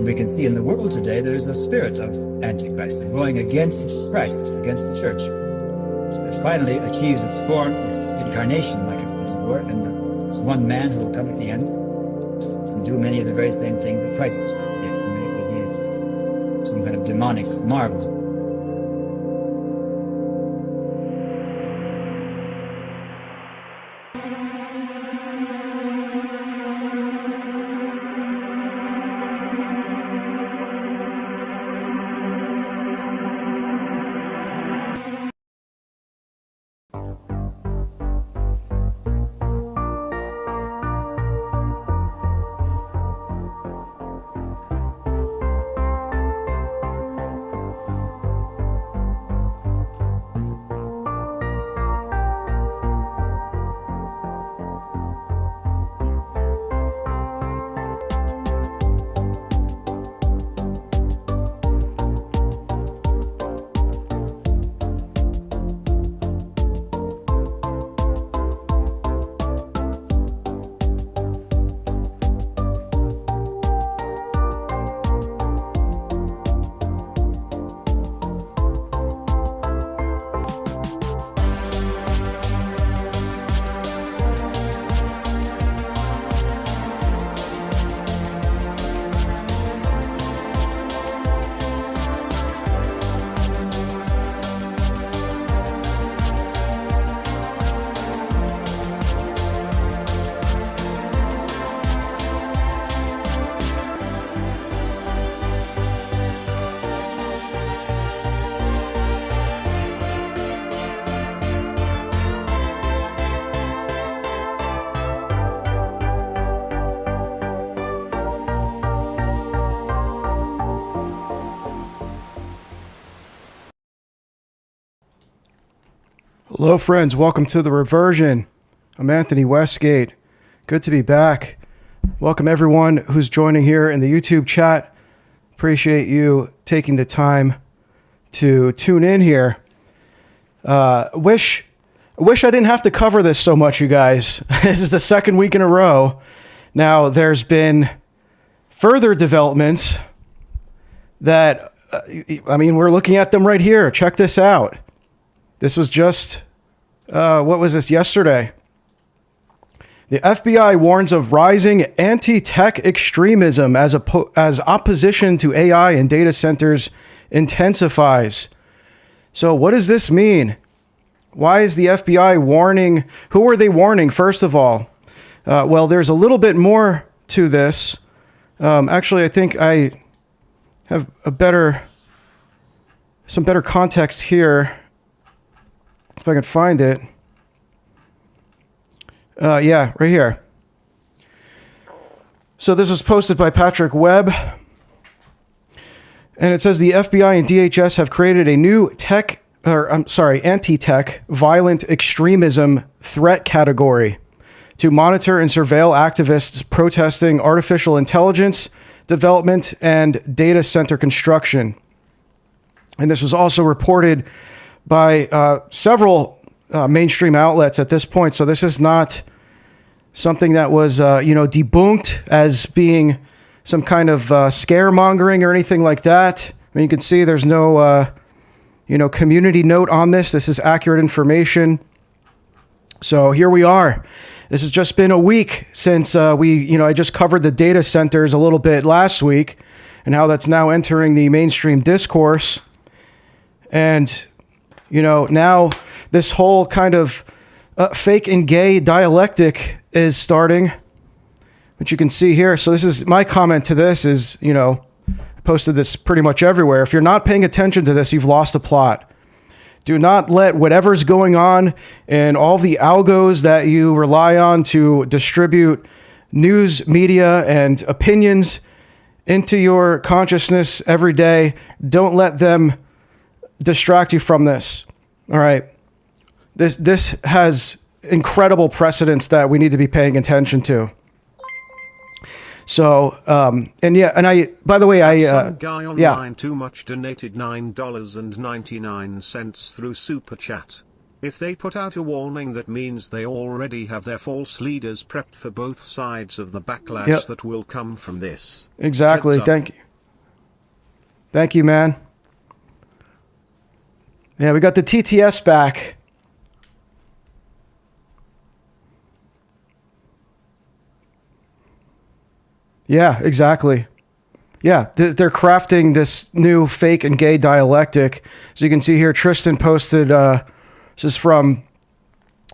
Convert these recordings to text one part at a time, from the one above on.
we can see in the world today, there's a spirit of Antichrist, going against Christ, against the church. It finally achieves its form, its incarnation, like it were, and it's one man who will come at the end and do many of the very same things that Christ did. It will be some kind of demonic marvel. Hello, friends. Welcome to the Reversion. I'm Anthony Westgate. Good to be back. Welcome everyone who's joining here in the YouTube chat. Appreciate you taking the time to tune in here. Wish I didn't have to cover this so much, you guys. This is the second week in a row. Now, there's been further developments that, we're looking at them right here. Check this out. This was just, what was this, yesterday? The FBI warns of rising anti-tech extremism as opposition to AI and data centers intensifies. So what does this mean? Why is the FBI warning? Who are they warning, first of all? Well, there's a little bit more to this. Actually, I think I have some better context here. If I can find it. Yeah, right here. So this was posted by Patrick Webb. And it says the FBI and DHS have created a new anti-tech violent extremism threat category to monitor and surveil activists protesting artificial intelligence development and data center construction. And this was also reported by several mainstream outlets at this point. So this is not something that was, debunked as being some kind of scaremongering or anything like that. I mean, you can see there's no, community note on this. This is accurate information. So here we are. This has just been a week since I just covered the data centers a little bit last week and how that's now entering the mainstream discourse. And now this whole kind of fake and gay dialectic is starting, which you can see here. So this is my comment to this is, I posted this pretty much everywhere. If you're not paying attention to this, you've lost the plot. Do not let whatever's going on and all the algos that you rely on to distribute news, media, and opinions into your consciousness every day. Don't let them distract you from this. All right. This has incredible precedents that we need to be paying attention to. So, by the way, some guy online too much donated $9.99 through Super Chat. If they put out a warning, that means they already have their false leaders prepped for both sides of the backlash that will come from this. Exactly. Thank you, man. Yeah, we got the TTS back. Yeah, exactly. Yeah, they're crafting this new fake and gay dialectic. So you can see here, Tristan posted, this is from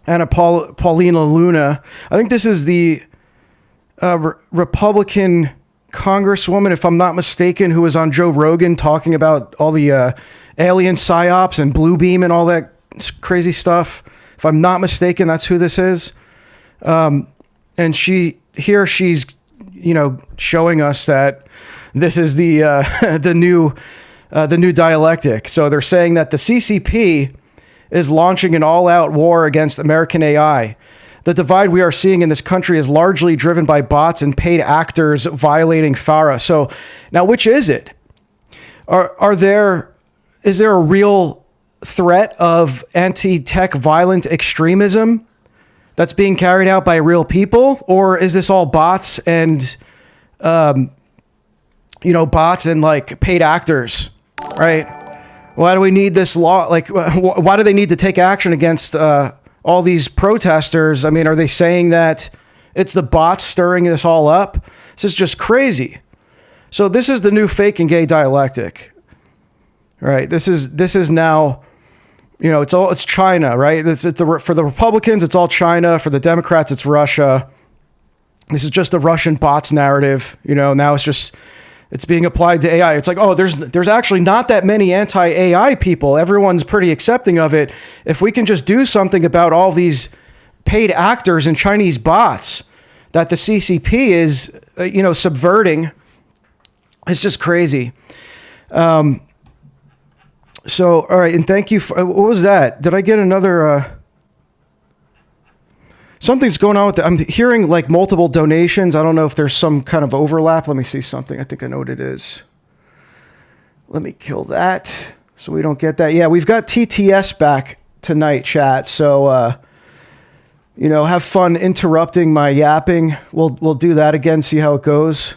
Anna Paulina Luna. I think this is the Republican Congresswoman, if I'm not mistaken, who was on Joe Rogan talking about all the alien psyops and Blue Beam and all that crazy stuff. If I'm not mistaken, that's who this is. And she's, showing us that this is the new dialectic. So they're saying that the CCP is launching an all-out war against American AI. The divide we are seeing in this country is largely driven by bots and paid actors violating FARA. So now, which is it? Is there a real threat of anti-tech violent extremism that's being carried out by real people, or is this all bots and bots and like paid actors, right? Why do we need this law? Like, why do they need to take action against all these protesters? I mean, are they saying that it's the bots stirring this all up? This is just crazy. So this is the new fake and gay dialectic, right? This is now, it's China, right? For the Republicans, it's all China. For the Democrats, it's Russia. This is just the Russian bots narrative. Now it's being applied to AI. It's like, oh, there's actually not that many anti-AI people. Everyone's pretty accepting of it. If we can just do something about all these paid actors and Chinese bots that the CCP is, subverting, it's just crazy. So, all right, and thank you for, what was that? Did I get another, something's going on with I'm hearing like multiple donations. I don't know if there's some kind of overlap. Let me see something. I think I know what it is. Let me kill that so we don't get that. Yeah, we've got TTS back tonight, chat. So, have fun interrupting my yapping. We'll do that again, see how it goes.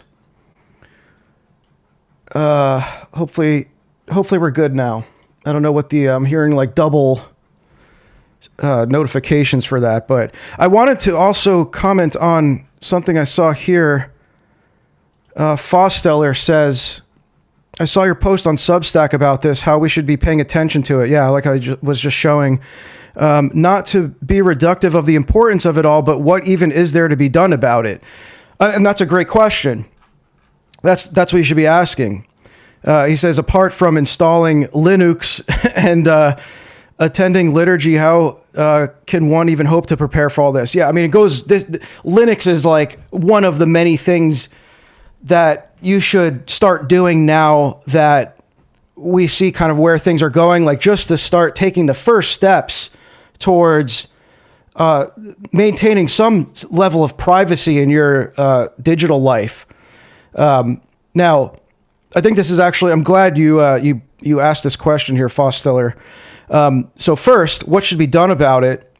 Hopefully we're good now. I don't know what I'm hearing like double notifications for that, but I wanted to also comment on something I saw here. Fosteller says, I saw your post on Substack about this, how we should be paying attention to it. Yeah, like I was just showing, not to be reductive of the importance of it all, but what even is there to be done about it? And that's a great question. That's what you should be asking. He says, apart from installing Linux and attending liturgy, how can one even hope to prepare for all this? Yeah, I mean, Linux is like one of the many things that you should start doing now that we see kind of where things are going, like just to start taking the first steps towards maintaining some level of privacy in your digital life. Now, I think this is actually, I'm glad you asked this question here, Fosteller. So first, what should be done about it?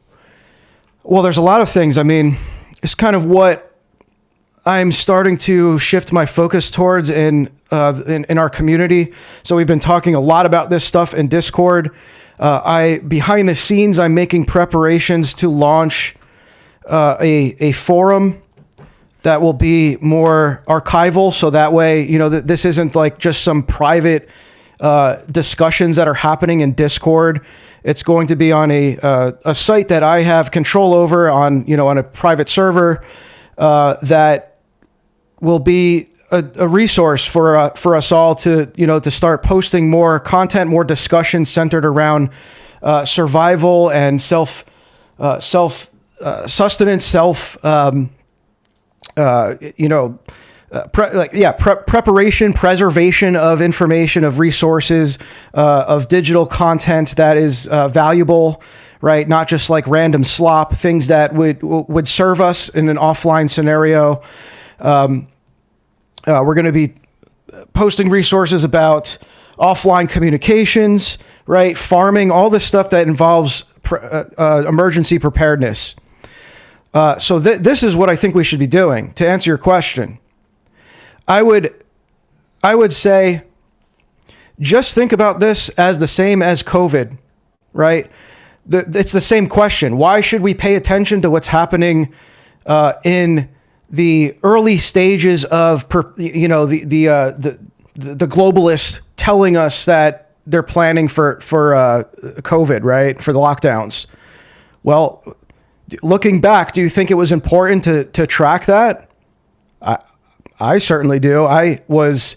Well, there's a lot of things. I mean, it's kind of what I'm starting to shift my focus towards in our community. So we've been talking a lot about this stuff in Discord. Behind the scenes, I'm making preparations to launch a forum that will be more archival. So that way, this isn't like just some private discussions that are happening in Discord. It's going to be on a site that I have control over on a private server that will be a resource for us all to start posting more content, more discussion centered around survival and self sustenance, preparation, preservation of information, of resources, of digital content that is valuable, right? Not just like random slop, things that would serve us in an offline scenario. We're going to be posting resources about offline communications, right? Farming, all this stuff that involves emergency preparedness. So this is what I think we should be doing. To answer your question, I would say just think about this as the same as COVID, right? It's the same question. Why should we pay attention to what's happening in the early stages of, the globalists telling us that they're planning for COVID, right? For the lockdowns. Well, looking back, do you think it was important to track that? I certainly do. I was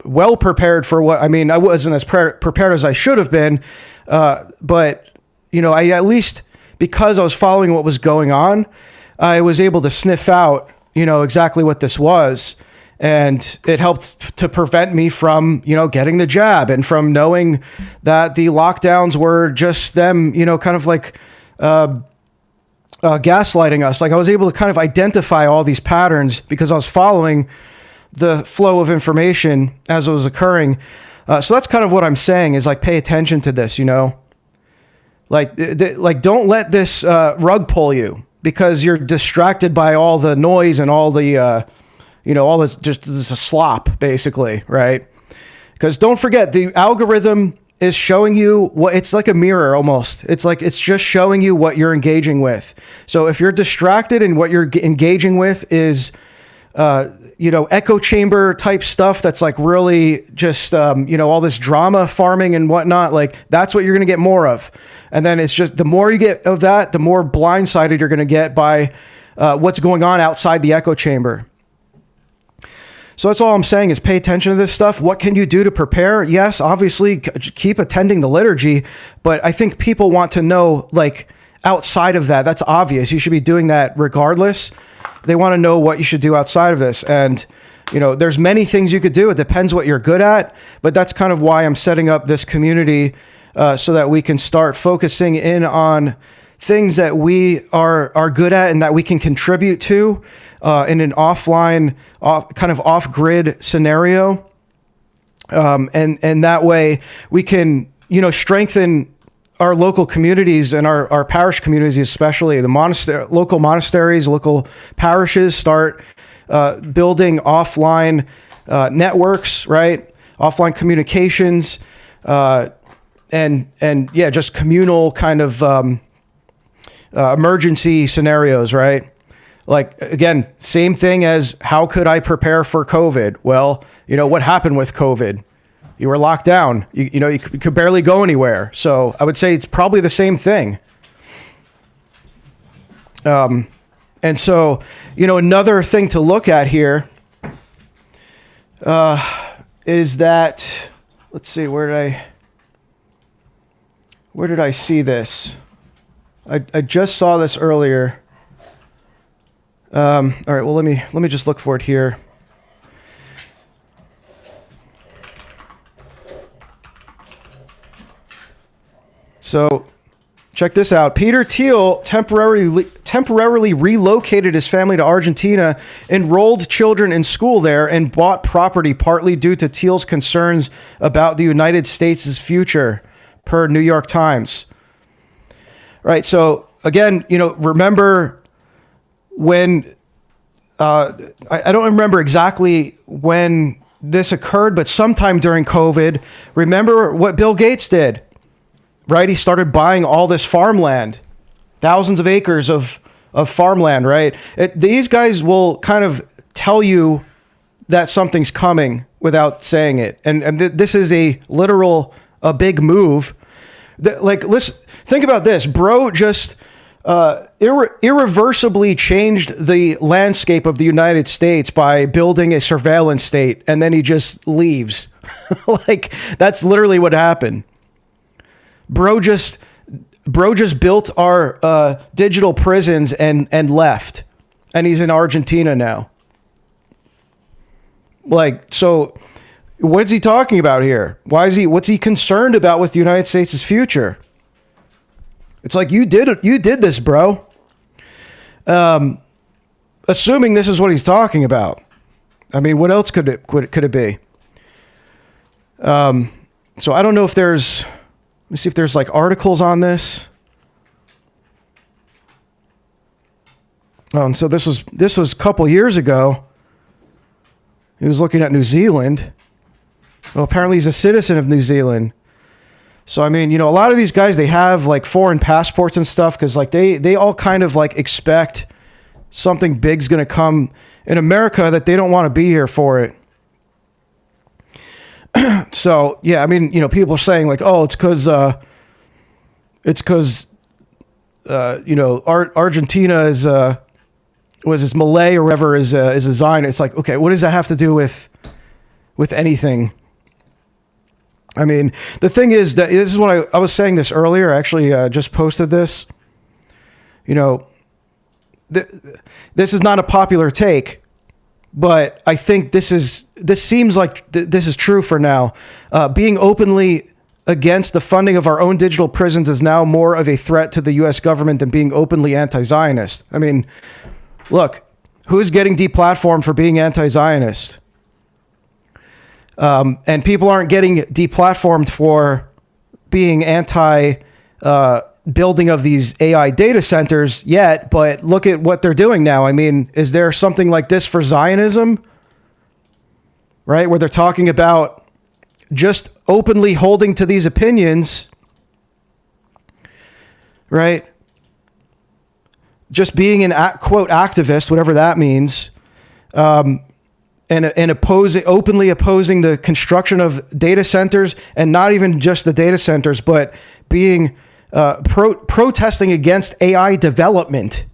well prepared for I wasn't as prepared as I should have been, but I at least, because I was following what was going on, I was able to sniff out, exactly what this was. And it helped to prevent me from, getting the jab, and from knowing that the lockdowns were just them, kind of like gaslighting us. Like, I was able to kind of identify all these patterns because I was following the flow of information as it was occurring. So that's kind of what I'm saying, is like, pay attention to this, like don't let this rug pull you because you're distracted by all the noise and all the, all the just this a slop, basically, right? Because don't forget, the algorithm is showing you what, it's like a mirror almost. It's like, it's just showing you what you're engaging with. So if you're distracted and what you're engaging with is, echo chamber type stuff that's like really just, all this drama farming and whatnot, like that's what you're going to get more of. And then it's just, the more you get of that, the more blindsided you're going to get by what's going on outside the echo chamber. So that's all I'm saying, is pay attention to this stuff. What can you do to prepare? Yes, obviously keep attending the liturgy, but I think people want to know, like, outside of that. That's obvious. You should be doing that regardless. They want to know what you should do outside of this. And, there's many things you could do. It depends what you're good at, but that's kind of why I'm setting up this community, so that we can start focusing in on things that we are good at and that we can contribute to in an offline, kind of off-grid scenario. And that way we can, strengthen our local communities and our parish communities, especially the local monasteries, local parishes, start building offline networks, right? Offline communications, just communal kind of emergency scenarios, right? Like, again, same thing as, how could I prepare for COVID? Well, what happened with COVID? You were locked down. You could barely go anywhere. So I would say it's probably the same thing. And so, another thing to look at here is that, let's see, where did I see this? I just saw this earlier. All right, well, let me just look for it here. So, check this out. Peter Thiel temporarily relocated his family to Argentina, enrolled children in school there, and bought property partly due to Thiel's concerns about the United States' future, per New York Times. Right. So again, remember when, I don't remember exactly when this occurred, but sometime during COVID, remember what Bill Gates did, right? He started buying all this farmland, thousands of acres of farmland, right? These guys will kind of tell you that something's coming without saying it. And this is a big move. Listen, think about this. Bro just irreversibly changed the landscape of the United States by building a surveillance state, and then he just leaves. That's literally what happened. Bro just built our digital prisons and left, and he's in Argentina now. So what's he talking about here? What's he concerned about with the United States' future? It's like, you did this, bro. Assuming this is what he's talking about. I mean, what else could it be? So I don't know if there's, let me see if there's like articles on this. Oh, and so this was a couple years ago. He was looking at New Zealand. Well, apparently he's a citizen of New Zealand. So, I mean, you know, a lot of these guys, they have like foreign passports and stuff because like they all kind of like expect something big's going to come in America that they don't want to be here for it. So, yeah, I mean, you know, people are saying like, oh, it's because, you know, Argentina is, was this Malay or whatever is a Zionist. It's like, okay, what does that have to do with anything? I mean, the thing is that this is what I was saying this earlier. I actually just posted this. You know, this is not a popular take, but I think this seems like this is true for now. Being openly against the funding of our own digital prisons is now more of a threat to the U.S. government than being openly anti-Zionist. I mean, look, who's getting deplatformed for being anti-Zionist? And people aren't getting deplatformed for being anti building of these AI data centers yet, but look at what they're doing now. I mean, is there something like this for Zionism? Right? Where they're talking about just openly holding to these opinions, right? Just being an quote activist, whatever that means, and openly opposing the construction of data centers, and not even just the data centers, but being protesting against AI development.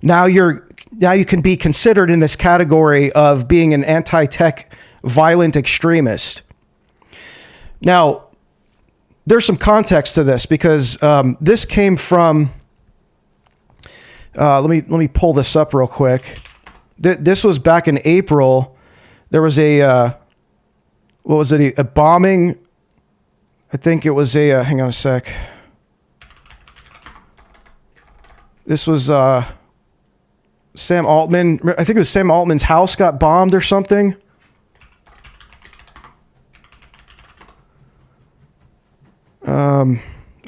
Now you can be considered in this category of being an anti-tech violent extremist. Now, there's some context to this because this came from. Let me pull this up real quick. This was back in April. There was a bombing. I think it was hang on a sec. This was Sam Altman. I think it was Sam Altman's house got bombed or something.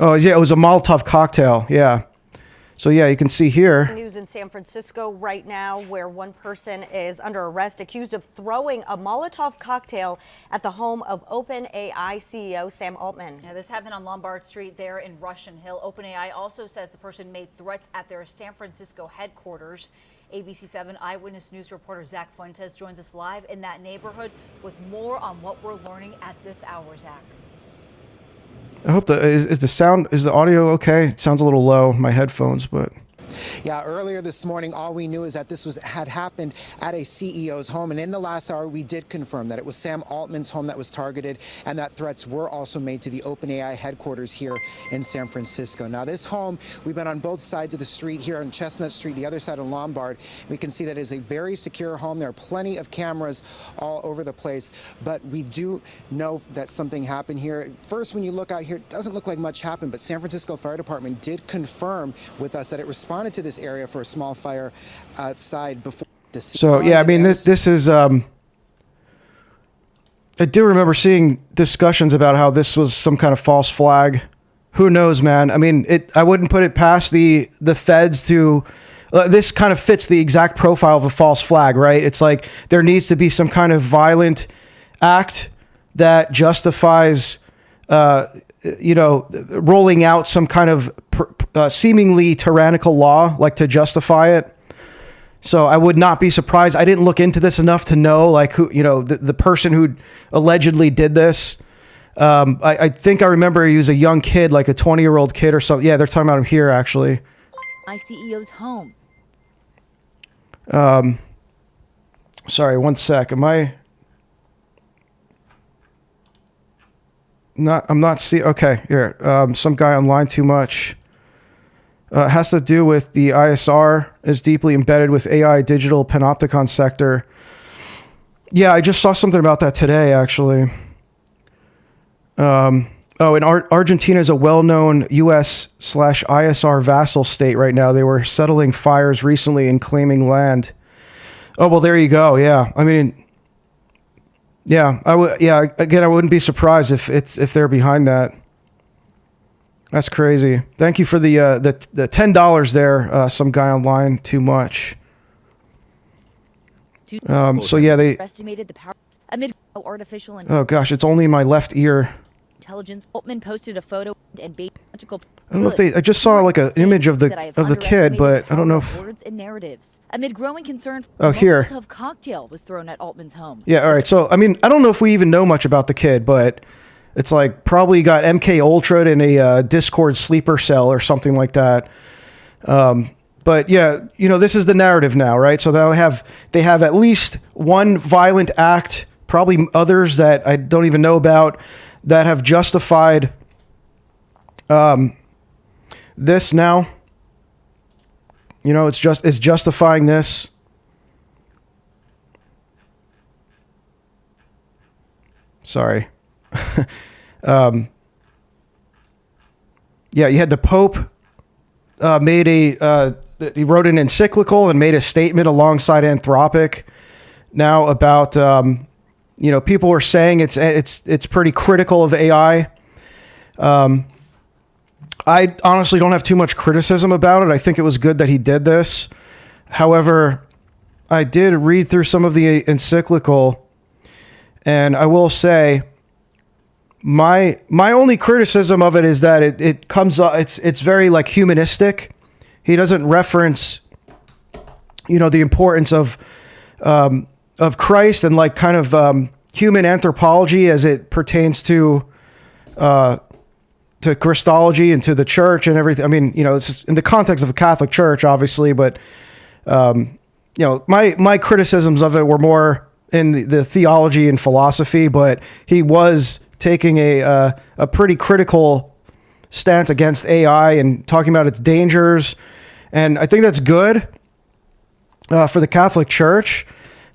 Oh yeah, it was a Molotov cocktail. Yeah. So yeah, you can see here. News in San Francisco right now where one person is under arrest accused of throwing a Molotov cocktail at the home of OpenAI CEO Sam Altman. Now, this happened on Lombard Street there in Russian Hill. OpenAI also says the person made threats at their San Francisco headquarters. ABC7 Eyewitness News reporter Zach Fuentes joins us live in that neighborhood with more on what we're learning at this hour, Zach. I hope is the audio okay? It sounds a little low, my headphones, but. Yeah, earlier this morning, all we knew is that this had happened at a CEO's home. And in the last hour, we did confirm that it was Sam Altman's home that was targeted and that threats were also made to the OpenAI headquarters here in San Francisco. Now, this home, we've been on both sides of the street here on Chestnut Street, the other side on Lombard. We can see that it is a very secure home. There are plenty of cameras all over the place, but we do know that something happened here. First, when you look out here, it doesn't look like much happened, but San Francisco Fire Department did confirm with us that it responded to this area for a small fire outside before the scene. So yeah, I mean this is I do remember seeing discussions about how this was some kind of false flag. Who knows, man? I mean, I wouldn't put it past the feds to this kind of fits the exact profile of a false flag, right? It's like there needs to be some kind of violent act that justifies rolling out some kind of seemingly tyrannical law, like to justify it. So I would not be surprised. I didn't look into this enough to know, like, who, the person who allegedly did this. I think I remember he was a young kid, like a 20-year-old kid or something. Yeah, they're talking about him here, actually. My CEO's home. Sorry, one sec. I'm not seeing. Okay, here. Some guy online too much. It has to do with the ISR is deeply embedded with AI digital panopticon sector. Yeah, I just saw something about that today, actually. And Argentina is a well-known U.S./ISR vassal state right now. They were settling fires recently and claiming land. Oh, well, there you go. Yeah, I mean. Yeah, I would. Yeah, again, I wouldn't be surprised if they're behind that. That's crazy. Thank you for the $10 there. Some guy online too much. So yeah, they estimated the power amid artificial Oh gosh, it's only my left ear. intelligence. Altman posted a photo and biological. I don't know if I just saw like an image of the kid, but I don't know if. Words and narratives. Amid growing concern, Oh, here. A Molotov cocktail was thrown at Altman's home. Yeah, all right. So, I mean, I don't know if we even know much about the kid, but it's like probably got MK Ultra'd in a Discord sleeper cell or something like that. But yeah, you know, this is the narrative now, right? So they have at least one violent act, probably others that I don't even know about, that have justified this now. You know, it's justifying this. Sorry. Yeah, you had the Pope he wrote an encyclical and made a statement alongside Anthropic now about you know, people were saying it's pretty critical of AI. I honestly don't have too much criticism about it. I think it was good that he did this. However, I did read through some of the encyclical, and I will say my only criticism of it is that it comes up, it's very like humanistic. He doesn't reference, you know, the importance of Christ and like kind of human anthropology as it pertains to Christology and to the church and everything. I mean, you know, it's in the context of the Catholic Church, obviously, but you know, my criticisms of it were more in the theology and philosophy, but he was taking a pretty critical stance against AI and talking about its dangers. And I think that's good for the Catholic Church.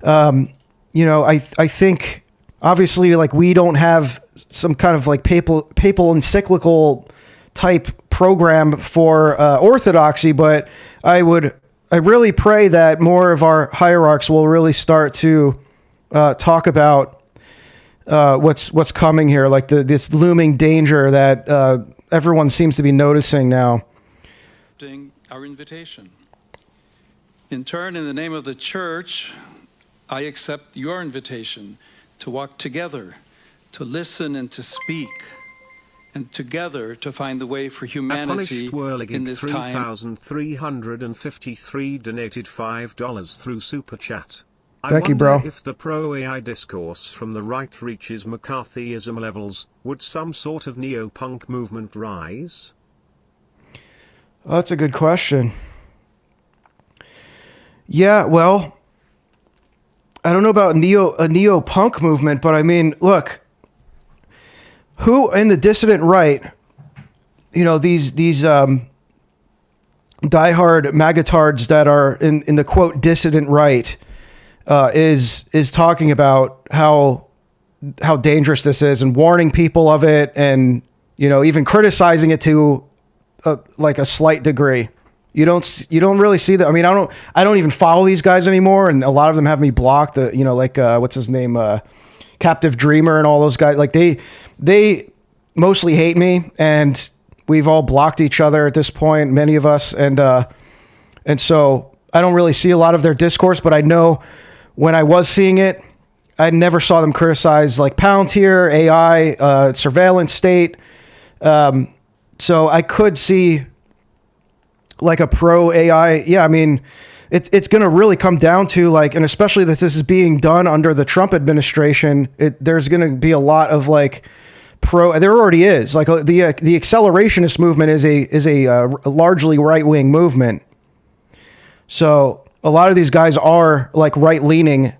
You know, I think obviously like we don't have some kind of like papal encyclical type program for orthodoxy, but I really pray that more of our hierarchs will really start to talk about what's coming here, like this looming danger that everyone seems to be noticing now. Our invitation. In turn, in the name of the church, I accept your invitation to walk together, to listen and to speak, and together to find the way for humanity in this time. 3,353 donated $5 through Super Chat. Thank you, bro. If the pro-AI discourse from the right reaches McCarthyism levels, would some sort of neo-punk movement rise? Well, that's a good question. Yeah, well, I don't know about a neo-punk movement, but I mean, look, who in the dissident right, you know, these diehard magatards that are in the quote dissident right, is talking about how dangerous this is and warning people of it, and you know, even criticizing it to like a slight degree. You don't really see that. I mean, I don't even follow these guys anymore, and a lot of them have me blocked. You know, like what's his name, Captive Dreamer, and all those guys. Like they mostly hate me, and we've all blocked each other at this point, many of us, and so I don't really see a lot of their discourse. But I know when I was seeing it, I never saw them criticize like Palantir, AI, surveillance state. So I could see like a pro AI. Yeah, I mean, it's going to really come down to like, and especially that this is being done under the Trump administration, there's going to be a lot of like there already is like the accelerationist movement is a largely right-wing movement. So a lot of these guys are like right-leaning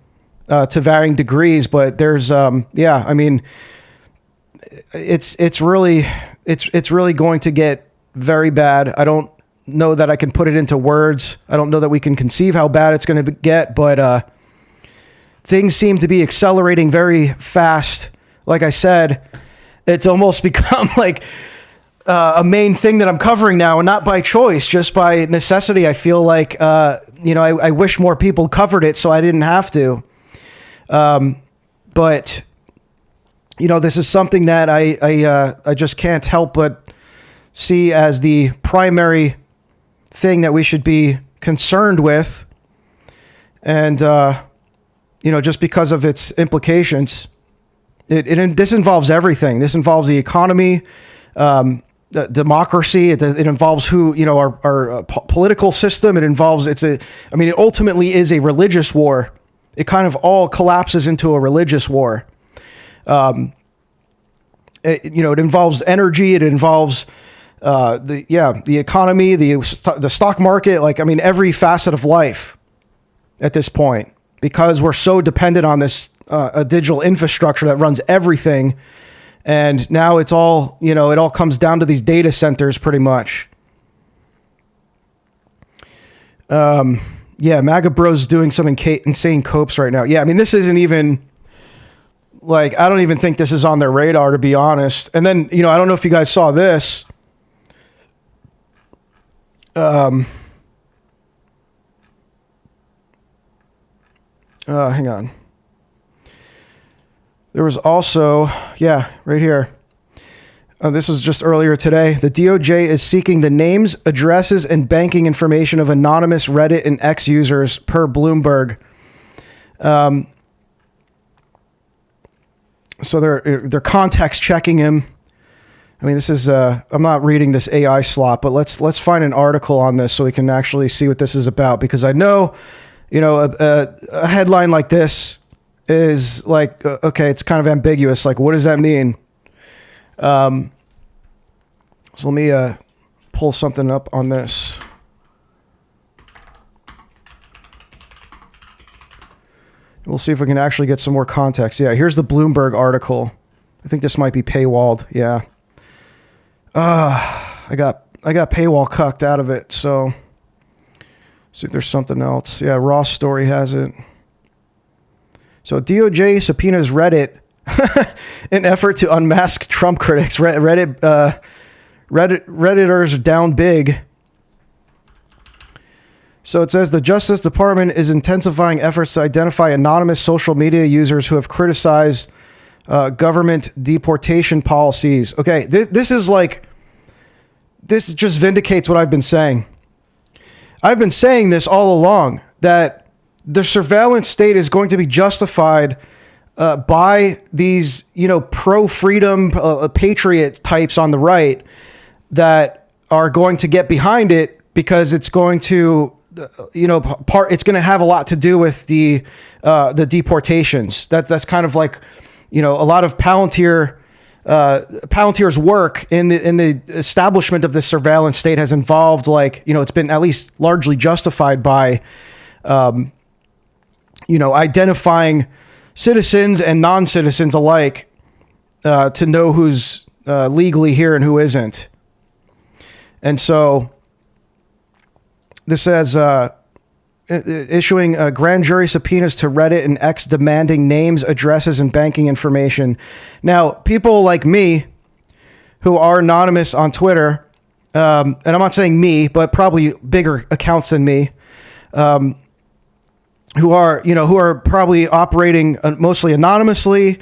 to varying degrees, but there's yeah, I mean, it's really going to get very bad. I don't know that I can put it into words. I don't know that we can conceive how bad it's going to get, but things seem to be accelerating very fast. Like I said, it's almost become like a main thing that I'm covering now, and not by choice, just by necessity. I feel like, you know, I wish more people covered it so I didn't have to. But you know, this is something that I just can't help but see as the primary thing that we should be concerned with. And, you know, just because of its implications. This involves everything. This involves the economy, democracy. It involves who, our political system. It involves, it ultimately is a religious war. It kind of all collapses into a religious war. It involves energy. It involves the economy, the stock market, every facet of life at this point, because we're so dependent on this a digital infrastructure that runs everything. And now it's all, it all comes down to these data centers pretty much. MAGA Bro's doing some insane copes right now. Yeah, this isn't even, I don't even think this is on their radar, to be honest. And then, I don't know if you guys saw this. Hang on. There was also, right here. This was just earlier today. The DOJ is seeking the names, addresses, and banking information of anonymous Reddit and X users, per Bloomberg. So they're context checking him. This is I'm not reading this AI slop, but let's find an article on this so we can actually see what this is about, because I know, a headline like this is okay, it's kind of ambiguous. What does that mean? So let me pull something up on this. We'll see if we can actually get some more context. Yeah, here's the Bloomberg article. I think this might be paywalled. Yeah. I got paywall cucked out of it. So see if there's something else. Yeah, Ross Story has it. So DOJ subpoenas Reddit in effort to unmask Trump critics. Redditors down big. So it says the Justice Department is intensifying efforts to identify anonymous social media users who have criticized government deportation policies. Okay, this just vindicates what I've been saying. I've been saying this all along, that the surveillance state is going to be justified by these, pro-freedom patriot types on the right that are going to get behind it, because it's going to, it's going to have a lot to do with the deportations. That's kind of a lot of Palantir's work in the establishment of the surveillance state has involved, it's been at least largely justified by, identifying citizens and non-citizens alike to know who's legally here and who isn't. And so this says issuing grand jury subpoenas to Reddit and X demanding names, addresses, and banking information. Now, people like me who are anonymous on Twitter, and I'm not saying me, but probably bigger accounts than me, who are probably operating mostly anonymously,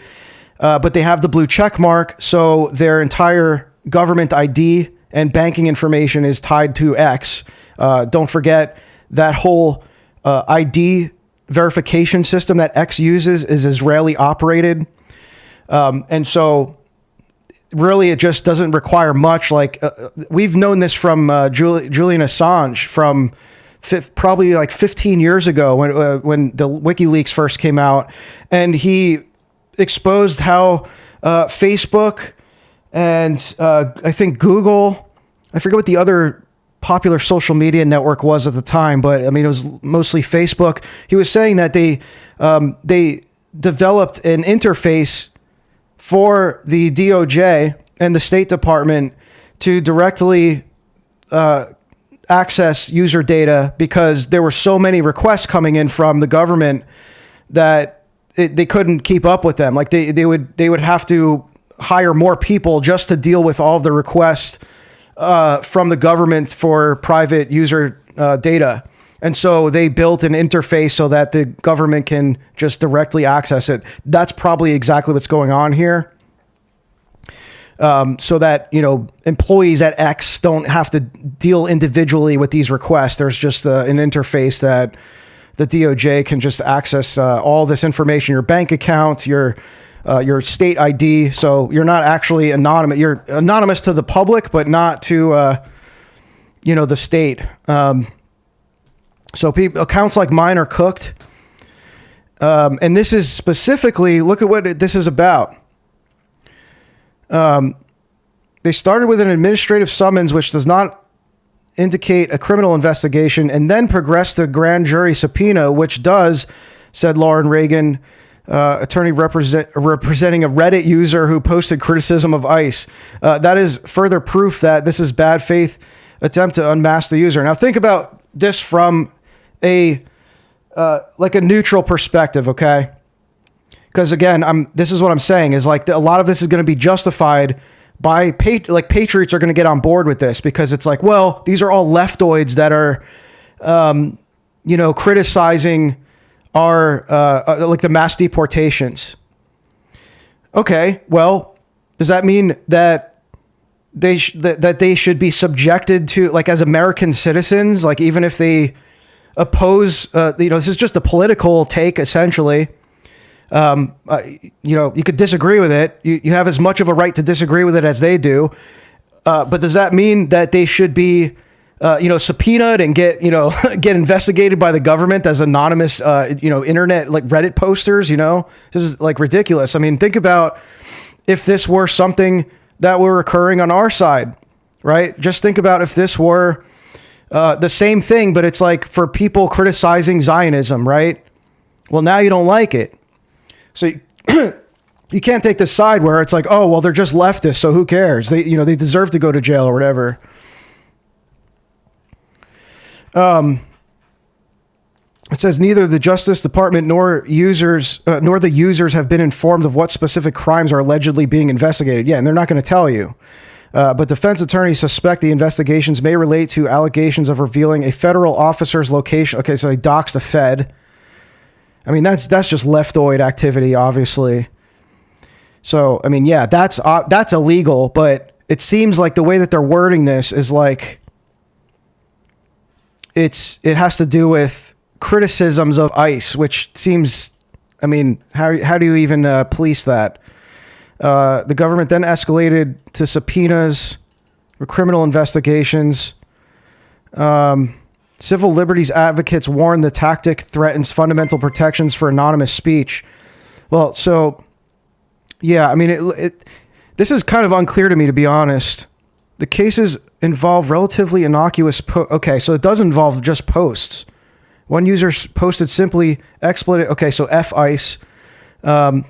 but they have the blue check mark, so their entire government ID and banking information is tied to X. Don't forget that whole ID verification system that X uses is Israeli operated. And so really it just doesn't require much. We've known this from Julian Assange from probably 15 years ago when the WikiLeaks first came out, and he exposed how Facebook and I think Google, I forget what the other popular social media network was at the time, but it was mostly Facebook. He was saying that they developed an interface for the DOJ and the State Department to directly access user data, because there were so many requests coming in from the government that they couldn't keep up with them. They would have to hire more people just to deal with all of the requests from the government for private user data. And so they built an interface so that the government can just directly access it. That's probably exactly what's going on here. So that, employees at X don't have to deal individually with these requests. There's just an interface that the DOJ can just access all this information, your bank account, your your state ID. So you're not actually anonymous. You're anonymous to the public, but not to, the state. So accounts like mine are cooked. And this is specifically, look at what this is about. They started with an administrative summons, which does not indicate a criminal investigation, and then progressed to grand jury subpoena, which does, said Lauren Reagan, attorney representing a Reddit user who posted criticism of ICE. That is further proof that this is bad faith attempt to unmask the user. Now think about this from a neutral perspective, okay? Because again, this is what I'm saying is like a lot of this is going to be justified by patriots are going to get on board with this because it's like, well, these are all leftoids that are, criticizing our the mass deportations. Okay, well, does that mean that they should be subjected to, like, as American citizens, like even if they oppose, this is just a political take essentially. You could disagree with it. You have as much of a right to disagree with it as they do. But does that mean that they should be, subpoenaed and get investigated by the government as anonymous, internet, like Reddit posters, this is like ridiculous. I mean, think about if this were something that were occurring on our side, right? Just think about if this were, the same thing, but it's like for people criticizing Zionism, right? Well, now you don't like it. So you can't take this side where it's like, oh, well, they're just leftists, so who cares? They deserve to go to jail or whatever. It says neither the Justice Department nor the users have been informed of what specific crimes are allegedly being investigated. Yeah, and they're not going to tell you. But defense attorneys suspect the investigations may relate to allegations of revealing a federal officer's location. Okay, so they doxed the Fed. I mean, that's just leftoid activity, obviously. So, I mean, yeah, that's illegal, but it seems like the way that they're wording this is like it has to do with criticisms of ICE, which seems, I mean, how do you even police that? The government then escalated to subpoenas for criminal investigations. Civil liberties advocates warn the tactic threatens fundamental protections for anonymous speech. Well, so, yeah, I mean, this is kind of unclear to me, to be honest. The cases involve relatively innocuous... okay, so it does involve just posts. One user posted simply expletive... Okay, so F ICE, while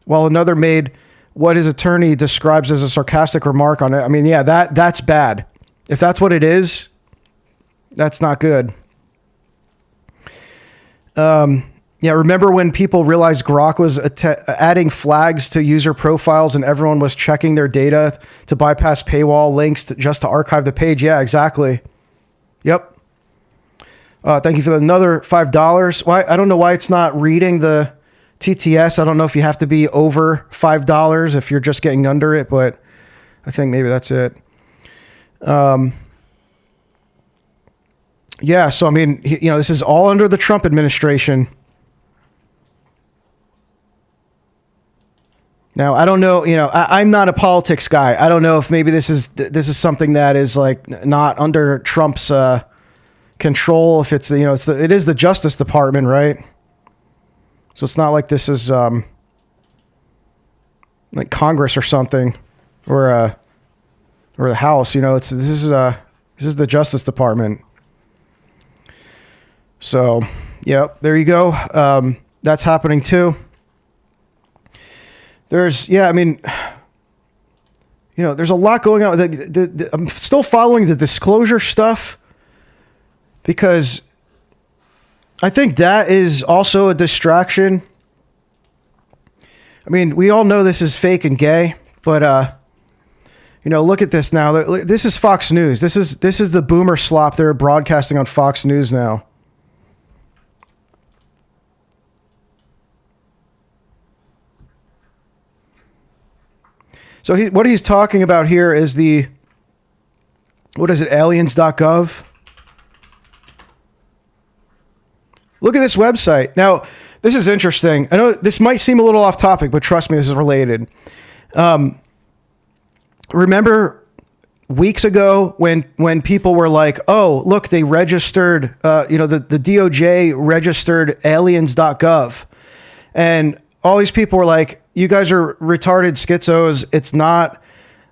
another made what his attorney describes as a sarcastic remark on it. I mean, yeah, that's bad. If that's what it is... That's not good. Yeah, remember when people realized Grok was adding flags to user profiles and everyone was checking their data to bypass paywall links just to archive the page? Yeah, exactly. Yep. Thank you for another $5. Why? I don't know why it's not reading the TTS. I don't know if you have to be over $5 if you're just getting under it, but I think maybe that's it. Yeah, so I mean, this is all under the Trump administration. Now, I don't know, I'm not a politics guy. I don't know if maybe this is something that is like not under Trump's control. If it's, it is the Justice Department, right? So it's not like this is like Congress or something, or the House. This is the Justice Department. So, yeah, there you go. That's happening too. There's a lot going on. I'm still following the disclosure stuff because I think that is also a distraction. I mean, we all know this is fake and gay, but look at this now. This is Fox News. This is the boomer slop they're broadcasting on Fox News now. So what he's talking about here is aliens.gov. Look at this website. Now, This is interesting. I know this might seem a little off topic, but trust me, this is related. Remember weeks ago when people were like, oh, look, they registered, the DOJ registered aliens.gov. And all these people were like, you guys are retarded schizos. It's not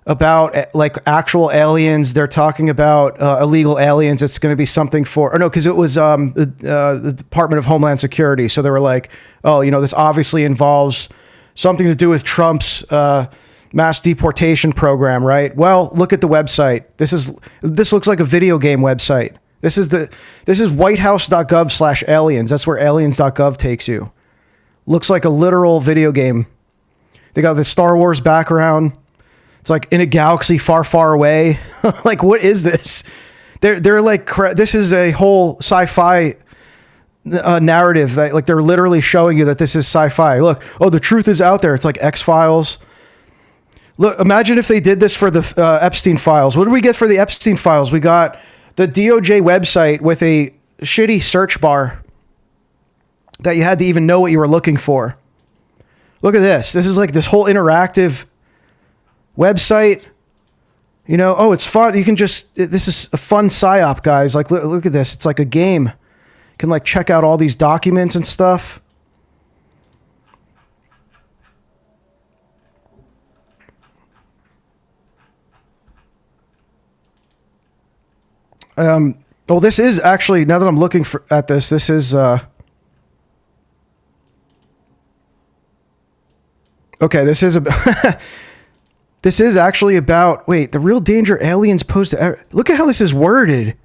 about like actual aliens. They're talking about illegal aliens. It's going to be something because it was the Department of Homeland Security. So they were like, oh, this obviously involves something to do with Trump's mass deportation program, right? Well, look at the website. This looks like a video game website. This is whitehouse.gov/aliens. That's where aliens.gov takes you. Looks like a literal video game. They got the Star Wars background. It's like in a galaxy far, far away. Like, what is this? They're like, this is a whole sci-fi narrative that like they're literally showing you that this is sci-fi. Look, the truth is out there. It's like X-Files. Look, imagine if they did this for the Epstein files. What did we get for the Epstein files? We got the DOJ website with a shitty search bar that you had to even know what you were looking for. Look at this. This is like this whole interactive website. It's fun. You can this is a fun psyop, guys. Like, look at this. It's like a game. You can like check out all these documents and stuff. This is actually, now that I'm looking at this is, okay, this is this is actually about, the real danger aliens pose to, look at how this is worded.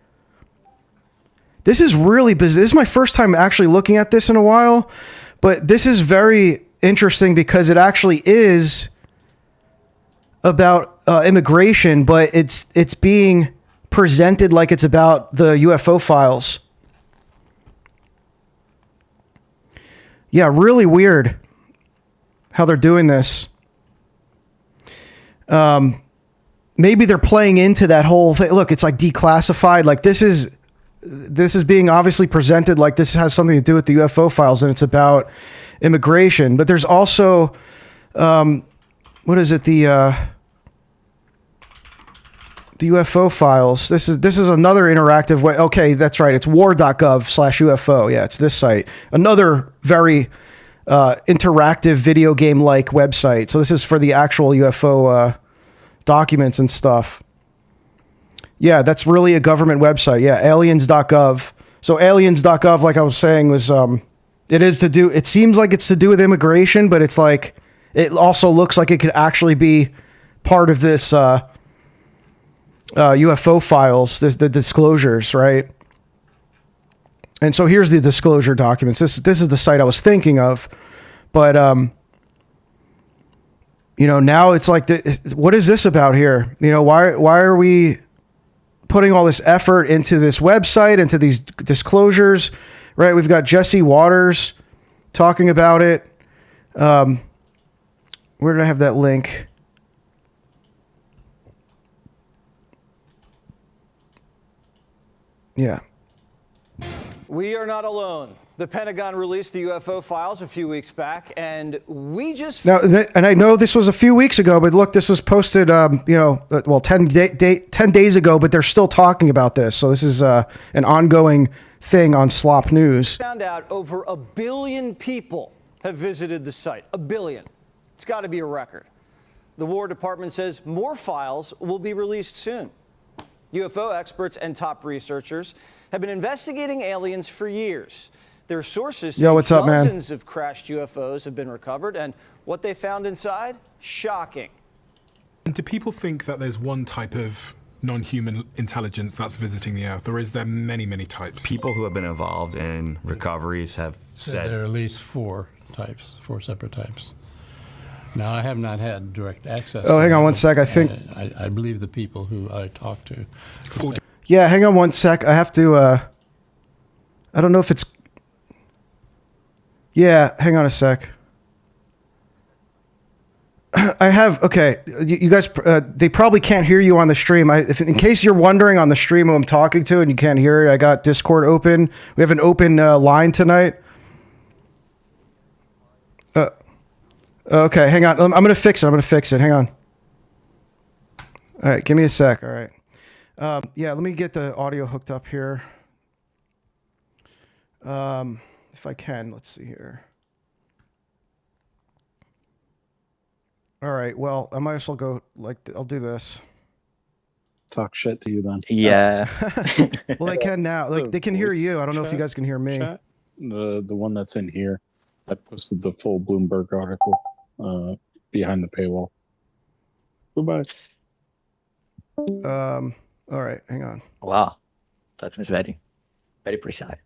This is really busy. This is my first time actually looking at this in a while, but this is very interesting because it actually is about immigration, but it's being presented like it's about the UFO files. Yeah, really weird how they're doing this. Maybe they're playing into that whole thing. Look, it's like declassified. Like this is being obviously presented like this has something to do with the UFO files and it's about immigration. But there's also, what is it? The UFO files. This is another interactive way. Okay, that's right. It's war.gov/UFO. Yeah, it's this site. Another very interactive video game like website. So this is for the actual UFO documents and stuff. Yeah, that's really a government website. Yeah, aliens.gov. So aliens.gov, like I was saying, was it seems like it's to do with immigration, but it's like it also looks like it could actually be part of this UFO files, the disclosures, right? And so here's the disclosure documents. This is the site I was thinking of, but now it's like, what is this about here? Why are we putting all this effort into this website, into these disclosures, right? We've got Jesse Waters talking about it. Where did I have that link? Yeah. We are not alone. The Pentagon released the UFO files a few weeks back, and we just... Now, and I know this was a few weeks ago, but look, this was posted, 10 days ago, but they're still talking about this. So this is an ongoing thing on Slop News. Found out over 1 billion people have visited the site. 1 billion. It's got to be a record. The War Department says more files will be released soon. UFO experts and top researchers have been investigating aliens for years. Their sources say dozens of crashed UFOs have been recovered, and what they found inside, shocking. And do people think that there's one type of non-human intelligence that's visiting the Earth, or is there many, many types? People who have been involved in recoveries have said... There are at least 4 separate types. Now, I have not had direct access to hang on one sec. I think... I believe the people who I talked to. Yeah, hang on one sec. I have to... I don't know if it's... Yeah, hang on a sec. I have... Okay, you guys... they probably can't hear you on the stream. In case you're wondering on the stream who I'm talking to and you can't hear it, I got Discord open. We have an open line tonight. Okay, hang on. I'm going to fix it. Hang on. All right, give me a sec. All right. Yeah, let me get the audio hooked up here. If I can, let's see here. All right, well, I might as well go, I'll do this. Talk shit to you then. Yeah. Well, they can now. They can hear you. I don't know if you guys can hear me. Chat? The one that's in here. I posted the full Bloomberg article behind the paywall. Goodbye. All right, hang on. Wow, that was very, very precise.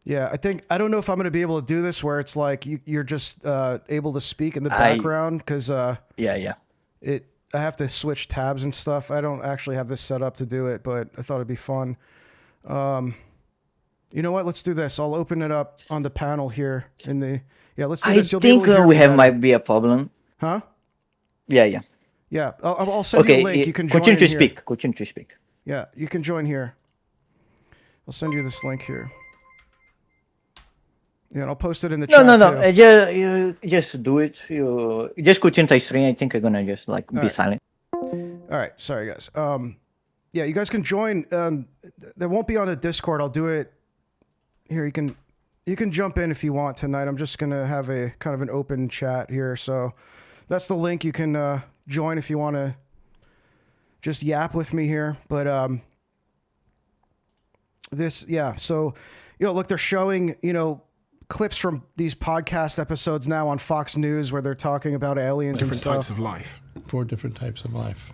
Yeah, I don't know if I'm going to be able to do this where it's like you're just able to speak in the background because yeah. I have to switch tabs and stuff. I don't actually have this set up to do it, but I thought it'd be fun. You know what? Let's do this. I'll open it up on the panel here let's do this. I think we might be a problem. Huh? Yeah. Yeah, I'll send you a link. You can join continue to speak. Yeah, you can join here. I'll send you this link here. Yeah, and I'll post it in the chat. No. You just do it. You just continue to stream. I think I'm gonna just be silent. All right. Sorry, guys. Yeah, you guys can join. That won't be on the Discord. I'll do it here. You can jump in if you want tonight. I'm just gonna have a kind of an open chat here. So that's the link. You can join if you want to just yap with me here. But so look, they're showing clips from these podcast episodes now on Fox News where they're talking about aliens and stuff. Types of life. 4 different types of life.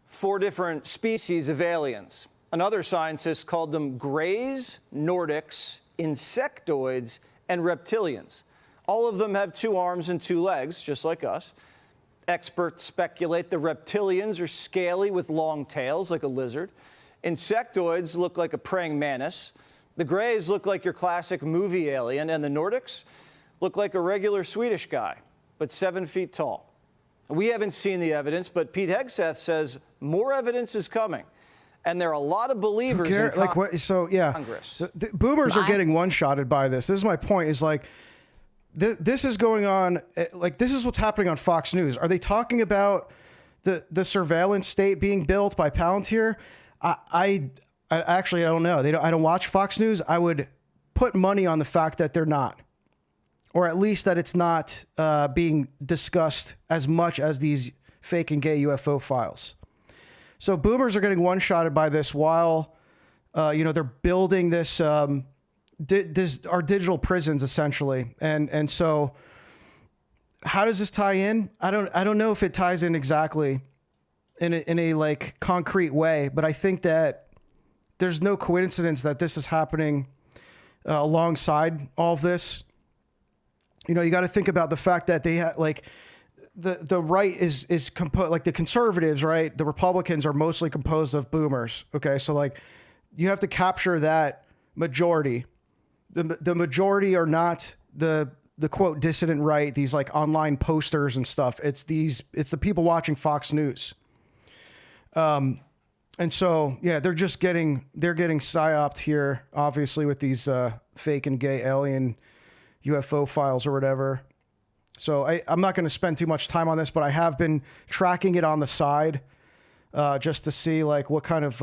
4 different species of aliens. Another scientist called them Greys, Nordics, insectoids, and reptilians. All of them have 2 arms and 2 legs, just like us. Experts speculate the reptilians are scaly with long tails like a lizard. Insectoids look like a praying mantis. The Greys look like your classic movie alien, and the Nordics look like a regular Swedish guy, but 7 feet tall. We haven't seen the evidence, but Pete Hegseth says more evidence is coming. And there are a lot of believers in Congress. The boomers are getting one-shotted by this. This is my point, is this is going on, this is what's happening on Fox News. Are they talking about the surveillance state being built by Palantir? I actually, I don't know. I don't watch Fox News. I would put money on the fact that they're not, or at least that it's not being discussed as much as these fake and gay UFO files. So boomers are getting one-shotted by this while, they're building this, our digital prisons essentially. And so how does this tie in? I don't know if it ties in exactly in a concrete way, but I think that there's no coincidence that this is happening alongside all of this. You got to think about the fact that they have the right is composed, the conservatives, right? The Republicans are mostly composed of boomers. Okay. So you have to capture that majority. The majority are not the quote dissident right, these online posters and stuff. It's the people watching Fox News. And so, they're getting psyoped here, obviously, with these fake and gay alien UFO files or whatever. So I'm not going to spend too much time on this, but I have been tracking it on the side just to see what kind of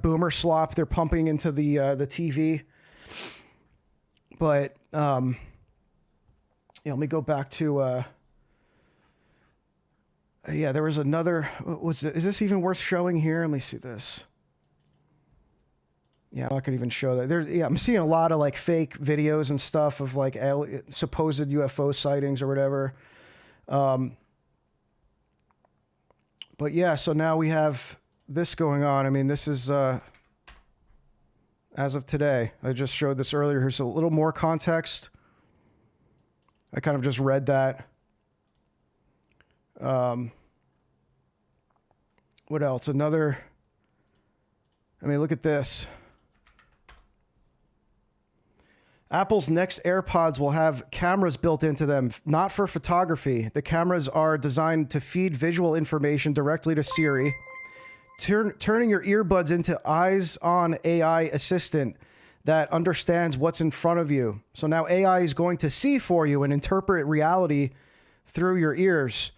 boomer slop they're pumping into the TV. But let me go back to there was another. Is this even worth showing here? Let me see this. Yeah, I'm not gonna even show that. I'm seeing a lot of fake videos and stuff of supposed UFO sightings or whatever. But so now we have this going on. I mean, this is as of today. I just showed this earlier. Here's a little more context. I kind of just read that. What else? Look at this. Apple's next AirPods will have cameras built into them, not for photography. The cameras are designed to feed visual information directly to Siri, turning your earbuds into eyes-on AI assistant that understands what's in front of you. So now AI is going to see for you and interpret reality through your ears.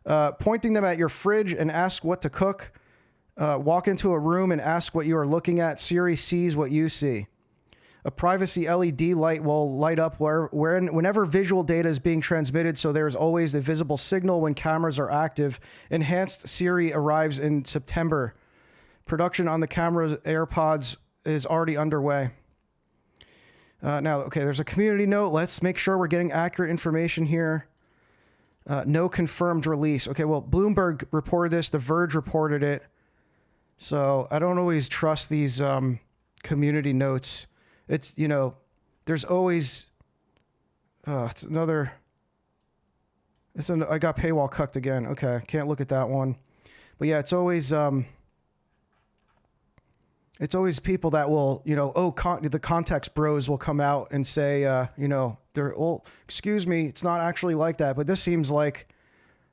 Pointing them at your fridge and ask what to cook. Walk into a room and ask what you are looking at. Siri sees what you see. A privacy LED light will light up whenever visual data is being transmitted, so there's always a visible signal when cameras are active. Enhanced Siri arrives in September. Production on the camera's AirPods is already underway. Now, okay, there's a community note. Let's make sure we're getting accurate information here. No confirmed release. Okay, well, Bloomberg reported this. The Verge reported it. So I don't always trust these community notes. It's, you know, there's always, it's another, I got paywall cucked again. Okay, can't look at that one. But yeah, it's always people that will, you know, the context bros will come out and say, you know, excuse me, it's not actually like that. But this seems like,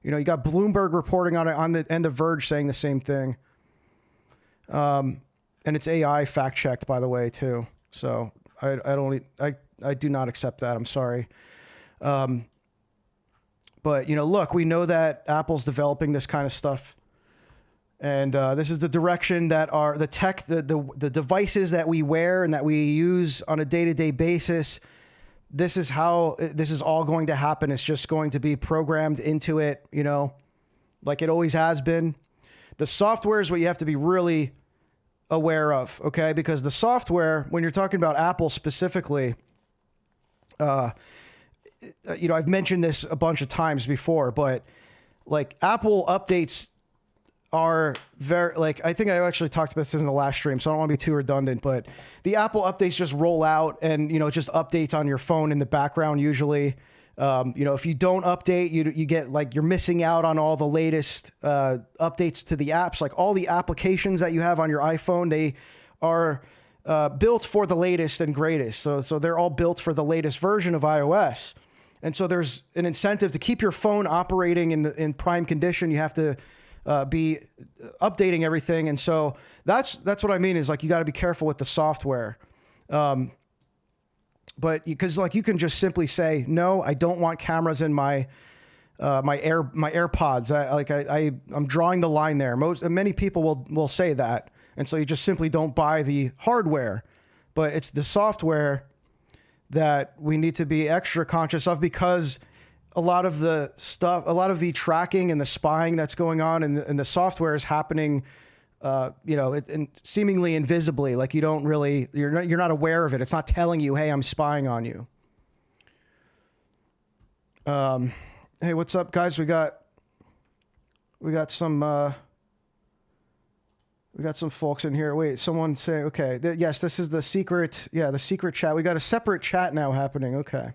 you know, you got Bloomberg reporting on it and the Verge saying the same thing. And it's AI fact checked, by the way, too. So I do not accept that. I'm sorry. But, you know, look, we know that Apple's developing this kind of stuff. And this is the direction that the tech, the devices that we wear and that we use on a day-to-day basis. This is how this is all going to happen. It's just going to be programmed into it, you know, like it always has been. The software is what you have to be really aware of, okay? Because the software, when you're talking about Apple specifically, you know, I've mentioned this a bunch of times before, but like Apple updates are very, like, I think I actually talked about this in the last stream, so I don't want to be too redundant, but the Apple updates just roll out and, you know, just updates on your phone in the background usually. You know, if you don't update, you get like, you're missing out on all the latest updates to the apps. Like all the applications that you have on your iPhone, they are built for the latest and greatest. So they're all built for the latest version of iOS. And so there's an incentive to keep your phone operating in prime condition. You have to be updating everything. And so that's what I mean is like, you got to be careful with the software. But because like you can just simply say, no, I don't want cameras in my AirPods. I'm drawing the line there. Many people will say that. And so you just simply don't buy the hardware, but it's the software that we need to be extra conscious of, because a lot of the tracking and the spying that's going on and the software is happening, you know, and seemingly invisibly, like you don't really, you're not aware of it. It's not telling you, hey, I'm spying on you. Hey, what's up, guys? We got some folks in here. Wait, someone say, okay, yes, this is the secret. Yeah, the secret chat. We got a separate chat now happening. Okay.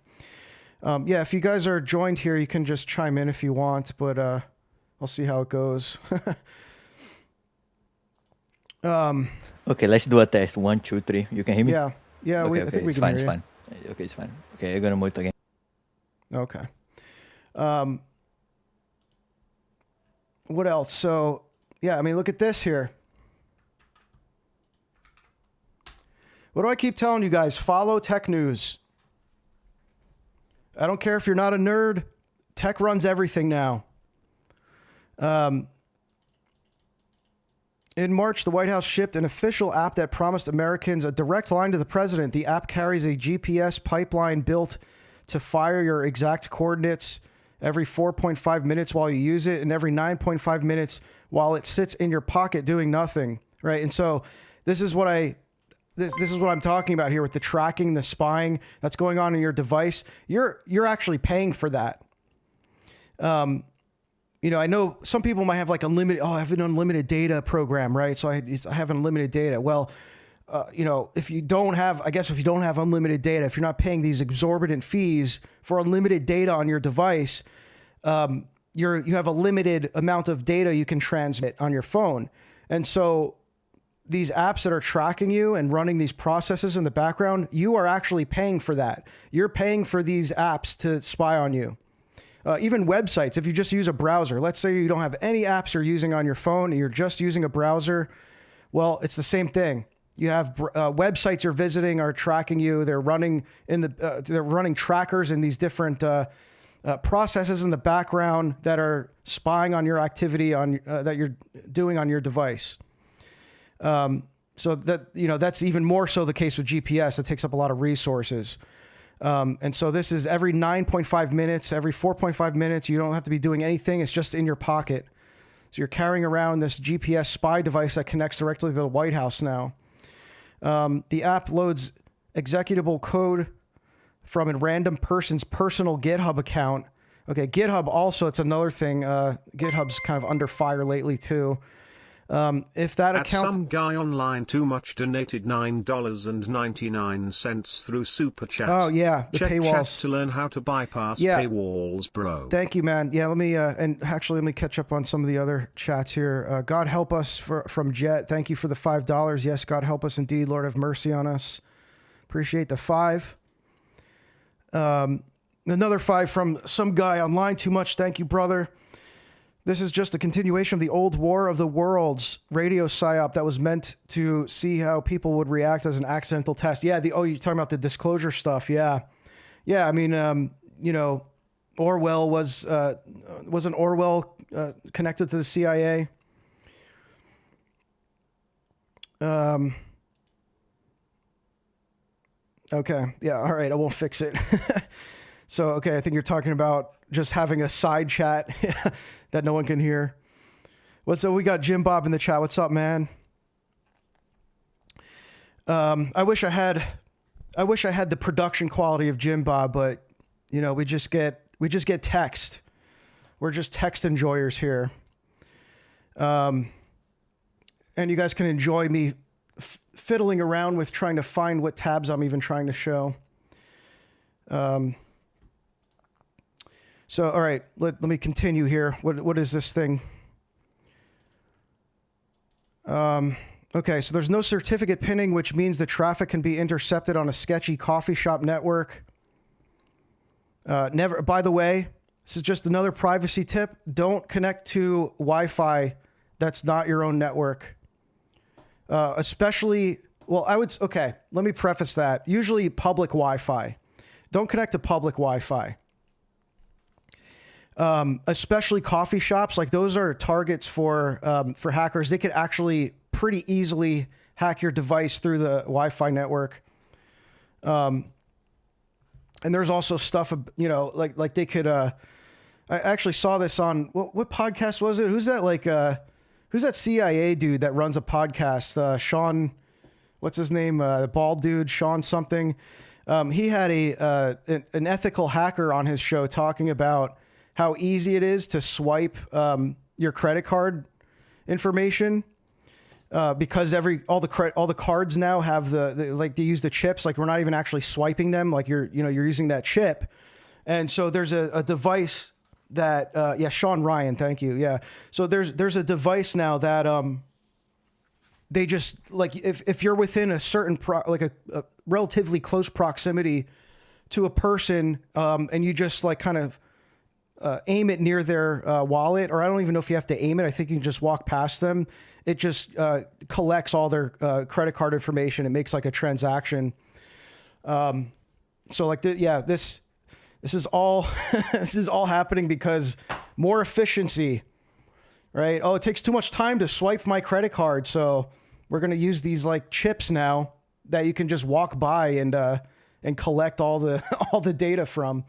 Yeah, if you guys are joined here, you can just chime in if you want, but I'll see how it goes. Okay, let's do a test. 1, 2, 3. You can hear me? Yeah. Okay, I think we can hear you. It's fine. Okay, it's fine. Okay, I'm gonna mute again. Okay. What else? So, yeah, I mean, look at this here. What do I keep telling you guys? Follow tech news. I don't care if you're not a nerd. Tech runs everything now. In March, the White House shipped an official app that promised Americans a direct line to the president. The app carries a GPS pipeline built to fire your exact coordinates every 4.5 minutes while you use it, and every 9.5 minutes while it sits in your pocket doing nothing, right? And so this is what I'm talking about here with the tracking, the spying that's going on in your device. You're actually paying for that. You know, I know some people might have like unlimited, I have an unlimited data program, right? So I have unlimited data. Well, you know, if you don't have unlimited data, if you're not paying these exorbitant fees for unlimited data on your device, you have a limited amount of data you can transmit on your phone. And so these apps that are tracking you and running these processes in the background, you are actually paying for that. You're paying for these apps to spy on you. Even websites, if you just use a browser, let's say you don't have any apps you're using on your phone and you're just using a browser, well, it's the same thing. You have websites you're visiting are tracking you. They're running they're running trackers in these different processes in the background that are spying on your activity that you're doing on your device. So that, that's even more so the case with GPS. It takes up a lot of resources. And so this is every 9.5 minutes, every 4.5 minutes. You don't have to be doing anything. It's just in your pocket. So you're carrying around this GPS spy device that connects directly to the White House now. The app loads executable code from a random person's personal GitHub account. Okay, GitHub also, it's another thing. GitHub's kind of under fire lately too. If that account... Some guy online too much donated $9.99 through Super Chat. Oh, yeah, the Check paywalls. chat to learn how to bypass paywalls, bro. Thank you, man. Yeah, let me catch up on some of the other chats here. God help us from Jet. Thank you for the $5. Yes, God help us indeed. Lord have mercy on us. Appreciate the $5. Another $5 from some guy online too much. Thank you, brother. This is just a continuation of the old War of the Worlds radio psyop that was meant to see how people would react as an accidental test. Yeah, you're talking about the disclosure stuff. Yeah. Yeah, I mean, Orwell wasn't Orwell connected to the CIA? Okay, yeah, all right, I won't fix it. So, okay, I think you're talking about just having a side chat that no one can hear. What's up? We got Jim Bob in the chat. What's up, man? I wish I had the production quality of Jim Bob, but we just get text. We're just text enjoyers here. And you guys can enjoy me fiddling around with trying to find what tabs I'm even trying to show. So, all right, let me continue here. What is this thing? Okay, so there's no certificate pinning, which means the traffic can be intercepted on a sketchy coffee shop network. Never. By the way, this is just another privacy tip. Don't connect to Wi-Fi that's not your own network. Especially, okay, let me preface that. Usually public Wi-Fi. Don't connect to public Wi-Fi. Especially coffee shops, like those are targets for hackers. They could actually pretty easily hack your device through the Wi-Fi network. And there's also stuff, like they could, I actually saw this on, what podcast was it? Who's that CIA dude that runs a podcast? Sean, what's his name? The bald dude, Sean something. He had an ethical hacker on his show talking about how easy it is to swipe your credit card information because all the cards now have they use the chips. Like we're not even actually swiping them. Like you're using that chip, and so there's a device that Sean Ryan, thank you. Yeah, so there's a device now that they just like if you're within a certain a relatively close proximity to a person and you just like kind of aim it near their wallet, or I don't even know if you have to aim it. I think you can just walk past them. It just collects all their credit card information. It makes like a transaction. So like this is all this is all happening because more efficiency, right? Oh, it takes too much time to swipe my credit card, so we're gonna use these like chips now that you can just walk by and collect all the data from.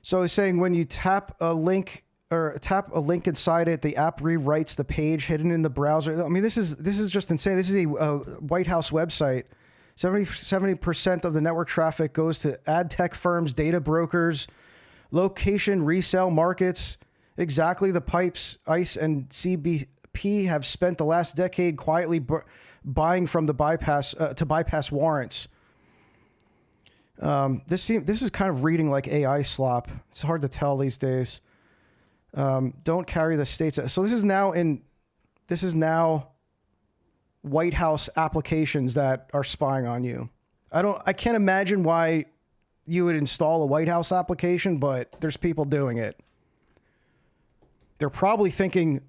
So it's saying when you tap a link inside it, the app rewrites the page hidden in the browser. I mean, this is just insane. This is a White House website. 70% of the network traffic goes to ad tech firms, data brokers, location resale markets. Exactly the pipes ICE and CBP have spent the last decade quietly buying from the bypass warrants. This is kind of reading like AI slop. It's hard to tell these days. Don't carry the states. So this is now White House applications that are spying on you. I can't imagine why you would install a White House application, but there's people doing it. They're probably thinking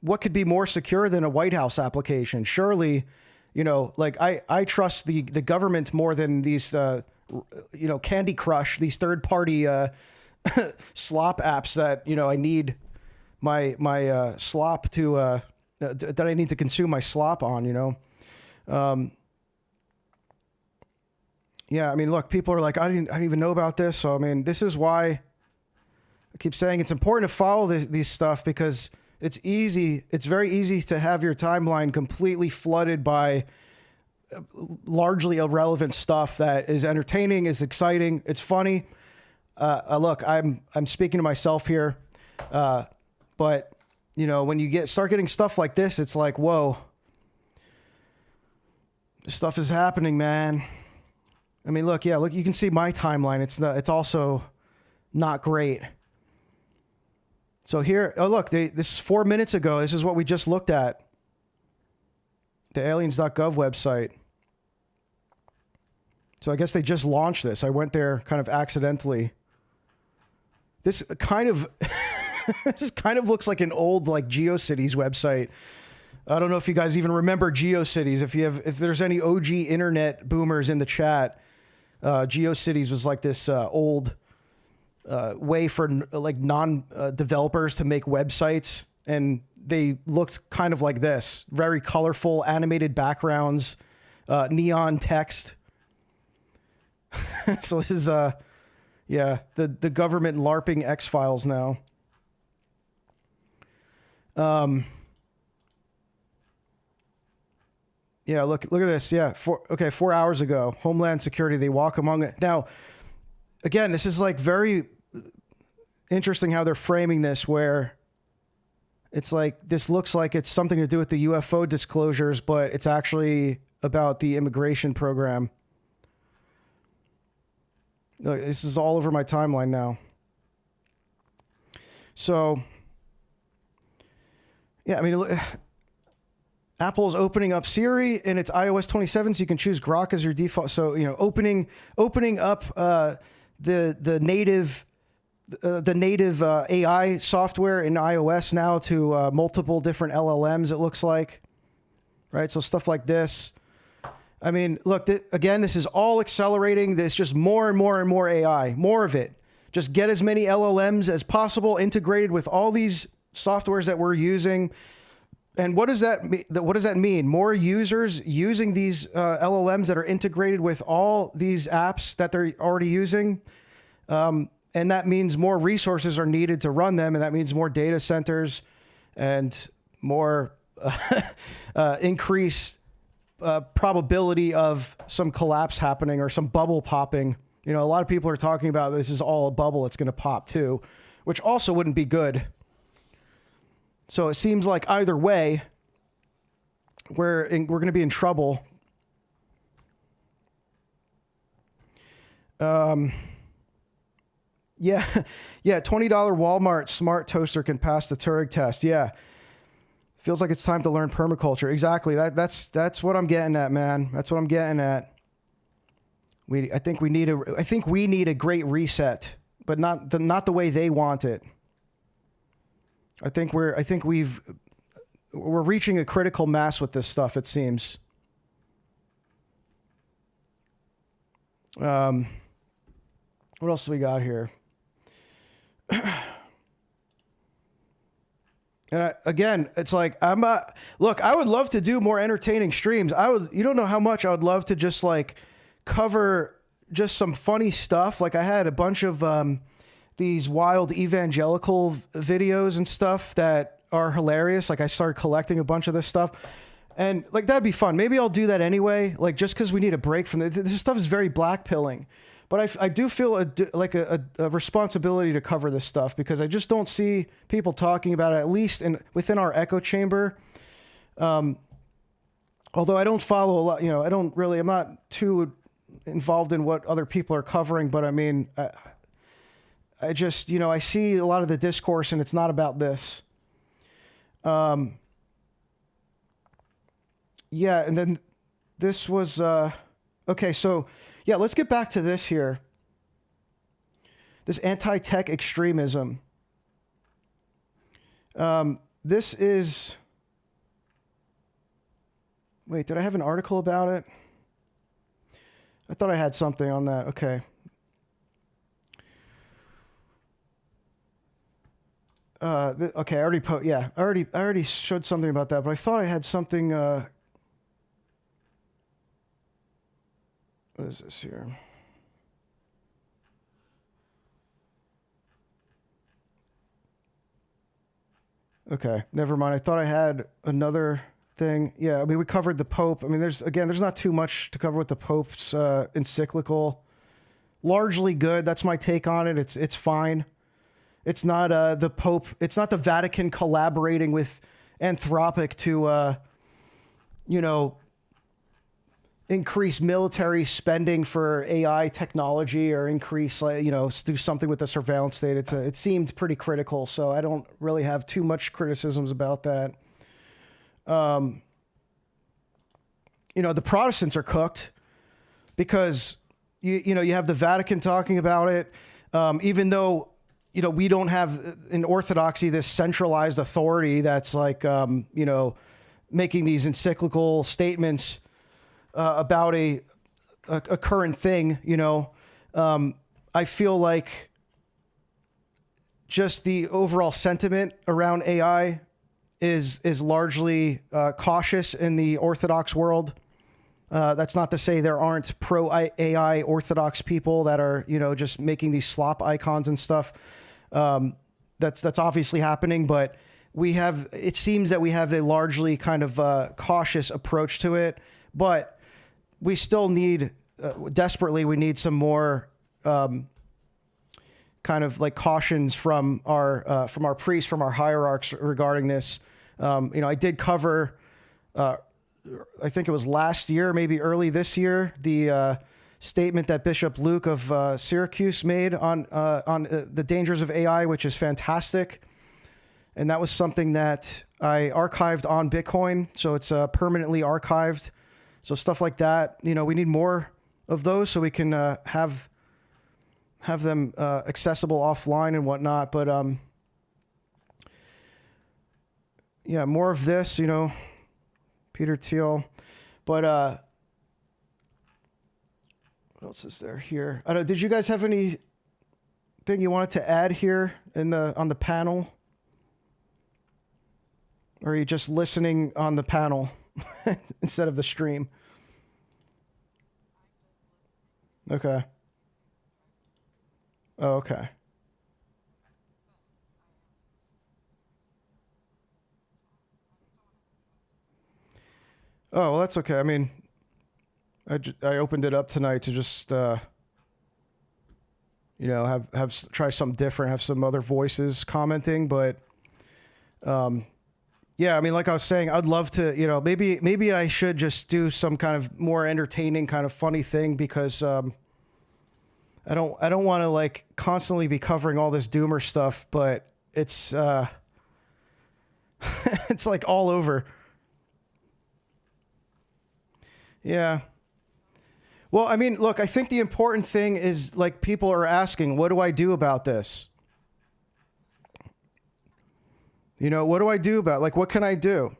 what could be more secure than a White House application? Surely, you know, like I trust the government more than these, you know, Candy Crush, these third party slop apps that, you know, I need my slop to that I need to consume my slop on, you know. Yeah, I mean, look, people are like, I didn't even know about this. So I mean, this is why I keep saying it's important to follow these stuff, because it's easy. It's very easy to have your timeline completely flooded by largely irrelevant stuff that is entertaining, is exciting, it's funny. Look, I'm speaking to myself here, but you know, when you start getting stuff like this, it's like, whoa, this stuff is happening, man. I mean, look, yeah, look, you can see my timeline. It's also not great. So here, oh look, this is 4 minutes ago. This is what we just looked at. The aliens.gov website. So I guess they just launched this. I went there kind of accidentally. This kind of this kind of looks like an old like GeoCities website. I don't know if you guys even remember GeoCities. If there's any OG internet boomers in the chat, GeoCities was like this old way for like non-developers to make websites, and they looked kind of like this: very colorful, animated backgrounds, neon text. So this is yeah, the government LARPing X-Files now. Yeah, look at this. Yeah, 4 hours ago, Homeland Security, they walk among it. Now, again, this is like very interesting how they're framing this, where it's like, this looks like it's something to do with the UFO disclosures, but it's actually about the immigration program. Look, this is all over my timeline now. So, yeah, I mean, look, Apple's opening up Siri in its iOS 27, so you can choose Grok as your default. So, you know, opening up the native AI software in iOS now to multiple different LLMs. It looks like, right? So stuff like this. I mean, look, again, this is all accelerating. There's just more and more and more AI, more of it. Just get as many LLMs as possible integrated with all these softwares that we're using. And what does that mean? More users using these LLMs that are integrated with all these apps that they're already using. And that means more resources are needed to run them. And that means more data centers and more increased probability of some collapse happening or some bubble popping. You know, a lot of people are talking about this is all a bubble. It's going to pop too, which also wouldn't be good. So it seems like either way, we're going to be in trouble. Yeah, $20 Walmart smart toaster can pass the Turing test. Yeah. Feels like it's time to learn permaculture. Exactly. That's what I'm getting at, man. That's what I'm getting at. I think we need a great reset, but not the way they want it. I think we're reaching a critical mass with this stuff, it seems. What else do we got here? And again, it's like, look, I would love to do more entertaining streams. You don't know how much I would love to just like cover just some funny stuff. Like I had a bunch of these wild evangelical videos and stuff that are hilarious. Like I started collecting a bunch of this stuff, and like that'd be fun. Maybe I'll do that anyway. Like just because we need a break from this stuff is very blackpilling. But I do feel a responsibility to cover this stuff, because I just don't see people talking about it, at least within our echo chamber. Although I don't follow a lot, you know, I'm not too involved in what other people are covering. But I mean, I just, you know, I see a lot of the discourse, and it's not about this. Yeah, and then this was, okay, so... Yeah, let's get back to this here. This anti-tech extremism. This is... Wait, did I have an article about it? I thought I had something on that. Okay. Okay, I already showed something about that, but I thought I had something. What is this here? Okay, never mind. I thought I had another thing. Yeah, I mean, we covered the Pope. I mean, there's not too much to cover with the Pope's encyclical. Largely good. That's my take on it. It's fine. It's not the Pope. It's not the Vatican collaborating with Anthropic to, increase military spending for AI technology or increase, do something with the surveillance state. It seemed pretty critical, so I don't really have too much criticisms about that. The Protestants are cooked because you have the Vatican talking about it, even though we don't have in Orthodoxy this centralized authority that's like making these encyclical statements about a current thing. I feel like just the overall sentiment around AI is largely cautious in the Orthodox world. That's not to say there aren't pro-AI Orthodox people that are, just making these slop icons and stuff. That's obviously happening, but it seems that we have a largely kind of cautious approach to it, but we still need, desperately, we need some more kind of like cautions from our priests, from our hierarchs regarding this. I did cover, I think it was last year, maybe early this year, the statement that Bishop Luke of Syracuse made on the dangers of AI, which is fantastic. And that was something that I archived on Bitcoin, so it's permanently archived. So stuff like that, we need more of those so we can have them accessible offline and whatnot. But more of this, Peter Thiel. But what else is there here? I don't. Did you guys have anything you wanted to add here on the panel? Or are you just listening on the panel instead of the stream? Okay. Oh, okay. Oh, well, that's okay. I mean, I opened it up tonight to just, try something different, have some other voices commenting, but, yeah, I mean, like I was saying, I'd love to, maybe I should just do some kind of more entertaining, kind of funny thing because I don't want to like constantly be covering all this doomer stuff, but it's it's like all over. Yeah. Well, I mean, look, I think the important thing is like people are asking, what do I do about this? What do I do about, like, what can I do?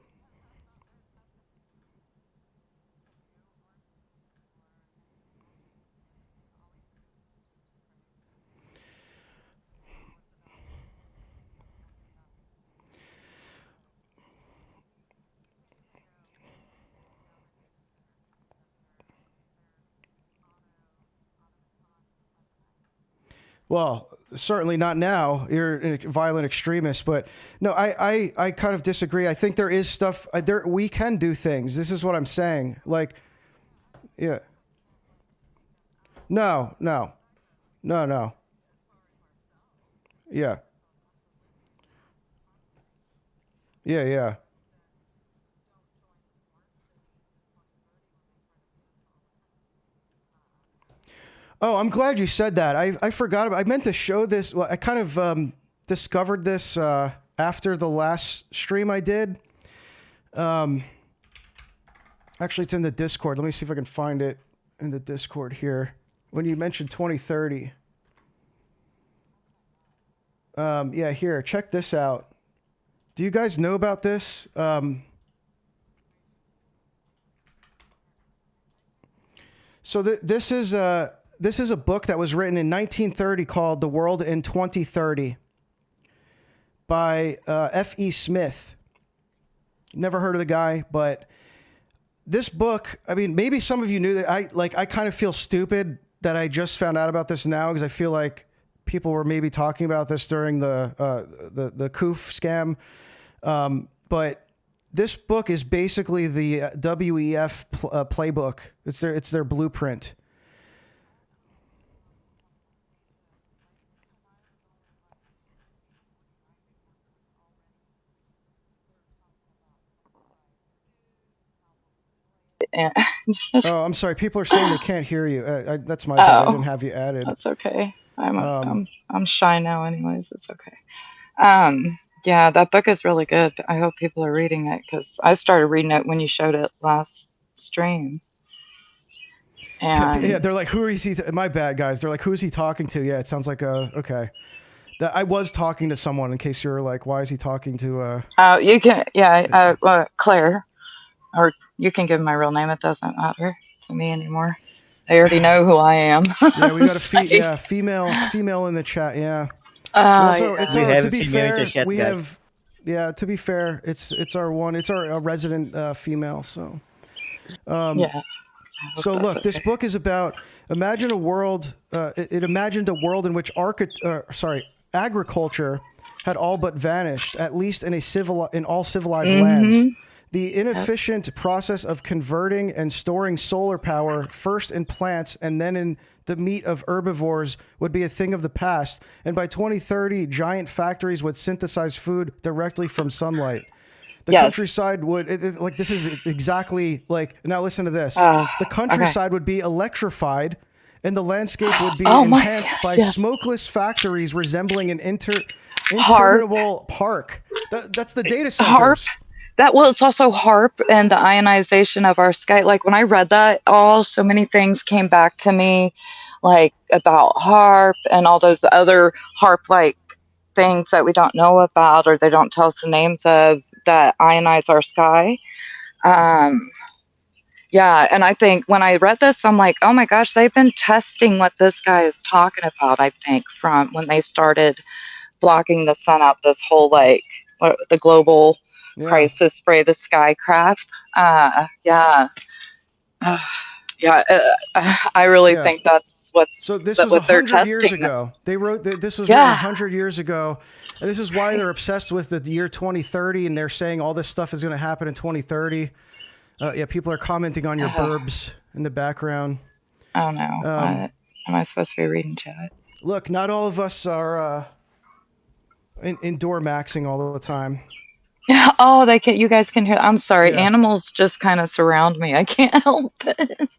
Well, certainly not now. You're a violent extremist, but no, I kind of disagree. I think there is stuff there. We can do things. This is what I'm saying. Like, yeah. No. Yeah. Yeah. Oh, I'm glad you said that. I forgot about. I meant to show this. Well, I kind of discovered this after the last stream I did. Actually, it's in the Discord. Let me see if I can find it in the Discord here. When you mentioned 2030. Yeah, here. Check this out. Do you guys know about this? So this is a book that was written in 1930 called "The World in 2030" by F.E. Smith. Never heard of the guy, but this book, I mean, maybe some of you knew that. I kind of feel stupid that I just found out about this now, because I feel like people were maybe talking about this during the Koof scam. But this book is basically the WEF playbook. It's their blueprint. Oh, I'm sorry. People are saying they can't hear you. That's my bad. I didn't have you added. That's okay. I'm shy now, anyways. It's okay. Yeah, that book is really good. I hope people are reading it, because I started reading it when you showed it last stream. And yeah, they're like, "Who is he?" My bad, guys. They're like, "Who is he talking to?" Yeah, it sounds like okay. That I was talking to someone. In case you're like, "Why is he talking to?" you can, Claire, or you can give my real name. It doesn't matter to me anymore. They already know who I am. Yeah, we got a female in the chat. Yeah. To be fair, we have. Yeah, to be fair, it's our resident female. So. Yeah. So look, this book is about imagine a world. It imagined a world in which agriculture had all but vanished, at least in all civilized lands. The inefficient process of converting and storing solar power, first in plants and then in the meat of herbivores, would be a thing of the past. And by 2030, giant factories would synthesize food directly from sunlight. The countryside would, this is exactly like, now listen to this. The countryside would be electrified, and the landscape would be enhanced by smokeless factories resembling an interminable park. That's the data centers. It's also HARP and the ionization of our sky. Like when I read that, so many things came back to me, like about HARP and all those other HARP-like things that we don't know about, or they don't tell us the names of, that ionize our sky. Yeah, and I think when I read this, I'm like, oh my gosh, they've been testing what this guy is talking about, I think, from when they started blocking the sun out, this whole, like, the global crisis, spray the sky crap. I really think that's what's so. This what was they're 100 years testing. ago. They wrote that this was written 100 years ago, and this is why they're obsessed with the year 2030, and they're saying all this stuff is going to happen in 2030. People are commenting on your burbs in the background. Oh no! Am I supposed to be reading chat? Look, not all of us are indoor maxing all the time. Oh, you guys can hear. I'm sorry. Animals just kind of surround me. I can't help it.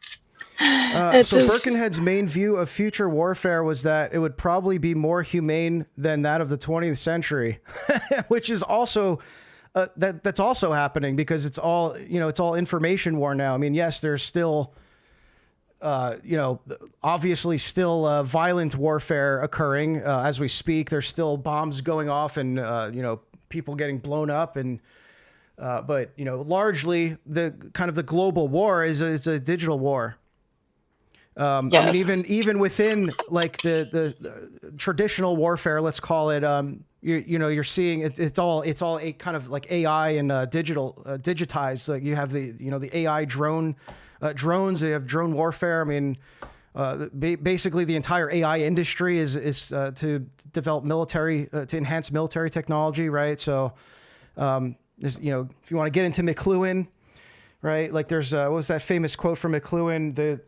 So Birkenhead's main view of future warfare was that it would probably be more humane than that of the 20th century, which is also that's also happening, because it's all information war now. I mean, yes, there's still obviously still violent warfare occurring as we speak. There's still bombs going off and people getting blown up, and but largely the kind of the global war is a digital war. I mean, even within like the traditional warfare, let's call it, you're seeing it's all a kind of like AI and digitized. Like you have the AI drones. They have drone warfare. I mean, basically the entire AI industry is to develop to enhance military technology, right? So, if you want to get into McLuhan, right? Like there's what was that famous quote from McLuhan? There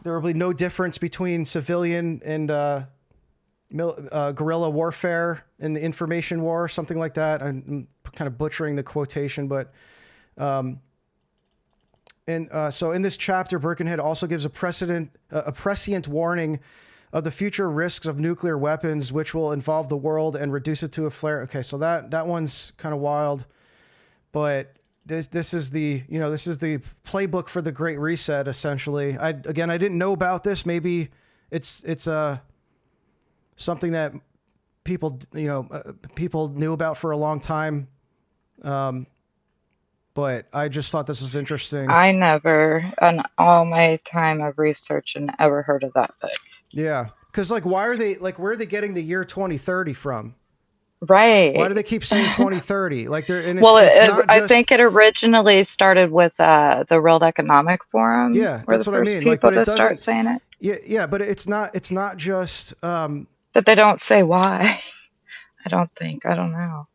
will be no difference between civilian and guerrilla warfare in the information war, something like that. I'm kind of butchering the quotation, but so in this chapter, Birkenhead also gives a prescient warning of the future risks of nuclear weapons, which will involve the world and reduce it to a flare. Okay, so that one's kind of wild, but this is the playbook for the Great Reset, essentially. I didn't know about this. Maybe it's something that people, people knew about for a long time. But I just thought this was interesting. I never, in all my time of research, and ever heard of that book. Yeah, because where are they getting the year 2030 from? Right. Why do they keep saying 2030? I think it originally started with the World Economic Forum. Yeah, were that's the what I first mean. people to start saying it. Yeah, but it's not just. But they don't say why. I don't know.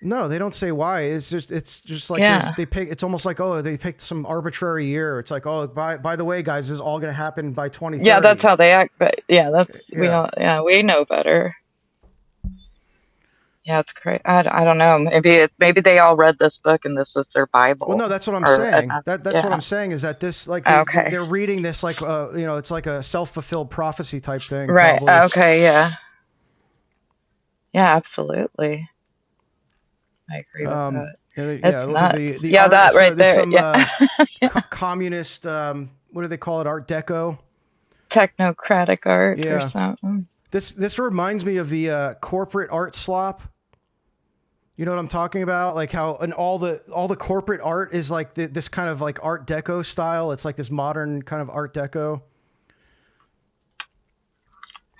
No, they don't say why. It's just like they pick. It's almost like, oh, they picked some arbitrary year. It's like, oh, by the way, guys, this is all going to happen by 2030. Yeah, that's how they act. But we know better. Yeah, it's crazy. I don't know. Maybe they all read this book and this is their Bible. Well, no, that's what I'm saying. That's what I'm saying is that this they're reading this it's like a self-fulfilled prophecy type thing. Right. Probably. Okay. Yeah. Yeah. Absolutely. I agree with that. It's nuts. That right there. Communist. What do they call it? Art Deco. Technocratic art or something. This reminds me of the corporate art slop. You know what I'm talking about? Like how all the corporate art is like this kind of like Art Deco style. It's like this modern kind of Art Deco.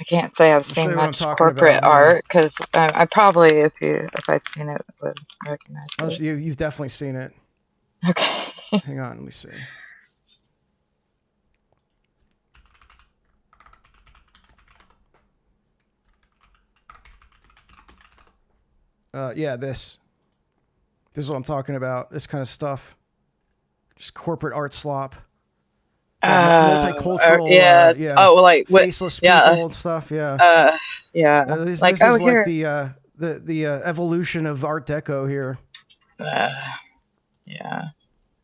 I can't say I've seen much corporate art because I probably, if I'd seen it, would recognize it. You've definitely seen it. Okay. Hang on, let me see. This is what I'm talking about. This kind of stuff. Just corporate art slop. Multicultural. Yes. Faceless people and stuff. Yeah. This is like the evolution of Art Deco here. Yeah.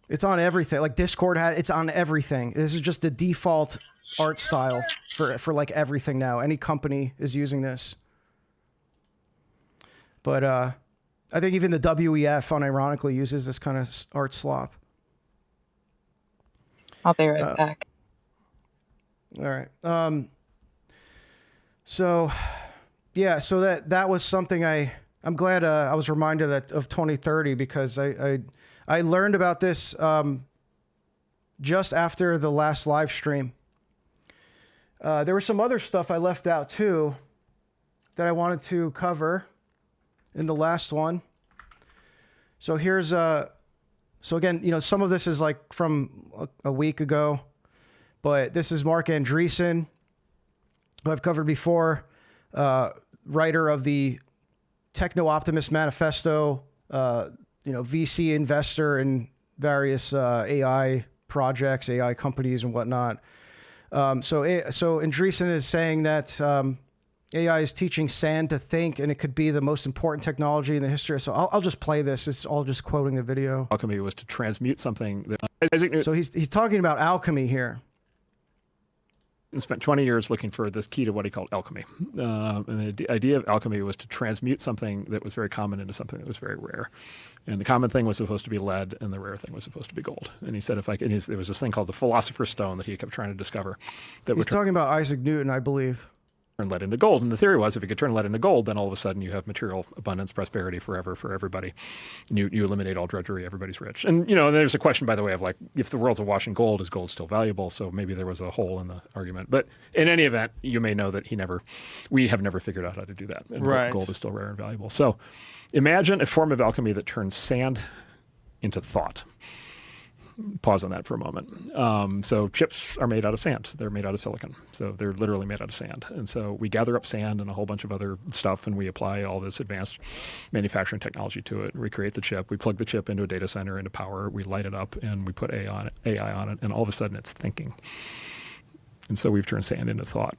It's on everything. Like Discord it's on everything. This is just the default art style for like everything now. Any company is using this. But I think even the WEF unironically uses this kind of art slop. I'll be right back. All right. So that was something I'm glad I was reminded of 2030 because I learned about this just after the last live stream. There was some other stuff I left out too that I wanted to cover in the last one. So here's so again, some of this is like from a week ago, but this is Mark Andreessen, who I've covered before, writer of the Techno-Optimist Manifesto, VC investor in various AI projects, AI companies and whatnot. So Andreessen is saying that AI is teaching sand to think, and it could be the most important technology in the history. So I'll just play this. It's all just quoting the video. Alchemy was to transmute something that... So he's talking about alchemy here. And spent 20 years looking for this key to what he called alchemy. And the idea of alchemy was to transmute something that was very common into something that was very rare. And the common thing was supposed to be lead, and the rare thing was supposed to be gold. And he said there was this thing called the Philosopher's Stone that he kept trying to discover. He's talking about Isaac Newton, I believe. Turn lead into gold. And the theory was if you could turn lead into gold, then all of a sudden you have material abundance, prosperity forever for everybody. And you eliminate all drudgery, everybody's rich. And, there's a question, by the way, of like, if the world's awash in gold, is gold still valuable? So maybe there was a hole in the argument. But in any event, you may know that we have never figured out how to do that. And right. Gold is still rare and valuable. So imagine a form of alchemy that turns sand into thought. Pause on that for a moment. So chips are made out of sand. They're made out of silicon. So they're literally made out of sand. And so we gather up sand and a whole bunch of other stuff, and we apply all this advanced manufacturing technology to it. We create the chip. We plug the chip into a data center, into power. We light it up, and we put AI on it, and all of a sudden it's thinking. And so we've turned sand into thought.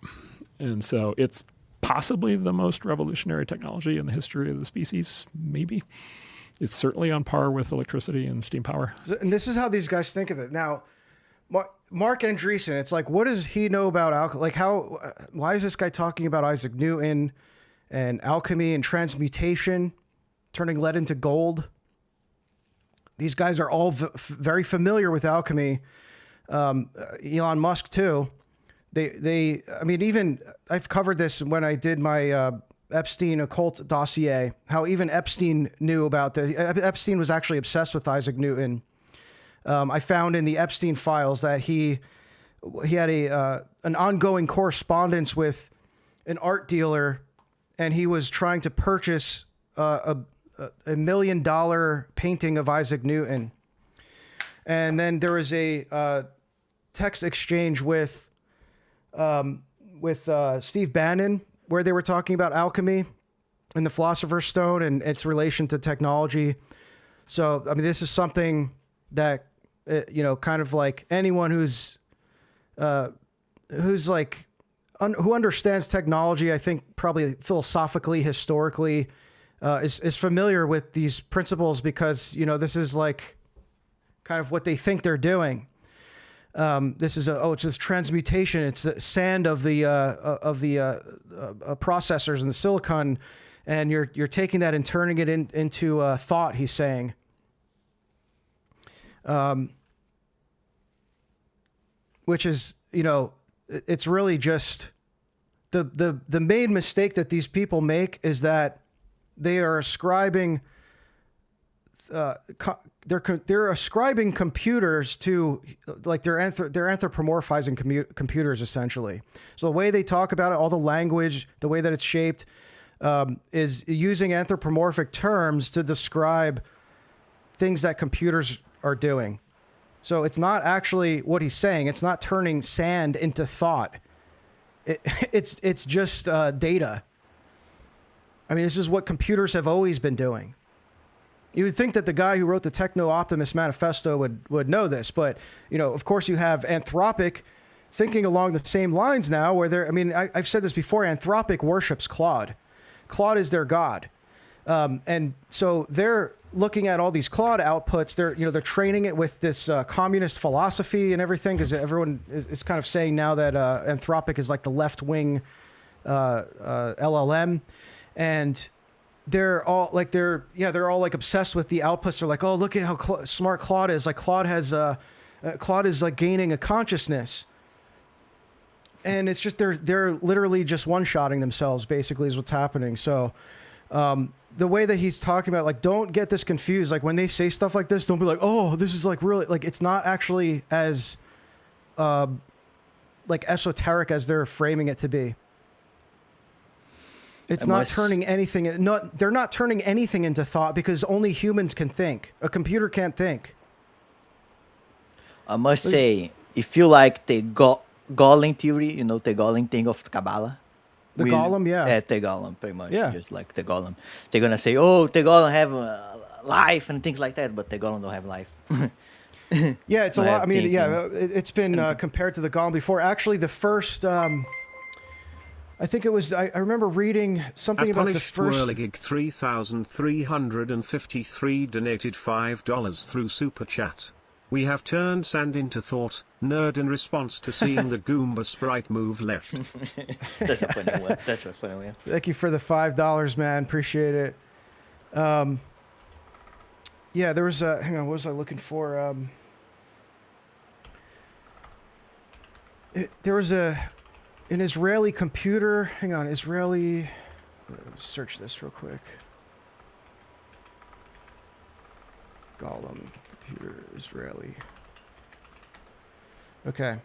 And so it's possibly the most revolutionary technology in the history of the species, maybe. It's certainly on par with electricity and steam power. And this is how these guys think of it. Now, Mark Andreessen, it's like, what does he know about alchemy? Like, why is this guy talking about Isaac Newton and alchemy and transmutation, turning lead into gold? These guys are all very familiar with alchemy. Elon Musk too. Even I've covered this when I did my Epstein occult dossier, how even Epstein knew about this. Epstein was actually obsessed with Isaac Newton. I found in the Epstein files that he had an ongoing correspondence with an art dealer, and he was trying to purchase a $1 million painting of Isaac Newton. And then there was a text exchange with Steve Bannon, where they were talking about alchemy and the Philosopher's Stone and its relation to technology. So, I mean, this is something that, kind of like anyone who understands technology, I think probably philosophically, historically, is familiar with these principles, because, this is like kind of what they think they're doing. This is it's this transmutation. It's the sand of the processors and the silicon, and you're taking that and turning it into thought. He's saying, which is it's really just the main mistake that these people make is that they are ascribing. They're ascribing computers to, like, they're anthropomorphizing computers, essentially. So the way they talk about it, all the language, the way that it's shaped, is using anthropomorphic terms to describe things that computers are doing. So it's not actually what he's saying. It's not turning sand into thought. It's just data. I mean, this is what computers have always been doing. You would think that the guy who wrote the Techno-Optimist Manifesto would know this, but, of course you have Anthropic thinking along the same lines now, where I've said this before, Anthropic worships Claude. Claude is their god. And so they're looking at all these Claude outputs. They're training it with this communist philosophy and everything, because everyone is kind of saying now that Anthropic is like the left-wing LLM. And they're all like obsessed with the outputs. They're like, oh, look at how smart Claude is. Like Claude is like gaining a consciousness, and it's just they're literally just one-shotting themselves. Basically, is what's happening. So, the way that he's talking about, like, don't get this confused. Like when they say stuff like this, don't be like, oh, this is like really like it's not actually as like esoteric as they're framing it to be. It's not turning anything. They're not turning anything into thought, because only humans can think. A computer can't think. I must say, if you like the Golem theory, the Golem thing of Kabbalah. The Golem, yeah. Yeah, the Golem, pretty much. Yeah. Just like the Golem. They're going to say, oh, the Golem have life and things like that, but the Golem don't have life. Yeah, it's a lot. I mean, yeah, it's been compared to the Golem before. Actually, the first... I think it was. I remember reading something about the first. Whirligig 3353 donated $5 through Super Chat. We have turned sand into thought, nerd, in response to seeing the Goomba sprite move left. That's a funny one. That's a funny one. Thank you for the $5, man. Appreciate it. Yeah, there was a. Hang on, what was I looking for? There was an Israeli computer. Hang on, Israeli. Search this real quick. Golem computer Israeli. Okay.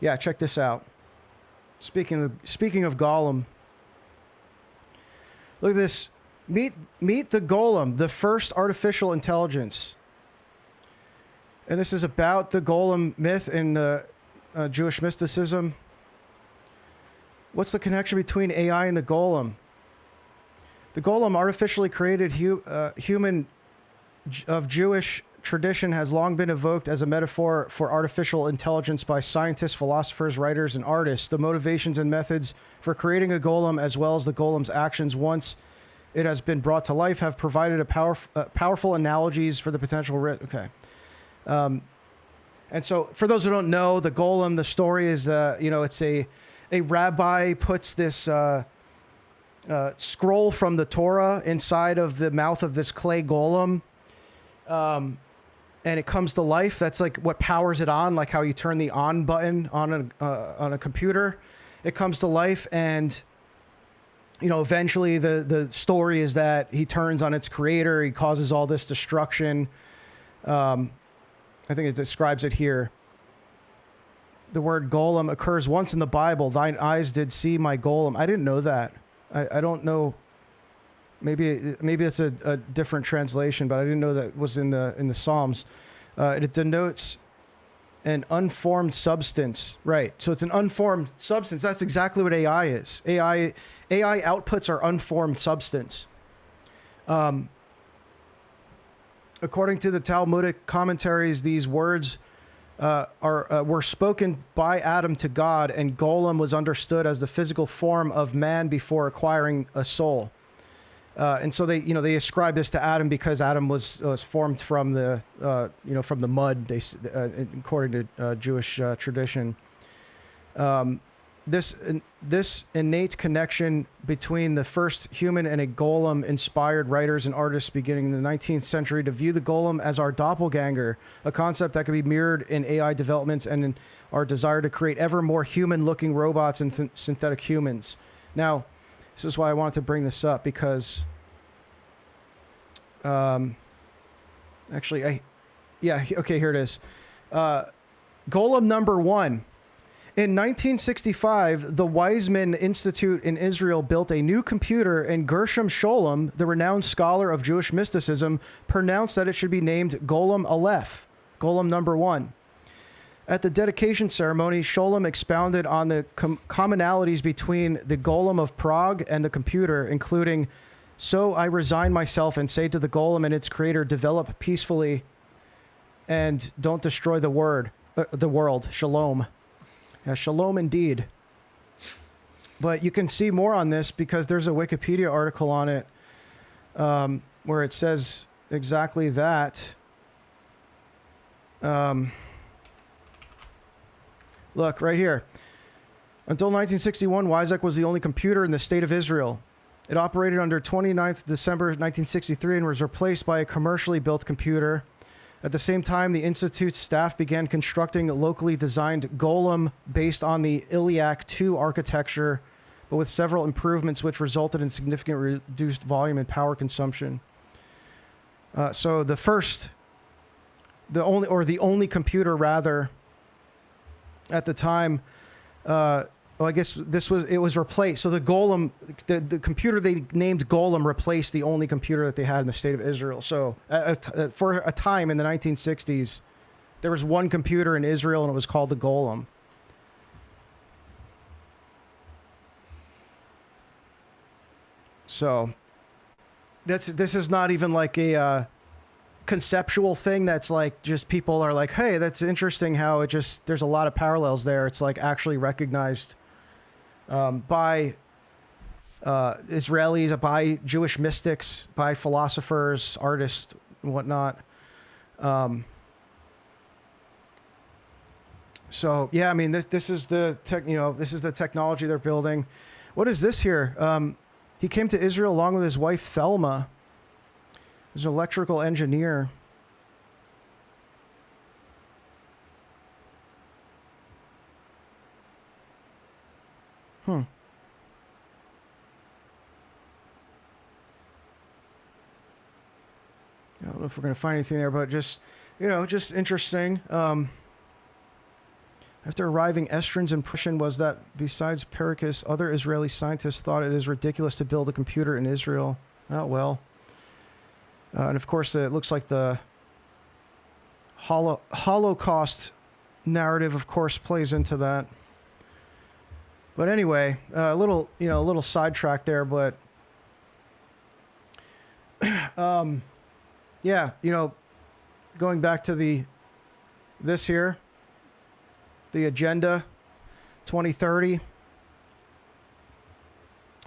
Yeah, check this out. Speaking of Golem. Look at this. Meet the Golem, the first artificial intelligence. And this is about the Golem myth in Jewish mysticism. What's the connection between AI and the Golem? The Golem, artificially created human of Jewish tradition, has long been evoked as a metaphor for artificial intelligence by scientists, philosophers, writers, and artists. The motivations and methods for creating a golem, as well as the golem's actions once it has been brought to life, have provided powerful analogies for the potential risk. Okay. And so for those who don't know, the golem, the story is, it's a rabbi puts this scroll from the Torah inside of the mouth of this clay golem. And it comes to life. That's like what powers it on, like how you turn the on button on a computer. It comes to life, and eventually the story is that he turns on its creator. He causes all this destruction. I think it describes it here. The word golem occurs once in the Bible. Thine eyes did see my golem. I didn't know that. I don't know. Maybe it's a different translation, but I didn't know that was in the Psalms. It denotes an unformed substance. Right. So it's an unformed substance. That's exactly what AI is. AI outputs are unformed substance. According to the Talmudic commentaries, these words were spoken by Adam to God, and golem was understood as the physical form of man before acquiring a soul. And so they ascribe this to Adam because Adam was formed from the from the mud. According to Jewish tradition. This innate connection between the first human and a golem inspired writers and artists beginning in the 19th century to view the golem as our doppelganger, a concept that could be mirrored in AI developments and in our desire to create ever more human-looking robots and synthetic humans. Now, this is why I wanted to bring this up, because okay, here it is. Golem number 1. In 1965, the Weizmann Institute in Israel built a new computer, and Gershom Scholem, the renowned scholar of Jewish mysticism, pronounced that it should be named Golem Aleph, Golem number 1. At the dedication ceremony, Scholem expounded on the commonalities between the Golem of Prague and the computer, including, "So I resign myself and say to the Golem and its creator, develop peacefully and don't destroy the world. Shalom." Yeah, shalom indeed. But you can see more on this because there's a Wikipedia article on it where it says exactly that. Look, right here. Until 1961, WISAC was the only computer in the state of Israel. It operated under 29th December 1963 and was replaced by a commercially built computer. At the same time, the Institute's staff began constructing a locally designed golem based on the Iliac II architecture, but with several improvements which resulted in significant reduced volume and power consumption. So the only computer rather at the time, I guess it was replaced. So the golem, the computer they named Golem replaced the only computer that they had in the state of Israel. So for a time in the 1960s, there was one computer in Israel and it was called the Golem. So this is not even like a conceptual thing that's like just people are like, hey, that's interesting how there's a lot of parallels there. It's like actually recognized by Israelis, by Jewish mystics, by philosophers, artists, and whatnot. So yeah, I mean, this is the this is the technology they're building. What is this here? He came to Israel along with his wife Thelma. He's an electrical engineer. I don't know if we're going to find anything there, but just interesting. After arriving, Estrin's impression was that besides Pericus, other Israeli scientists thought it is ridiculous to build a computer in Israel. Oh, well. And of course, it looks like the Holocaust narrative, of course, plays into that. But anyway, a little sidetrack there, but yeah, going back to this here, the Agenda 2030.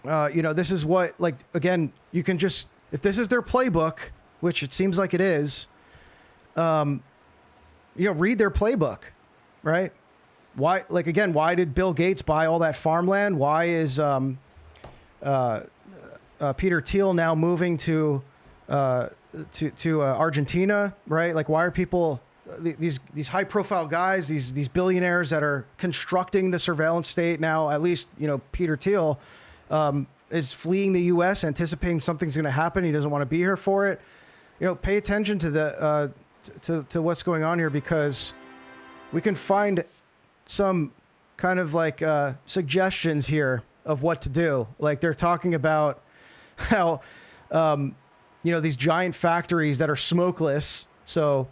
This is what, like, again, you can just, if this is their playbook, which it seems like it is, read their playbook, right? Why, like, again, why did Bill Gates buy all that farmland? Why is Peter Thiel now moving to Argentina, right? Like, why are people, these high profile guys, these billionaires that are constructing the surveillance state now, at least, Peter Thiel, is fleeing the U.S., anticipating something's going to happen. He doesn't want to be here for it. Pay attention to the to what's going on here, because we can find some kind of like suggestions here of what to do. Like they're talking about how these giant factories that are smokeless, so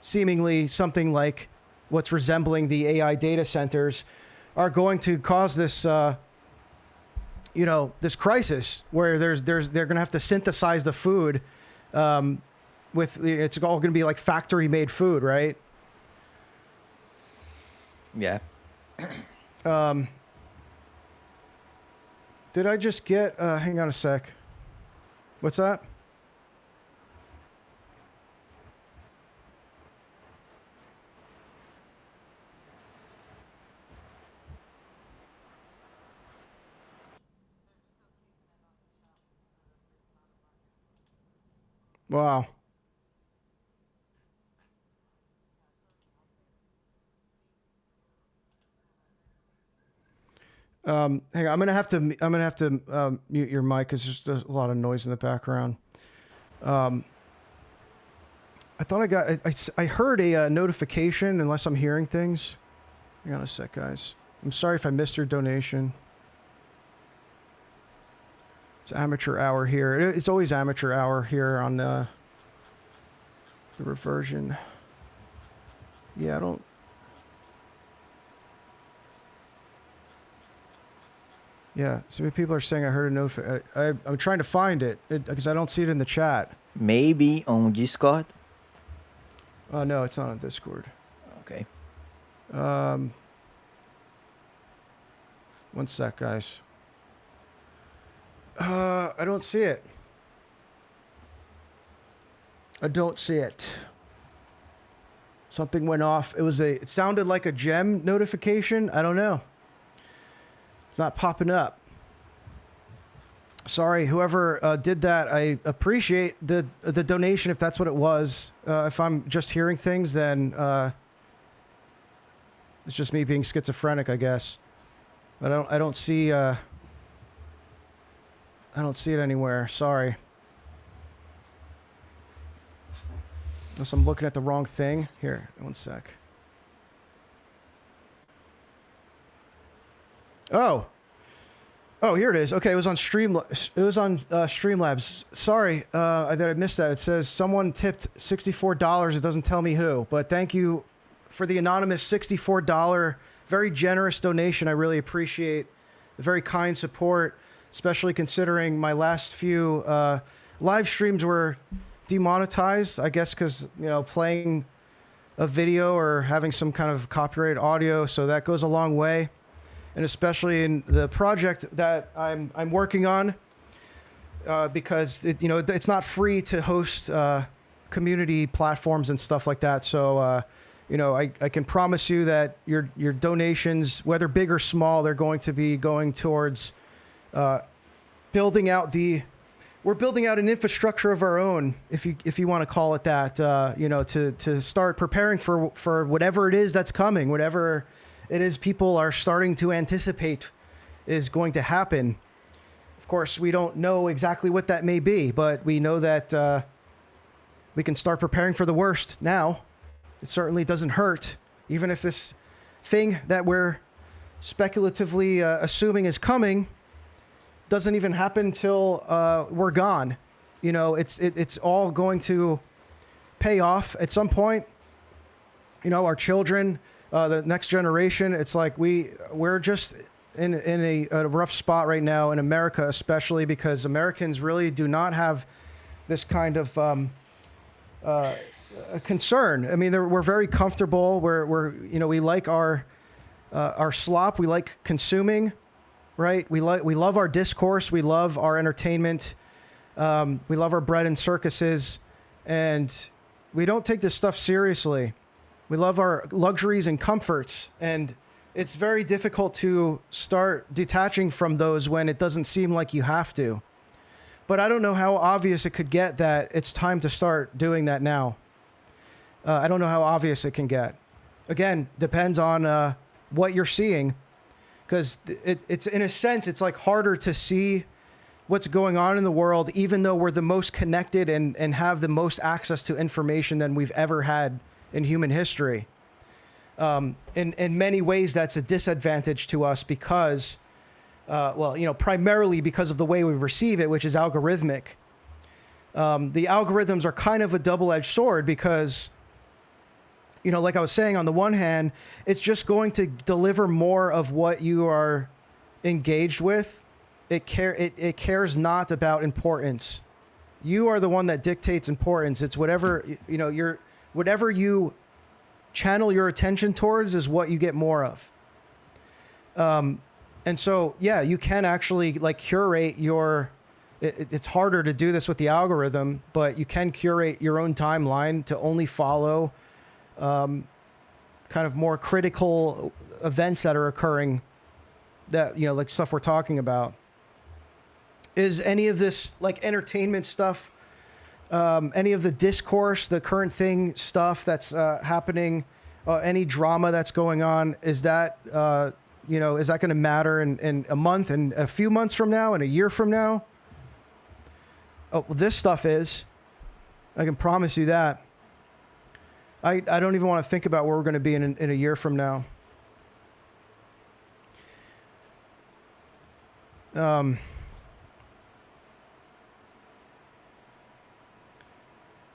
seemingly something like what's resembling the AI data centers, are going to cause this this crisis where they're going to have to synthesize the food it's all going to be like factory made food, right? Yeah. Did I just get hang on a sec. What's that? Wow. Hang on, I'm gonna have to mute your mic because there's a lot of noise in the background. I thought I heard a notification, unless I'm hearing things. Hang on a sec, guys. I'm sorry if I missed your donation. It's amateur hour here. It's always amateur hour here on the reversion. Yeah, I don't. Yeah, so many people are saying I heard a notification. I'm trying to find it because I don't see it in the chat. Maybe on Discord. Oh no, it's not on Discord. Okay. One sec, guys. I don't see it. I don't see it. Something went off. It sounded like a gem notification. I don't know. It's not popping up. Sorry, whoever did that. I appreciate the donation if that's what it was. If I'm just hearing things, then it's just me being schizophrenic, I guess. But I don't see it anywhere. Sorry. Unless I'm looking at the wrong thing. Here, one sec. Oh, here it is. Okay, it was on Streamlabs. Sorry that I missed that. It says someone tipped $64. It doesn't tell me who, but thank you for the anonymous $64, very generous donation. I really appreciate the very kind support, especially considering my last few live streams were demonetized, I guess, because playing a video or having some kind of copyrighted audio, so that goes a long way. And especially in the project that I'm working on, because it's not free to host community platforms and stuff like that. So I can promise you that your donations, whether big or small, they're going to be going towards building out we're building out an infrastructure of our own, if you want to call it that, to start preparing for whatever it is that's coming, whatever it is people are starting to anticipate is going to happen. Of course, we don't know exactly what that may be, but we know that we can start preparing for the worst now. It certainly doesn't hurt, even if this thing that we're speculatively assuming is coming doesn't even happen till we're gone. It's all going to pay off at some point. Our children, the next generation, it's like we're just in a rough spot right now in America, especially because Americans really do not have this kind of concern. I mean, we're very comfortable. We like our slop. We like consuming, right? We love our discourse. We love our entertainment. We love our bread and circuses, and we don't take this stuff seriously. We love our luxuries and comforts, and it's very difficult to start detaching from those when it doesn't seem like you have to. But I don't know how obvious it could get that it's time to start doing that now. I don't know how obvious it can get. Again, depends on what you're seeing. because it's in a sense, it's like harder to see what's going on in the world, even though we're the most connected and have the most access to information than we've ever had in human history. In many ways, that's a disadvantage to us because, primarily because of the way we receive it, which is algorithmic. The algorithms are kind of a double-edged sword because, like I was saying, on the one hand, it's just going to deliver more of what you are engaged with. It cares not about importance. You are the one that dictates importance. It's whatever, whatever you channel your attention towards is what you get more of. And so, yeah, you can actually like curate your, it's harder to do this with the algorithm, but you can curate your own timeline to only follow kind of more critical events that are occurring that, like stuff we're talking about. Is any of this like entertainment stuff, any of the discourse, the current thing stuff that's happening, any drama that's going on, is that, is that going to matter in a month and a few months from now and a year from now? Oh, well, this stuff is. I can promise you that. I don't even want to think about where we're going to be in a year from now.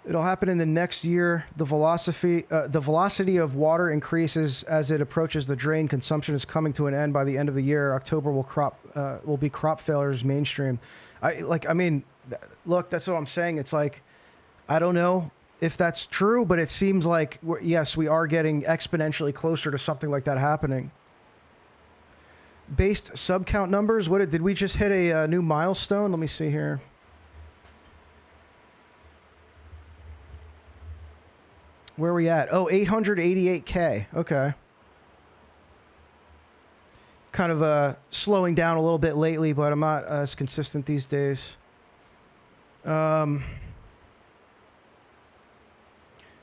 It'll happen in the next year. The velocity of water increases as it approaches the drain. Consumption is coming to an end by the end of the year. October will be crop failures mainstream. Look, that's what I'm saying. It's like, I don't know if that's true, but it seems like, yes, we are getting exponentially closer to something like that happening. Based sub count numbers. Did we just hit a new milestone? Let me see here. Where are we at? Oh, 888K. Okay. Kind of slowing down a little bit lately, but I'm not as consistent these days.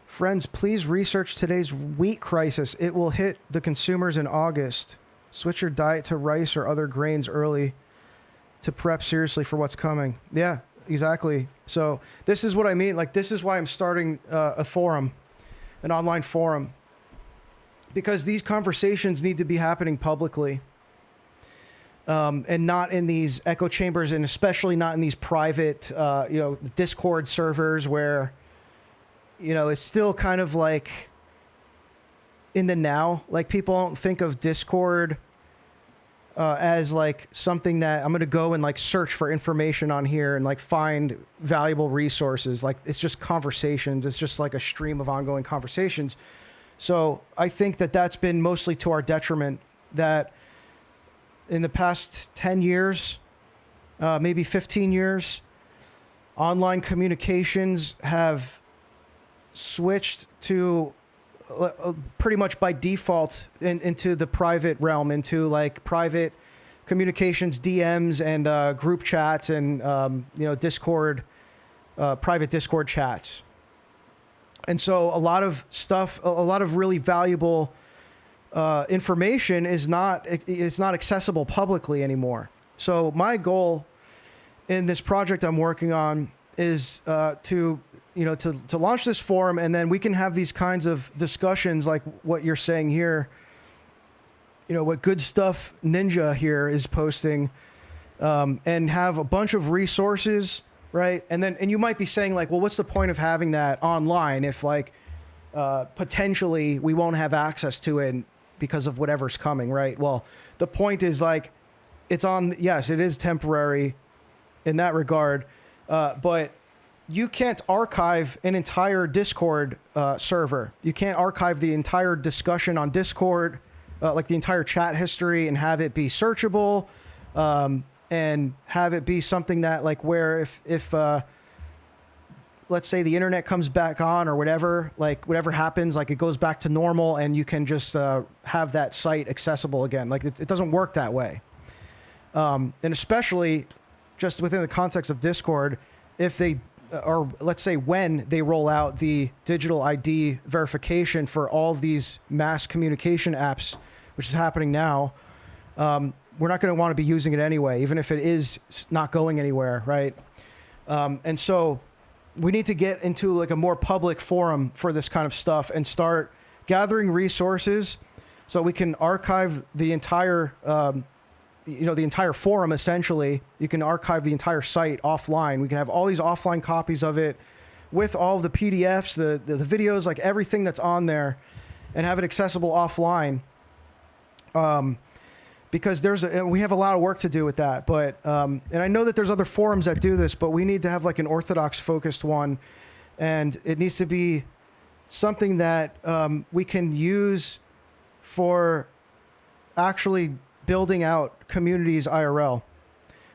Friends, please research today's wheat crisis. It will hit the consumers in August. Switch your diet to rice or other grains early to prep seriously for what's coming. Yeah, exactly. So this is what I mean. Like, this is why I'm starting a forum, an online forum, because these conversations need to be happening publicly, and not in these echo chambers, and especially not in these private, Discord servers where, it's still kind of like in the now. Like, people don't think of Discord as like something that I'm going to go and like search for information on here and like find valuable resources. Like, it's just conversations. It's just like a stream of ongoing conversations. So I think that that's been mostly to our detriment, that in the past 10 years, maybe 15 years, online communications have switched to pretty much by default into the private realm, into like private communications, DMs and group chats and, Discord, private Discord chats. And so a lot of stuff, a lot of really valuable information is not accessible publicly anymore. So my goal in this project I'm working on is to launch this forum, and then we can have these kinds of discussions like what you're saying here, what Good Stuff Ninja here is posting, and have a bunch of resources, right? And you might be saying like, well, what's the point of having that online if like potentially we won't have access to it because of whatever's coming, right? Well, the point is like, yes, it is temporary in that regard, but you can't archive an entire Discord server. You can't archive the entire discussion on Discord, like the entire chat history, and have it be searchable, and have it be something that like where if let's say the internet comes back on or whatever, like whatever happens, like it goes back to normal and you can just have that site accessible again. Like it doesn't work that way. And especially just within the context of Discord, if they, or let's say when they roll out the digital ID verification for all of these mass communication apps, which is happening now, we're not going to want to be using it anyway, even if it is not going anywhere, right? And so we need to get into like a more public forum for this kind of stuff and start gathering resources so we can archive the entire, the entire forum essentially. You can archive the entire site offline. We can have all these offline copies of it with all the PDFs, the videos, like everything that's on there, and have it accessible offline. Because we have a lot of work to do with that, but and I know that there's other forums that do this, but we need to have like an Orthodox focused one, and it needs to be something that we can use for actually building out communities IRL.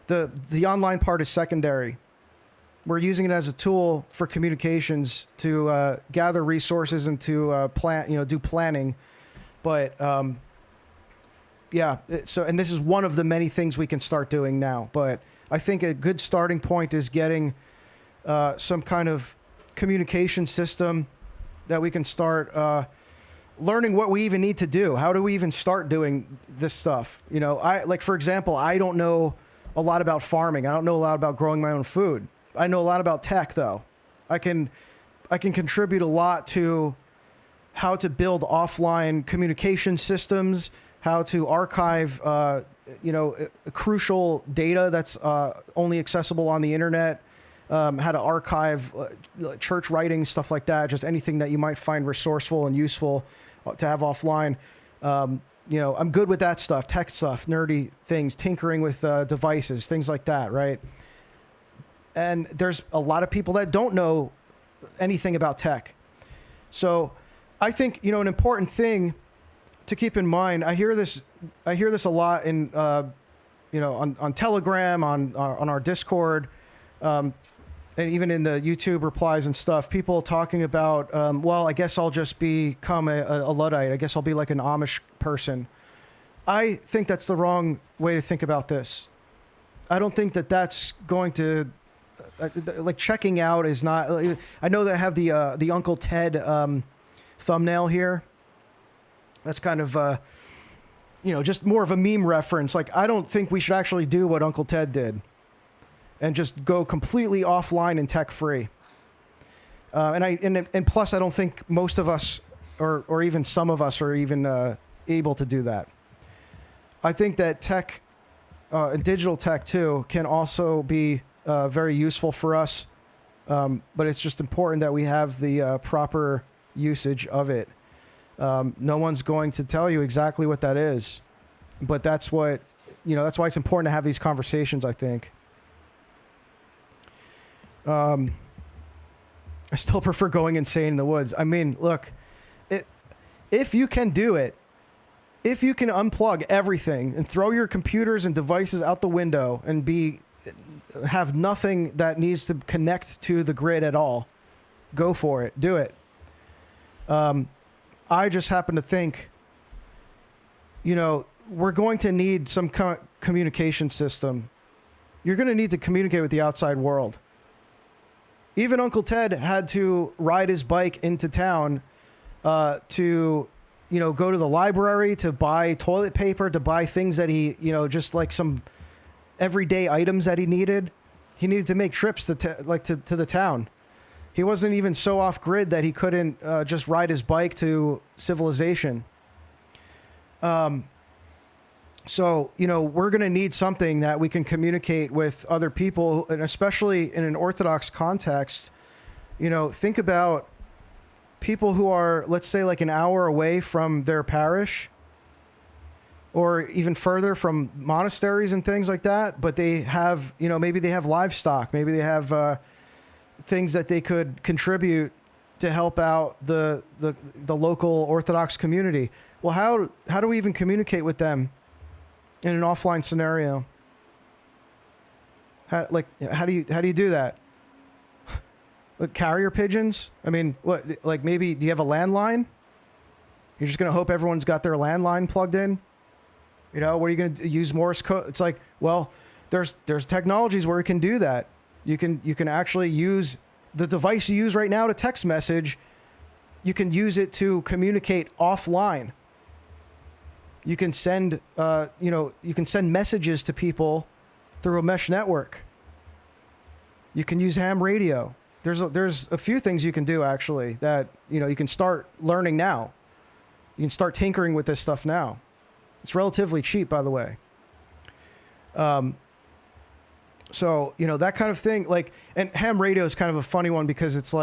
The online part is secondary. We're using it as a tool for communications to gather resources and to do planning, but. Yeah. So, and this is one of the many things we can start doing now. But I think a good starting point is getting some kind of communication system that we can start learning what we even need to do. How do we even start doing this stuff? For example, I don't know a lot about farming. I don't know a lot about growing my own food. I know a lot about tech, though. I can contribute a lot to how to build offline communication systems, how to archive, crucial data that's only accessible on the internet, how to archive church writings, stuff like that, just anything that you might find resourceful and useful to have offline. I'm good with that stuff, tech stuff, nerdy things, tinkering with devices, things like that, right? And there's a lot of people that don't know anything about tech. So I think, an important thing to keep in mind, I hear this a lot in, on Telegram, on our Discord, and even in the YouTube replies and stuff, people talking about, I guess I'll just become a Luddite. I guess I'll be like an Amish person. I think that's the wrong way to think about this. I don't think that that's going to, like checking out is not, I know that I have the Uncle Ted thumbnail here. That's kind of, just more of a meme reference. Like, I don't think we should actually do what Uncle Ted did and just go completely offline and tech free. And plus, I don't think most of us, or even some of us, are even able to do that. I think that tech, and digital tech too, can also be very useful for us. But it's just important that we have the proper usage of it. No one's going to tell you exactly what that is, but that's what, that's why it's important to have these conversations, I think. I still prefer going insane in the woods. I mean, look, if you can do it, if you can unplug everything and throw your computers and devices out the window and have nothing that needs to connect to the grid at all, go for it. Do it. I just happen to think, we're going to need some communication system. You're going to need to communicate with the outside world. Even Uncle Ted had to ride his bike into town to, go to the library, to buy toilet paper, to buy things that he, just like some everyday items that he needed. He needed to make trips to the town. He wasn't even so off grid that he couldn't just ride his bike to civilization. So, we're going to need something that we can communicate with other people, and especially in an Orthodox context. Think about people who are, let's say, like an hour away from their parish, or even further from monasteries and things like that, but they have, maybe they have livestock, maybe they have things that they could contribute to help out the local Orthodox community. Well, how do we even communicate with them in an offline scenario? How do you do that? Like carrier pigeons? I mean, what? Like maybe do you have a landline? You're just gonna hope everyone's got their landline plugged in. What are you gonna use Morse code? It's like, well, there's technologies where it can do that. You can actually use the device you use right now to text message. You can use it to communicate offline. You can send, you can send messages to people through a mesh network. You can use ham radio. There's a few things you can do actually that, you can start learning now. You can start tinkering with this stuff now. It's relatively cheap, by the way. So, that kind of thing, and ham radio is kind of a funny one because it's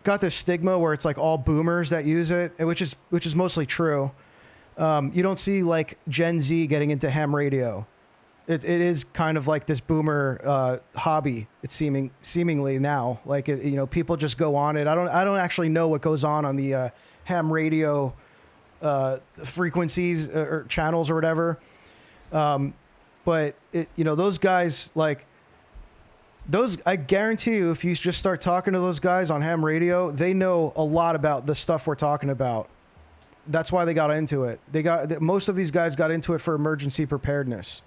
got this stigma where it's all boomers that use it, which is mostly true. You don't see Gen Z getting into ham radio. It is kind of like this boomer hobby. It's seemingly now. People just go on it. I don't actually know what goes on the ham radio frequencies or channels or whatever. But those guys I guarantee you, if you just start talking to those guys on ham radio, they know a lot about the stuff we're talking about. That's why they got into it. Most of these guys got into it for emergency preparedness.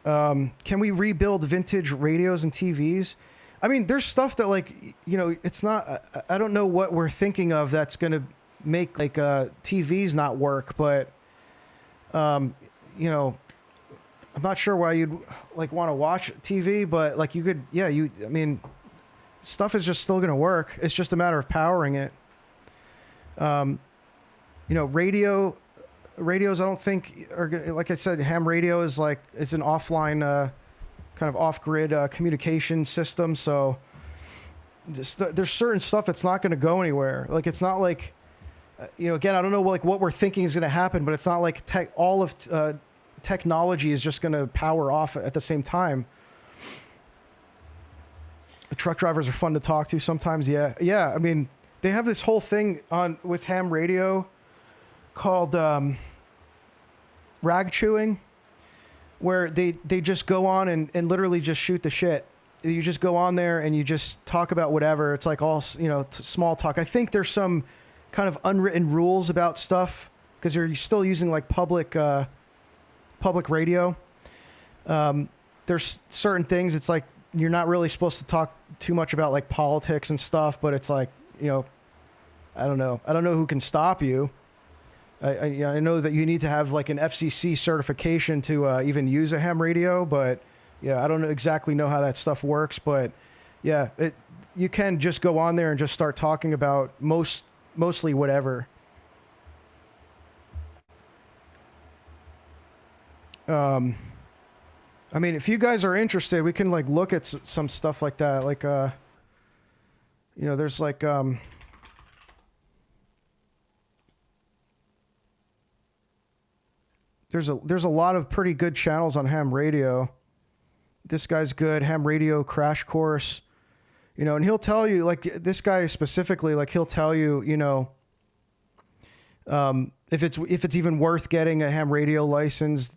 Can we rebuild vintage radios and TVs? I mean, there's stuff that it's not, I don't know what we're thinking of that's going to make TVs not work, but, I'm not sure why you'd want to watch TV, but you could, stuff is just still going to work. It's just a matter of powering it. Radios, I don't think are like I said, ham radio is it's an offline, kind of off-grid communication system. So there's certain stuff that's not going to go anywhere. It's not again, I don't know what we're thinking is going to happen, but it's not all of technology is just going to power off at the same time. Truck drivers are fun to talk to sometimes. Yeah. I mean, they have this whole thing with ham radio called rag chewing, where they just go on and literally just shoot the shit. You just go on there and you just talk about whatever. It's all, small talk. I think there's some kind of unwritten rules about stuff because you're still using public radio. There's certain things. It's you're not really supposed to talk too much about politics and stuff, but it's I don't know. I don't know who can stop you. I know that you need to have an FCC certification to even use a ham radio, but I don't exactly know how that stuff works, but you can just go on there and just start talking about mostly whatever. If you guys are interested, we can look at some stuff like that. There's there's a lot of pretty good channels on ham radio. This guy's good, ham radio crash course, and he'll tell you this guy specifically, he'll tell you, if it's even worth getting a ham radio license,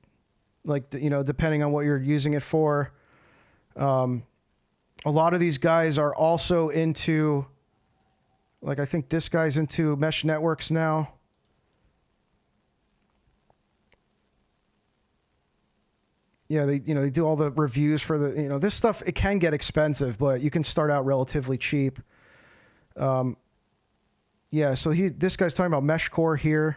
depending on what you're using it for. A lot of these guys are also into, I think this guy's into mesh networks now. Yeah, they do all the reviews for the, this stuff, it can get expensive, but you can start out relatively cheap. So this guy's talking about mesh core here.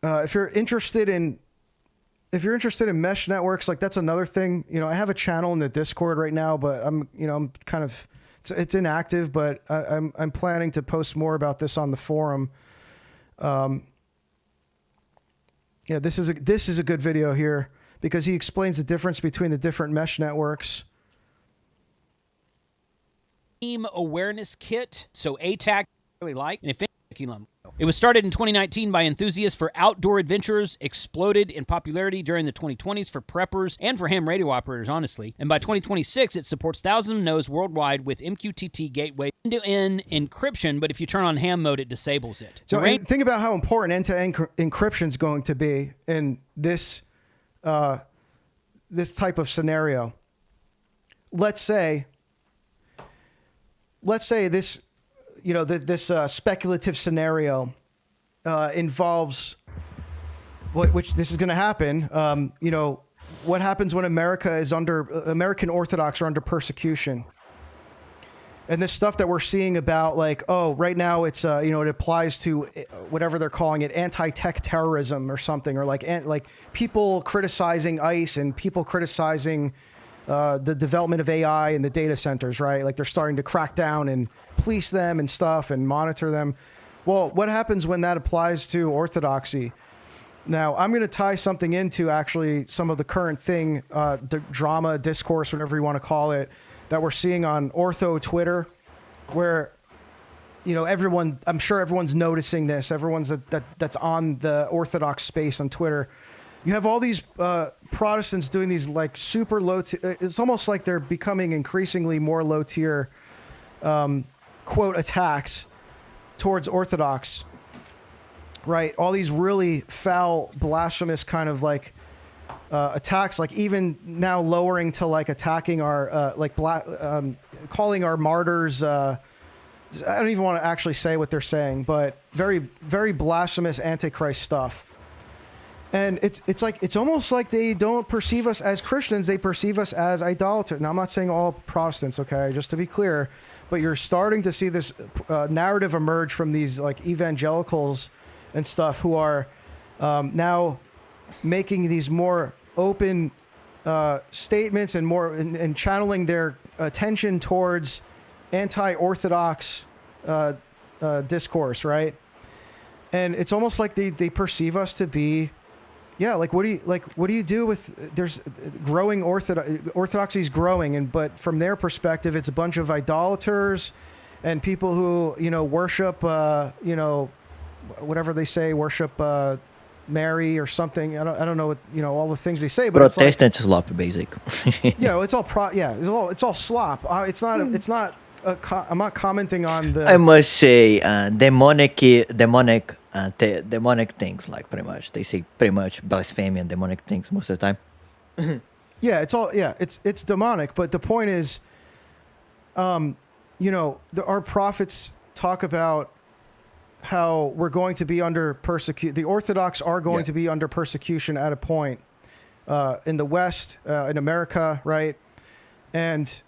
If you're interested in mesh networks, that's another thing. I have a channel in the Discord right now, but I'm kind of, it's inactive, but I'm planning to post more about this on the forum. This is a good video here because he explains the difference between the different mesh networks. Team awareness kit, so ATAC really like, and if it was started in 2019 by enthusiasts for outdoor adventures, exploded in popularity during the 2020s for preppers and for ham radio operators, honestly. And by 2026, it supports thousands of nodes worldwide with MQTT gateway end-to-end encryption, but if you turn on ham mode, it disables it. So think about how important end-to-end encryption is going to be in this type of scenario. Let's say this, this speculative scenario involves which this is going to happen. What happens when American Orthodox are under persecution? And this stuff that we're seeing about like, oh, right now it's, you know, it applies to whatever they're calling it, anti-tech terrorism or something, or like people criticizing ICE and people criticizing the development of AI in the data centers, right? Like they're starting to crack down and police them and stuff and monitor them. Well, what happens when that applies to orthodoxy? Now, I'm going to tie something into actually some of the current thing, the drama, discourse, whatever you want to call it, that we're seeing on Ortho Twitter, where, you know, I'm sure everyone's noticing this. Everyone's that's on the Orthodox space on Twitter. You have all these Protestants doing these like super low. It's almost like they're becoming increasingly more low tier, quote, attacks towards Orthodox. Right, all these really foul, blasphemous kind of like attacks, like even now lowering to like attacking our calling our martyrs. I don't even want to actually say what they're saying, but very, very blasphemous antichrist stuff. And it's almost like they don't perceive us as Christians; they perceive us as idolaters. Now, I'm not saying all Protestants, okay, just to be clear, but you're starting to see this narrative emerge from these like evangelicals and stuff who are now making these more open statements and more and channeling their attention towards anti-orthodox discourse, right? And it's almost like they perceive us to be, like what do you do with there's growing orthodoxy is growing, but from their perspective, it's a bunch of idolaters and people who worship whatever they say, worship Mary or something. I don't know what, all the things they say, but Protestant slop, basic. It's all it's all slop. It's not. I'm not commenting on the. I must say, demonic things, like pretty much. They say pretty much blasphemy and demonic things most of the time. It's demonic. But the point is, our prophets talk about how we're going to be under persecution. The Orthodox are going to be under persecution at a point in the West, in America, right? And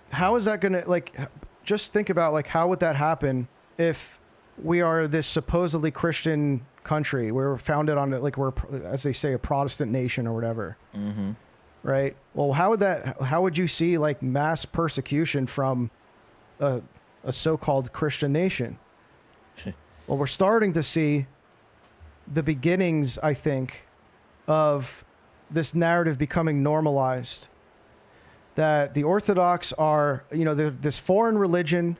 how is that going to, just think about, how would that happen if we are this supposedly Christian country? We're founded on, we're, as they say, a Protestant nation or whatever, right? Well, how would you see, mass persecution from a so-called Christian nation? Well, we're starting to see the beginnings, I think, of this narrative becoming normalized. That the Orthodox are, they're this foreign religion.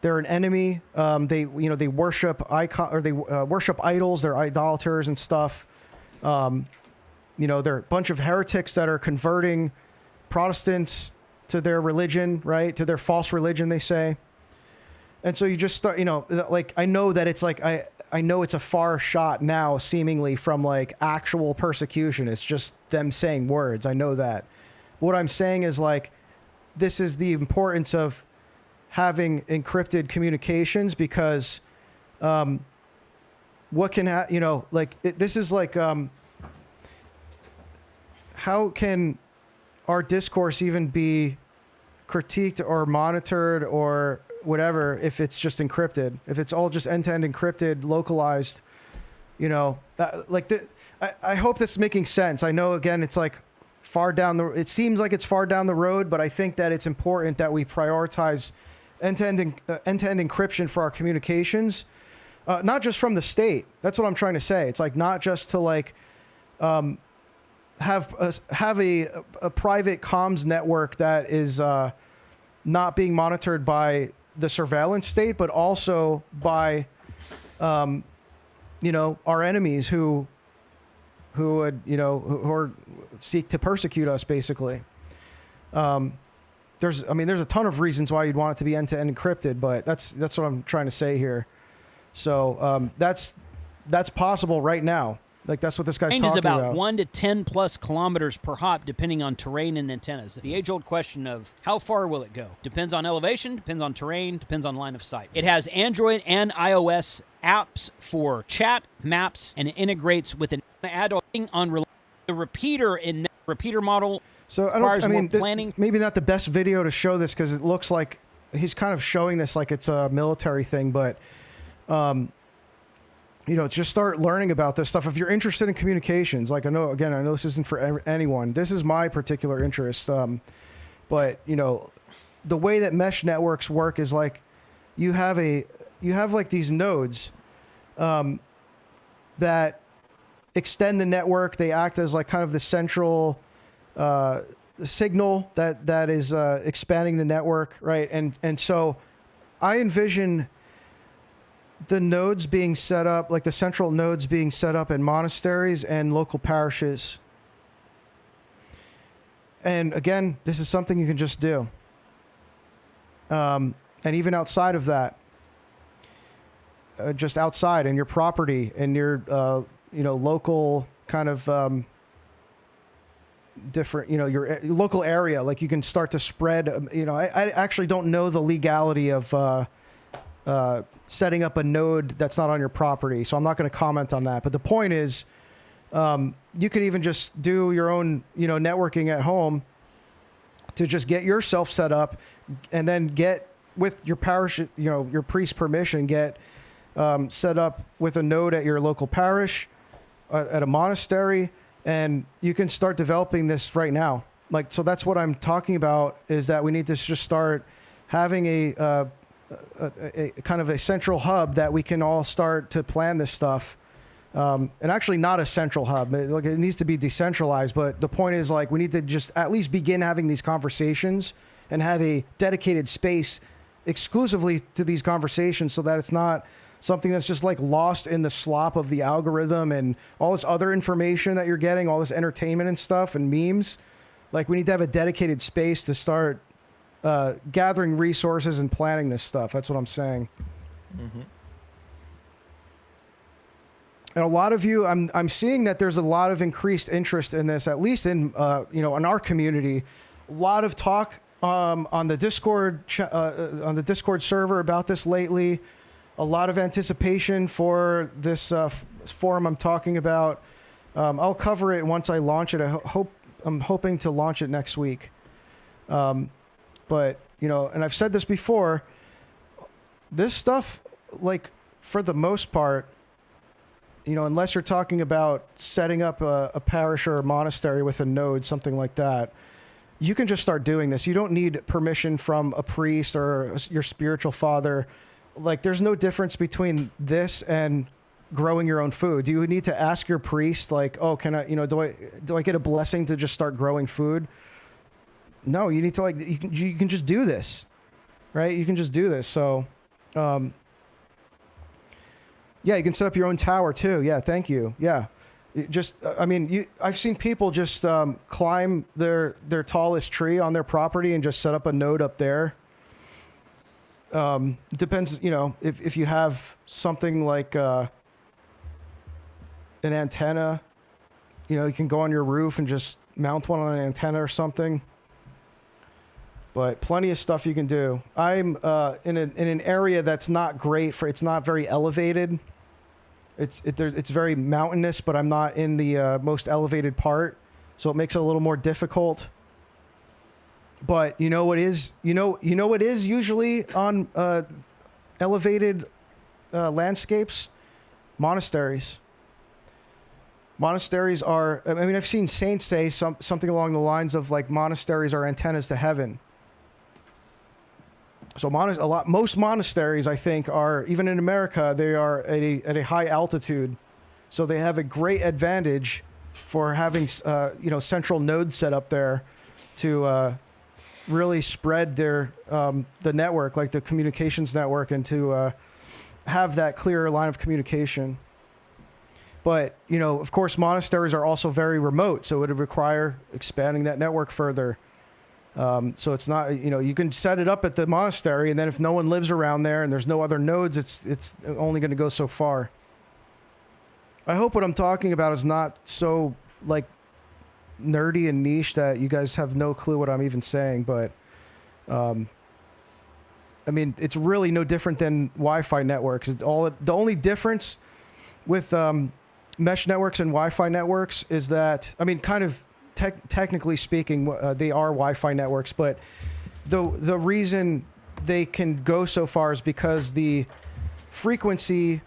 They're an enemy. They worship worship idols. They're idolaters and stuff. They're a bunch of heretics that are converting Protestants to their religion, right? To their false religion, they say. And so you just start, I know that it's I know it's a far shot now, seemingly, from actual persecution. It's just them saying words. I know that. What I'm saying is this is the importance of having encrypted communications, because what can this is how can our discourse even be critiqued or monitored or whatever if it's just encrypted, if it's all just end-to-end encrypted, localized, I hope that's making sense. I know, again, it's it seems like it's far down the road, but I think that it's important that we prioritize end-to-end encryption for our communications, not just from the state. That's what I'm trying to say. It's not just to have a private comms network that is not being monitored by the surveillance state, but also by, our enemies who would, who seek to persecute us, basically. There's a ton of reasons why you'd want it to be end-to-end encrypted, but that's what I'm trying to say here. So that's possible right now. That's what this guy's Range talking is about about. 1 to 10 plus kilometers per hop, depending on terrain and antennas. The age-old question of how far will it go? Depends on elevation, depends on terrain, depends on line of sight. It has Android and iOS apps for chat, maps, and it integrates with an add-on on the repeater model. So planning. maybe not the best video to show this, because it looks like he's kind of showing this like it's a military thing, but just start learning about this stuff. If you're interested in communications, like I know this isn't for anyone. This is my particular interest. But the way that mesh networks work is like you have like these nodes that extend the network. They act as like kind of the central signal that is expanding the network, right? And so I envision the nodes being set up, like the central nodes being set up in monasteries and local parishes. And again, this is something you can just do. And even outside of that, just outside in your property, in your, local kind of different, your local area, like you can start to spread, I actually don't know the legality of setting up a node that's not on your property, so I'm not going to comment on that. But the point is, you could even just do your own, networking at home to just get yourself set up, and then get with your parish, your priest's permission, get set up with a node at your local parish, at a monastery, and you can start developing this right now. Like, so that's what I'm talking about, is that we need to just start having a kind of a central hub that we can all start to plan this stuff. And actually not a central hub. Like, it needs to be decentralized, but the point is, like, we need to just at least begin having these conversations and have a dedicated space exclusively to these conversations, so that it's not something that's just like lost in the slop of the algorithm and all this other information that you're getting, all this entertainment and stuff and memes. Like, we need to have a dedicated space to start gathering resources and planning this stuff. That's what I'm saying. Mm-hmm. And a lot of you, I'm seeing that there's a lot of increased interest in this, at least in in our community. A lot of talk on the Discord server about this lately. A lot of anticipation for this forum I'm talking about. I'll cover it once I launch it. I'm hoping to launch it next week. But and I've said this before. This stuff, like, for the most part, unless you're talking about setting up a parish or a monastery with a node, something like that, you can just start doing this. You don't need permission from a priest or your spiritual father. Like, there's no difference between this and growing your own food. Do you need to ask your priest, like, oh, can I, do I get a blessing to just start growing food? No, you need to, like, you can just do this, right? You can just do this. So, yeah, you can set up your own tower too. Yeah, thank you. Yeah, I've seen people just climb their tallest tree on their property and just set up a node up there. It depends, if you have something like an antenna, you can go on your roof and just mount one on an antenna or something. But plenty of stuff you can do. I'm in an area that's not great for. It's not very elevated. It's very mountainous, but I'm not in the most elevated part, so it makes it a little more difficult. But what is usually on elevated landscapes? Monasteries. Monasteries are. I mean, I've seen saints say something along the lines of, like, monasteries are antennas to heaven. So most monasteries, I think, are, even in America, they are at a high altitude, so they have a great advantage for having central nodes set up there to really spread their the network, like the communications network, and to have that clear line of communication. But of course, monasteries are also very remote, so it would require expanding that network further. So it's not, you can set it up at the monastery, and then if no one lives around there and there's no other nodes, it's only going to go so far. I hope what I'm talking about is not so, like, nerdy and niche that you guys have no clue what I'm even saying, but it's really no different than Wi-Fi networks. The only difference with mesh networks and Wi-Fi networks is that, kind of technically speaking, they are Wi-Fi networks, but the reason they can go so far is because the frequency.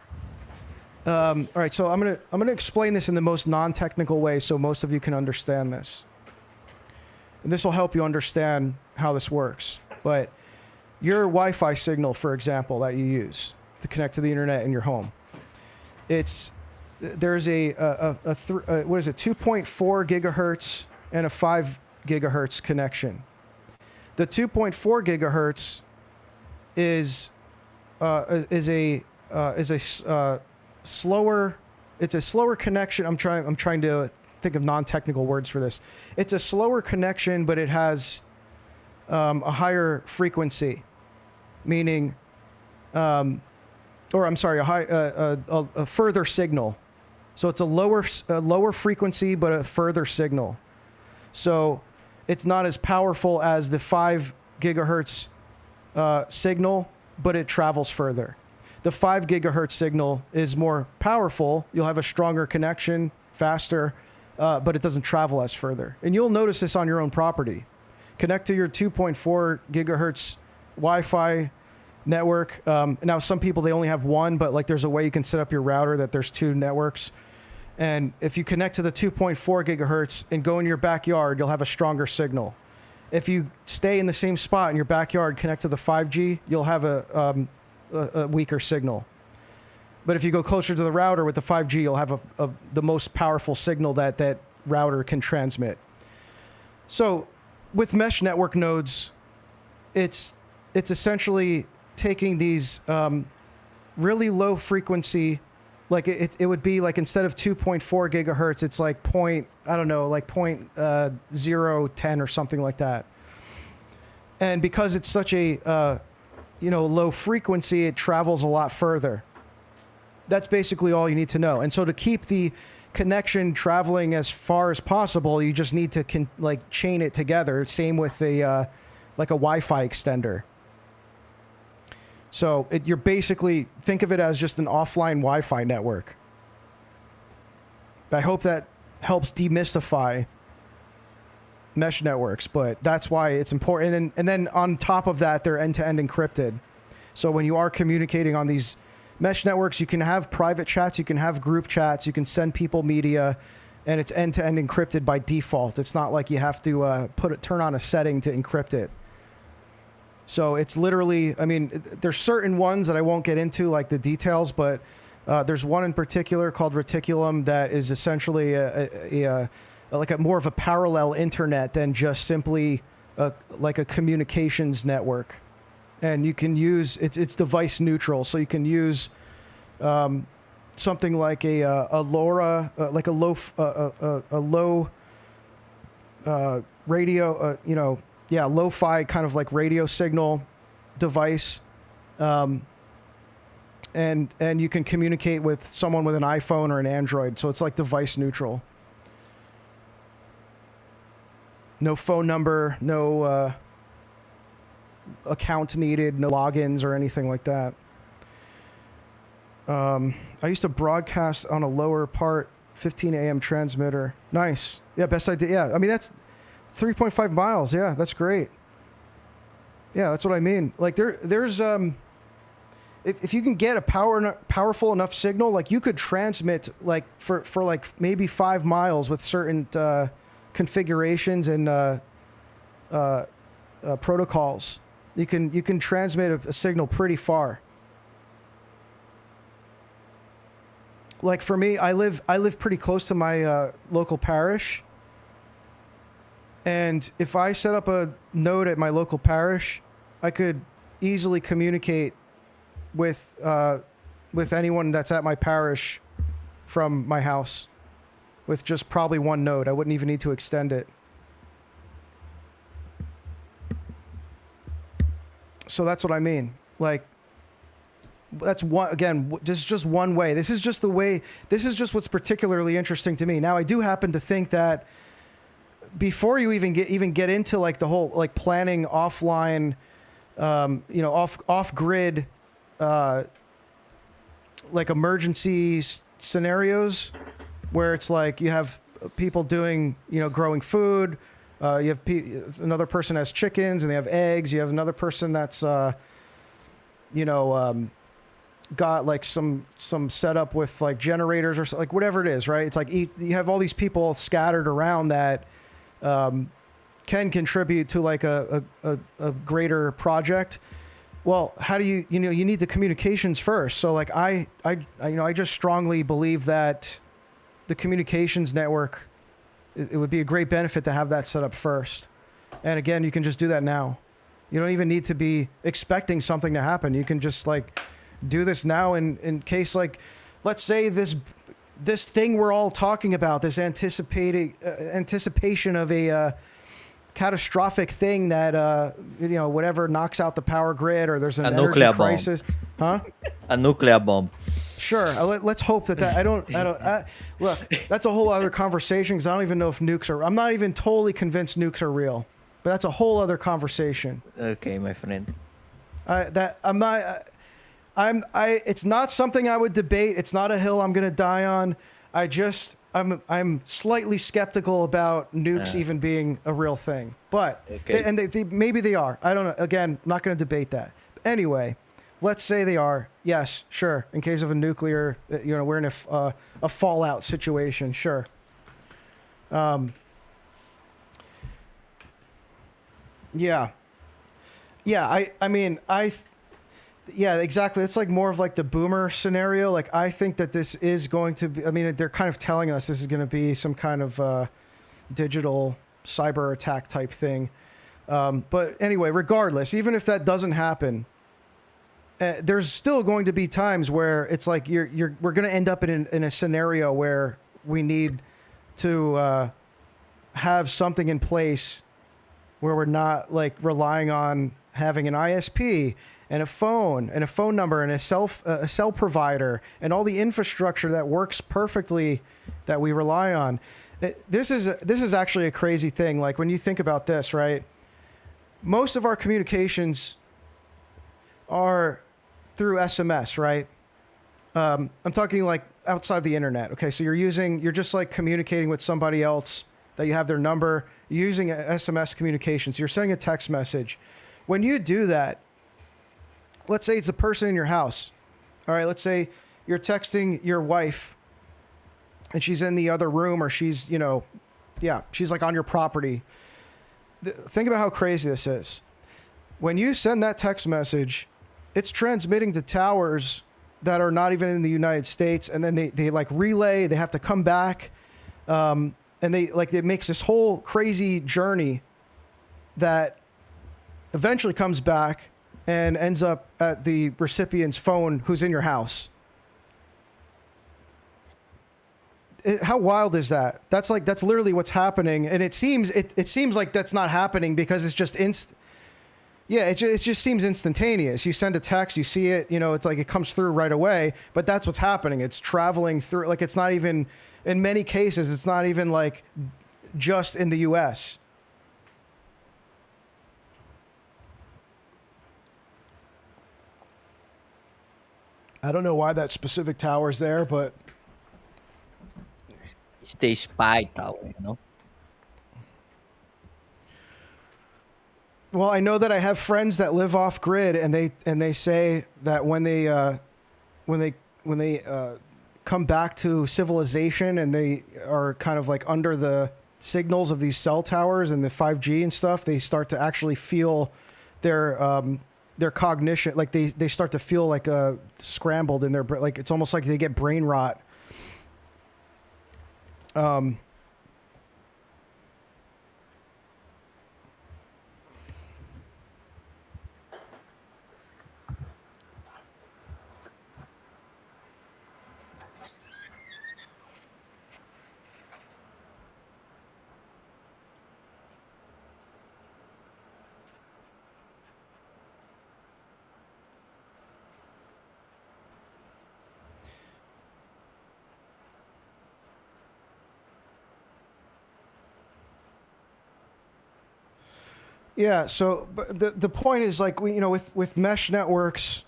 All right, so I'm gonna explain this in the most non-technical way, so most of you can understand this. And this will help you understand how this works. But your Wi-Fi signal, for example, that you use to connect to the internet in your home, there's what is it, 2.4 gigahertz and a 5 gigahertz connection. The 2.4 gigahertz is a slower. It's a slower connection. I'm trying to think of non-technical words for this. It's a slower connection, but it has a higher frequency, meaning, a further signal. So it's a lower frequency, but a further signal. So it's not as powerful as the 5 gigahertz signal, but it travels further. The 5 gigahertz signal is more powerful. You'll have a stronger connection, faster, but it doesn't travel as further. And you'll notice this on your own property. Connect to your 2.4 gigahertz Wi-Fi network. Now, some people, they only have one, but like there's a way you can set up your router that there's 2 networks. And if you connect to the 2.4 gigahertz and go in your backyard, you'll have a stronger signal. If you stay in the same spot in your backyard, connect to the 5G, you'll have a weaker signal. But if you go closer to the router with the 5G, you'll have the most powerful signal that router can transmit. So with mesh network nodes, it's essentially taking these really low frequency, like it would be like instead of 2.4 gigahertz, it's like 0.010 or something like that. And because it's such a low frequency, it travels a lot further. That's basically all you need to know. And so to keep the connection traveling as far as possible, you just need to chain it together. Same with a Wi-Fi extender. So you're basically, think of it as just an offline Wi-Fi network. I hope that helps demystify mesh networks, but that's why it's important. And then on top of that, they're end-to-end encrypted. So when you are communicating on these mesh networks, you can have private chats, you can have group chats, you can send people media, and it's end-to-end encrypted by default. It's not like you have to turn on a setting to encrypt it. So it's literally, there's certain ones that I won't get into, like the details, but there's one in particular called Reticulum that is essentially more of a parallel internet than just simply like a communications network. And you can use, it's device neutral, so you can use something like a LoRa, like a low radio, lo-fi kind of like radio signal device. And you can communicate with someone with an iPhone or an Android. So it's like device neutral. No phone number, no account needed, no logins or anything like that. I used to broadcast on a lower part 15 AM transmitter. Nice. Yeah, best idea. Yeah, that's 3.5 miles. Yeah, that's great. Yeah, that's what I mean. Like there's if you can get a powerful enough signal, like you could transmit like for like maybe 5 miles with certain configurations and protocols. You can transmit a signal pretty far. Like for me, I live pretty close to my local parish. And if I set up a node at my local parish, I could easily communicate with anyone that's at my parish from my house with just probably one node. I wouldn't even need to extend it. So that's what I mean. Like, that's one, again, this is just one way. This is just the way, this is just what's particularly interesting to me. Now, I do happen to think that before you even get into like the whole like planning offline, off grid, like emergency scenarios, where it's like you have people doing growing food, You have another person has chickens and they have eggs. You have another person that's, got like some setup with like generators or like whatever it is, right? It's like you have all these people scattered around that can contribute to like a greater project. Well, how do you need the communications first. So like I just strongly believe that the communications network, it would be a great benefit to have that set up first. And again, you can just do that now. You don't even need to be expecting something to happen. You can just like do this now in case, like, let's say this thing we're all talking about, this anticipation of a catastrophic thing that whatever knocks out the power grid, or there's an energy nuclear crisis, bomb. A nuclear bomb. Sure. Let's hope that look, that's a whole other conversation, because I don't even know if nukes are. I'm not even totally convinced nukes are real, but that's a whole other conversation. Okay, my friend. It's not something I would debate. It's not a hill I'm going to die on. I'm slightly skeptical about nukes even being a real thing, but maybe they are. I don't know. Again, I'm not going to debate that. Anyway, let's say they are. Yes, sure. In case of a nuclear, we're in a fallout situation. Sure. Yeah. Yeah, exactly. It's like more of like the boomer scenario. Like, I think that this is going to be, they're kind of telling us this is going to be some kind of digital cyber attack type thing. But anyway, regardless, even if that doesn't happen, there's still going to be times where it's like we're going to end up in a scenario where we need to have something in place where we're not like relying on having an ISP and a phone number and a cell provider and all the infrastructure that works perfectly that we rely on. This is actually a crazy thing. Like, when you think about this, right? Most of our communications are through SMS, right? I'm talking like outside the internet. Okay, so you're just like communicating with somebody else that you have their number, you're using SMS communication. So you're sending a text message. When you do that, let's say it's a person in your house. All right, let's say you're texting your wife and she's in the other room, or she's like on your property. Think about how crazy this is. When you send that text message, it's transmitting to towers that are not even in the United States, and then they like relay, they have to come back, and it makes this whole crazy journey that eventually comes back and ends up at the recipient's phone who's in your house. How wild is that? That's literally what's happening, and it seems like that's not happening because it's just Yeah, it just seems instantaneous. You send a text, you see it, it's like it comes through right away, but that's what's happening. It's traveling through, like, it's not even, in many cases, it's not even like just in the US. I don't know why that specific tower's there, but it's the spy tower, Well, I know that I have friends that live off grid, and they say that when they come back to civilization and they are kind of like under the signals of these cell towers and the 5G and stuff, they start to actually feel their cognition, like they start to feel like scrambled in their brain, like it's almost like they get brain rot. Yeah, so the point is, like, with mesh networks,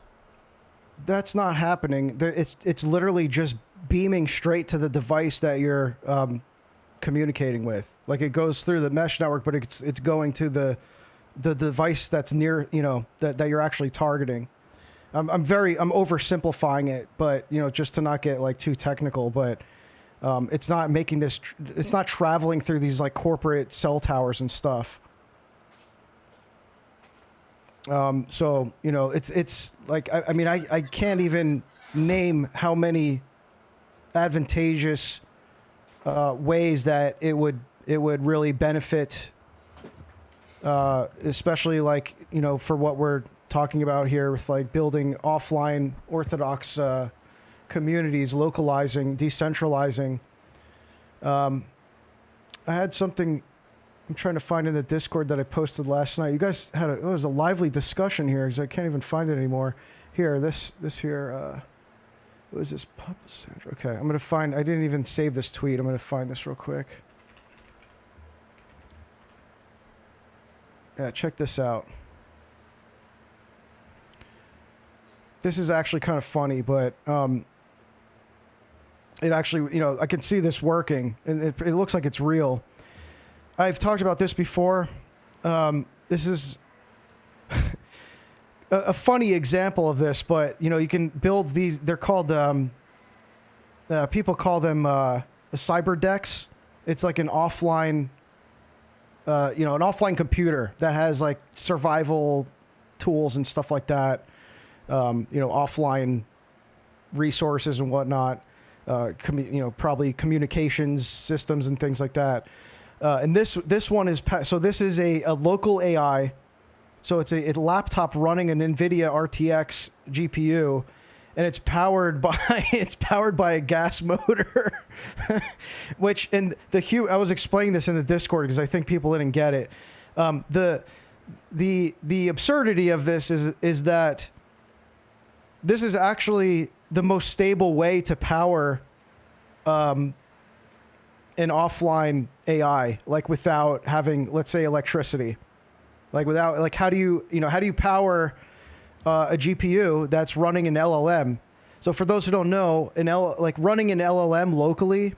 that's not happening. It's literally just beaming straight to the device that you're communicating with. Like it goes through the mesh network, but it's going to the device that's near, that you're actually targeting. I'm oversimplifying it, but just to not get like too technical, but it's not making this, it's not traveling through these like corporate cell towers and stuff. So, it's like, I can't even name how many advantageous ways that it would really benefit, especially like, for what we're talking about here with like building offline Orthodox communities, localizing, decentralizing. I had something I'm trying to find in the Discord that I posted last night. You guys had it was a lively discussion here because I can't even find it anymore. Here, this here, what is this? Papa Sandra. Okay, I'm going to find, I didn't even save this tweet. I'm going to find this real quick. Yeah, check this out. This is actually kind of funny, but it actually, I can see this working, and it looks like it's real. I've talked about this before. This is a funny example of this, but you can build these. They're called people call them cyber decks. It's like an offline, an offline computer that has like survival tools and stuff like that. Offline resources and whatnot. Probably communications systems and things like that. And this one is, so this is a local AI. So it's a laptop running an NVIDIA RTX GPU, and it's powered by a gas motor, which, and I was explaining this in the Discord because I think people didn't get it. The absurdity of this is that this is actually the most stable way to power, an offline AI, like without having, let's say, electricity, like without, like, how do you power a GPU that's running an LLM? So for those who don't know, running an LLM locally,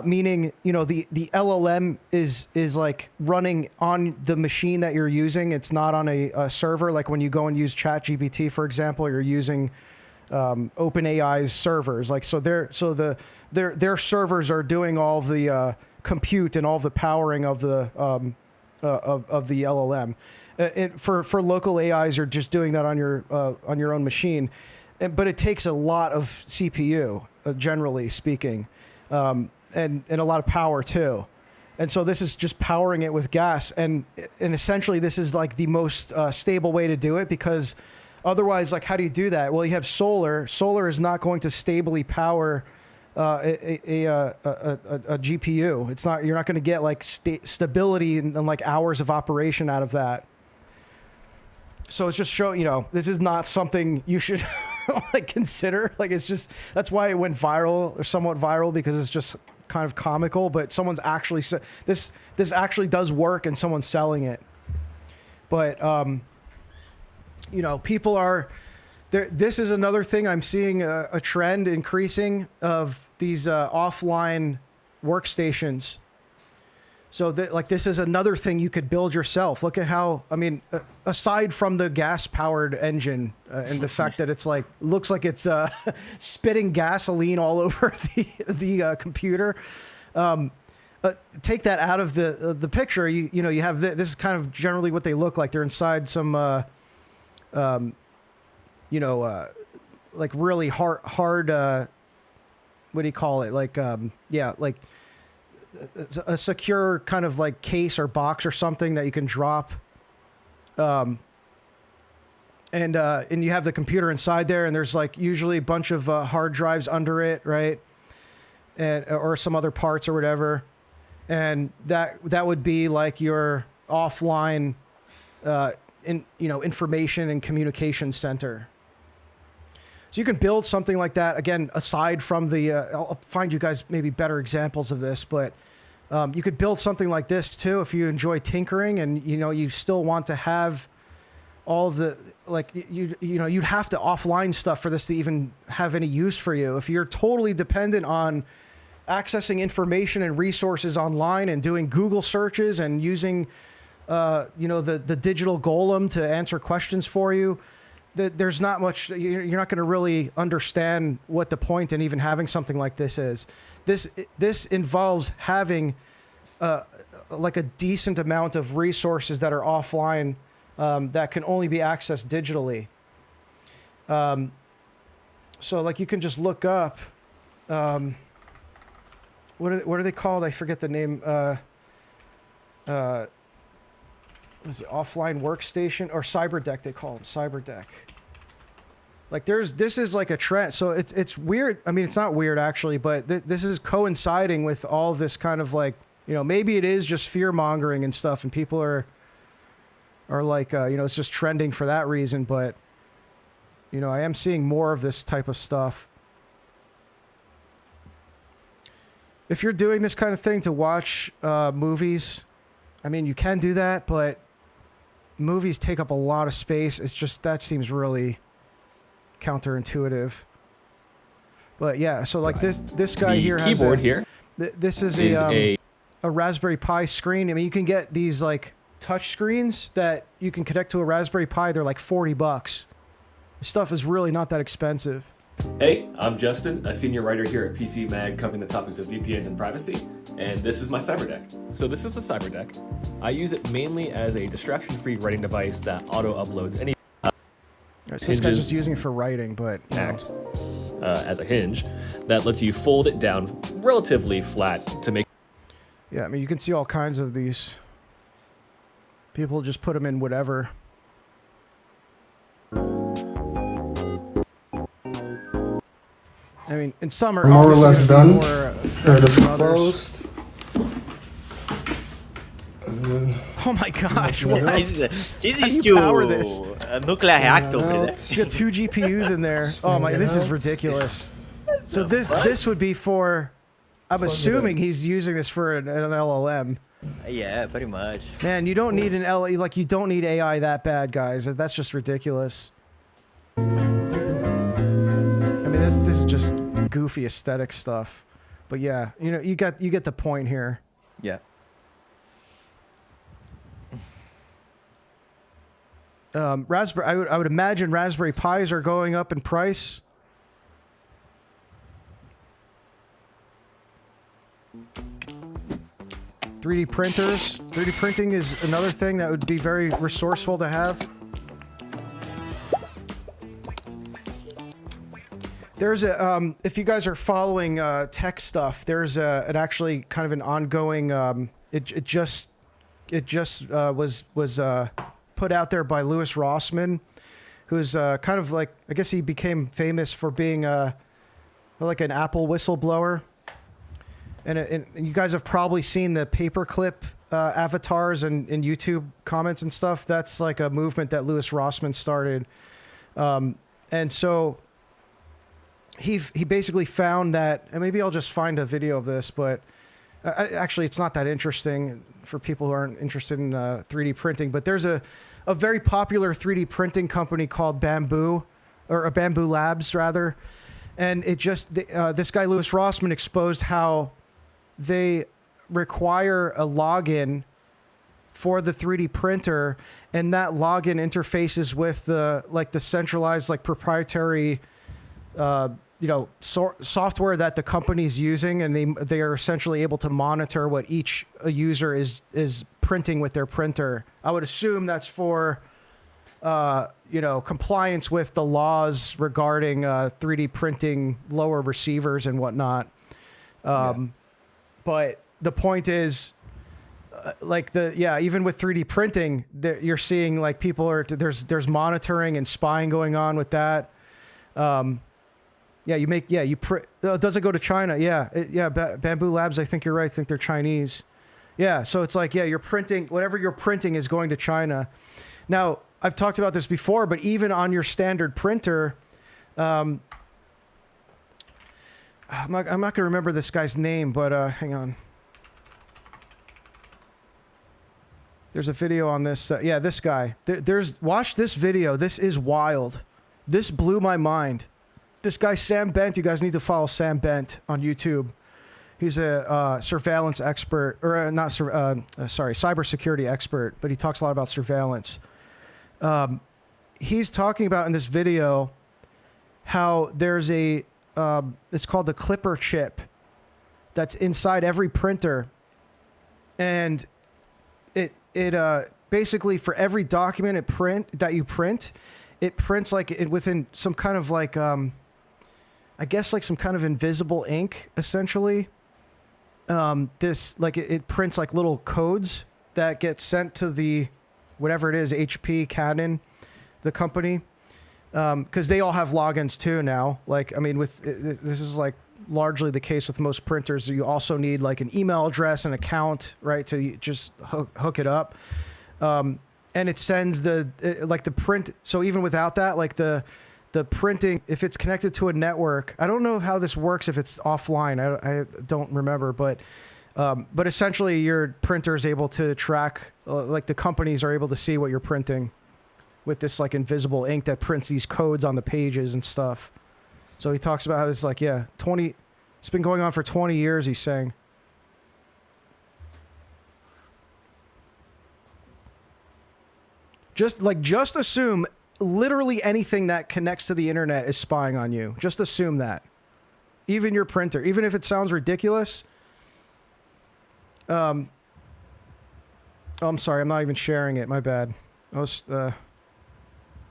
meaning, the LLM is like running on the machine that you're using. It's not on a server. Like when you go and use ChatGPT, for example, you're using OpenAI's servers. Like, so their servers are doing all of the compute and all the powering of the LLM. For local AIs, you're just doing that on your own machine, but it takes a lot of CPU, generally speaking, and a lot of power too. And so this is just powering it with gas, and essentially this is like the most stable way to do it, because otherwise, like, how do you do that? Well, you have solar. Solar is not going to stably power a GPU. It's not. You're not going to get like stability and like hours of operation out of that. So it's just this is not something you should like consider. Like, it's just, that's why it went viral, or somewhat viral, because it's just kind of comical. But someone's actually this actually does work, and someone's selling it. But people are there. This is another thing I'm seeing a trend increasing of these offline workstations. So this is another thing you could build yourself. Look at how, aside from the gas powered engine and the fact that it's like, looks like it's spitting gasoline all over the computer. Take that out of the picture. You have this is kind of generally what they look like. They're inside some, like really hard, what do you call it? Like, like a secure kind of like case or box or something that you can drop. And you have the computer inside there, and there's like usually a bunch of hard drives under it, right? Or some other parts or whatever. And that would be like your offline, information and communication center. So you can build something like that. Again, aside from I'll find you guys maybe better examples of this, but you could build something like this too if you enjoy tinkering, and you still want to have all of the, like, you'd have to offline stuff for this to even have any use for you. If you're totally dependent on accessing information and resources online and doing Google searches and using, the digital golem to answer questions for you. There's not much, you're not going to really understand what the point in even having something like this is. This involves having like a decent amount of resources that are offline that can only be accessed digitally. So like you can just look up, what are they called? I forget the name. What is it? Offline workstation or cyberdeck? They call it cyberdeck. Like this is like a trend. So it's weird. I mean, it's not weird actually, but this is coinciding with all of this kind of like, maybe it is just fear mongering and stuff, and people are like, it's just trending for that reason. But I am seeing more of this type of stuff. If you're doing this kind of thing to watch movies, I mean, you can do that, but movies take up a lot of space. It's just, that seems really counterintuitive. But yeah, so like this guy here has keyboard here. This is a Raspberry Pi screen. I mean, you can get these like touch screens that you can connect to a Raspberry Pi. They're like $40. This stuff is really not that expensive. Hey, I'm Justin, a senior writer here at PC Mag covering the topics of VPNs and privacy, and this is my CyberDeck. So this is the CyberDeck. I use it mainly as a distraction-free writing device that auto-uploads any so this guy's just using it for writing, but act as a hinge that lets you fold it down relatively flat to make. Yeah, I mean, you can see all kinds of these. People just put them in whatever. I mean, in some are more or less done. They're just closed. Oh my gosh! What? This How do is you power this? a nuclear reactor over there. You got 2 GPUs in there. Oh my! This is ridiculous. So this would be for. I'm assuming he's using this for an LLM. Yeah, pretty much. Man, you don't need an LLM. Like you don't need AI that bad, guys. That's just ridiculous. I mean, this is just goofy aesthetic stuff. But yeah, you get the point here. Yeah. Raspberry. I would imagine Raspberry Pis are going up in price. .3D printers. 3D printing is another thing that would be very resourceful to have. There's a if you guys are following tech stuff, there's an actually kind of an ongoing. It just was put out there by Louis Rossmann, who's kind of like, I guess he became famous for being like an Apple whistleblower. And you guys have probably seen the paperclip avatars and YouTube comments and stuff. That's like a movement that Louis Rossmann started. And so he basically found that, and maybe I'll just find a video of this, but actually it's not that interesting for people who aren't interested in 3D printing. But there's a very popular 3D printing company called Bamboo Labs rather. And it just, this guy Louis Rossmann exposed how they require a login for the 3D printer, and that login interfaces with the centralized proprietary software that the company's using, and they are essentially able to monitor what each user is printing with their printer. I would assume that's for compliance with the laws regarding 3D printing lower receivers and whatnot. But the point is, even with 3D printing, you're seeing like people are there's monitoring and spying going on with that. Does it go to China? Bamboo Labs. I think you're right. I think they're Chinese. Yeah. So it's like, you're printing, whatever you're printing is going to China. Now, I've talked about this before, but even on your standard printer, I'm not going to remember this guy's name, but hang on. There's a video on this. This guy. Watch this video. This is wild. This blew my mind. This guy, Sam Bent, you guys need to follow Sam Bent on YouTube. He's a surveillance expert, or cybersecurity expert, but he talks a lot about surveillance. He's talking about in this video how there's it's called the Clipper chip that's inside every printer, and it basically for every document that you print, it prints like within some kind of like I guess like some kind of invisible ink, essentially. It prints like little codes that get sent to the whatever it is, HP, Canon, the company, because they all have logins too now. Like, I mean, this is like largely the case with most printers. You also need like an email address, an account, right, to just hook it up. And it sends the print. So even without that, like the printing, if it's connected to a network, I don't know how this works if it's offline. I don't remember, but essentially your printer is able to track, like the companies are able to see what you're printing with this like invisible ink that prints these codes on the pages and stuff. So he talks about how this like, it's been going on for 20 years, he's saying. Just assume literally anything that connects to the internet is spying on you. Just assume that. Even your printer, even if it sounds ridiculous. Oh, I'm sorry, I'm not even sharing it. My bad. I was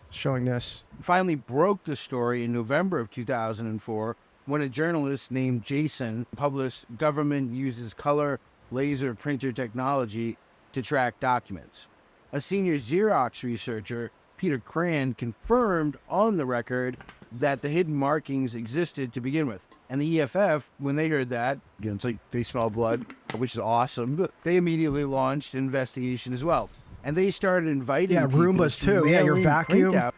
showing this. Finally broke the story in November of 2004 when a journalist named Jason published government uses color laser printer technology to track documents. A senior Xerox researcher, Peter Cran, confirmed on the record that the hidden markings existed to begin with. And the EFF, when they heard that, it's like they smell blood, which is awesome, they immediately launched an investigation as well. And they started inviting Roombas too. Yeah, your vacuum.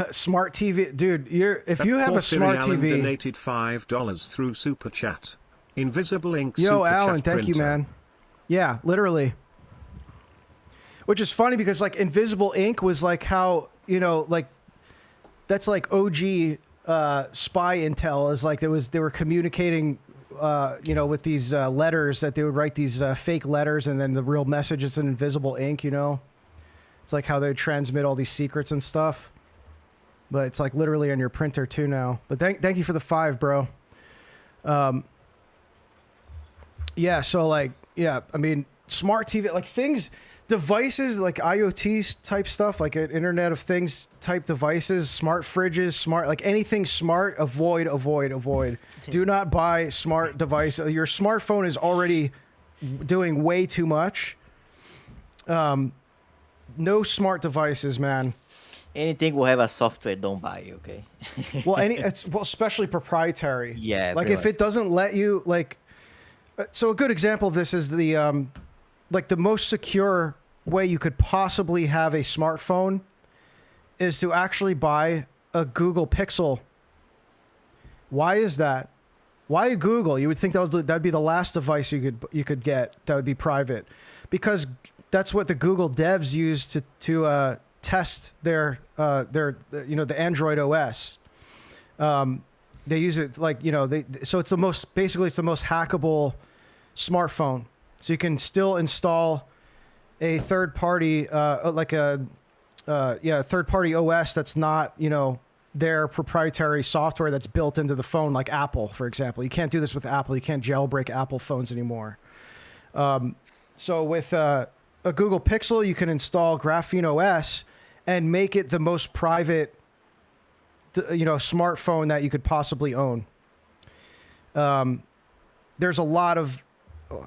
Smart TV. Dude, if you have a smart TV... donated $5 through Super Chat. Invisible ink Yo, Super Alan, Chat thank you, printer. man. Yeah, literally. Which is funny because like invisible ink was like how, like that's like OG spy intel is like they were communicating with these letters that they would write these fake letters, and then the real message is in invisible ink, It's like how they would transmit all these secrets and stuff. But it's like literally on your printer too now. But thank you for the 5, bro. I mean, smart TV, like devices like IoT type stuff, like an Internet of Things type devices, smart fridges, like anything smart, avoid. Do not buy smart device. Your smartphone is already doing way too much. No smart devices, man. Anything will have a software, don't buy, okay? Well, especially proprietary. Yeah. Like if it doesn't let you so a good example of this is the most secure way you could possibly have a smartphone is to actually buy a Google Pixel. Why is that? Why Google? You would think that'd be the last device you could get that would be private, because that's what the Google devs use to test their the Android OS. They use it so it's the most hackable smartphone. So you can still install a third party third party OS that's not their proprietary software that's built into the phone, like Apple, for example. You can't do this with Apple. You can't jailbreak Apple phones anymore. So with a Google Pixel, you can install Graphene OS and make it the most private, smartphone that you could possibly own. There's a lot of,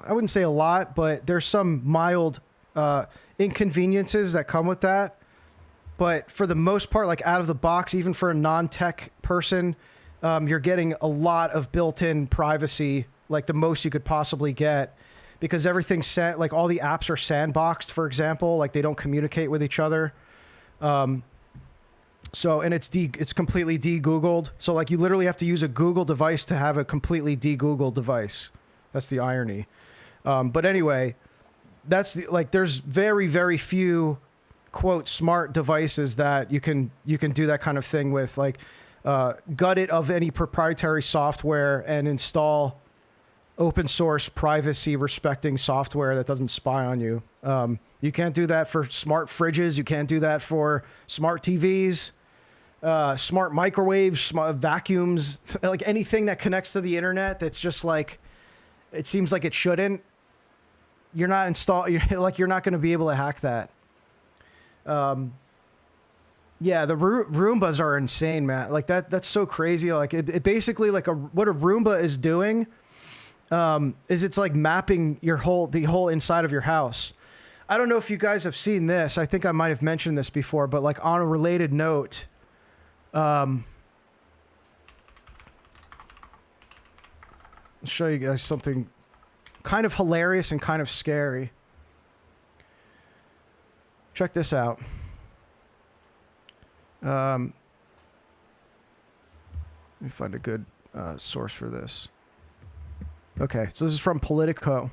I wouldn't say a lot, but there's some mild inconveniences that come with that. But for the most part, like out of the box, even for a non-tech person, you're getting a lot of built-in privacy, like the most you could possibly get, because everything's like all the apps are sandboxed, for example, like they don't communicate with each other. And it's completely de-Googled. So like you literally have to use a Google device to have a completely de-Googled device. That's the irony. But anyway, there's very, very few quote smart devices that you can do that kind of thing with, like gut it of any proprietary software and install open source, privacy respecting software that doesn't spy on you. You can't do that for smart fridges. You can't do that for smart TVs, smart microwaves, smart vacuums, like anything that connects to the internet. That's just like, it seems like it shouldn't. You're not you're not going to be able to hack that. Yeah, the Roombas are insane, man. Like that's so crazy. Like it basically like what a Roomba is doing is it's like mapping the whole inside of your house. I don't know if you guys have seen this. I think I might have mentioned this before, but like on a related note, I'll show you guys something kind of hilarious and kind of scary. Check this out. Let me find a good source for this. Okay, so this is from Politico.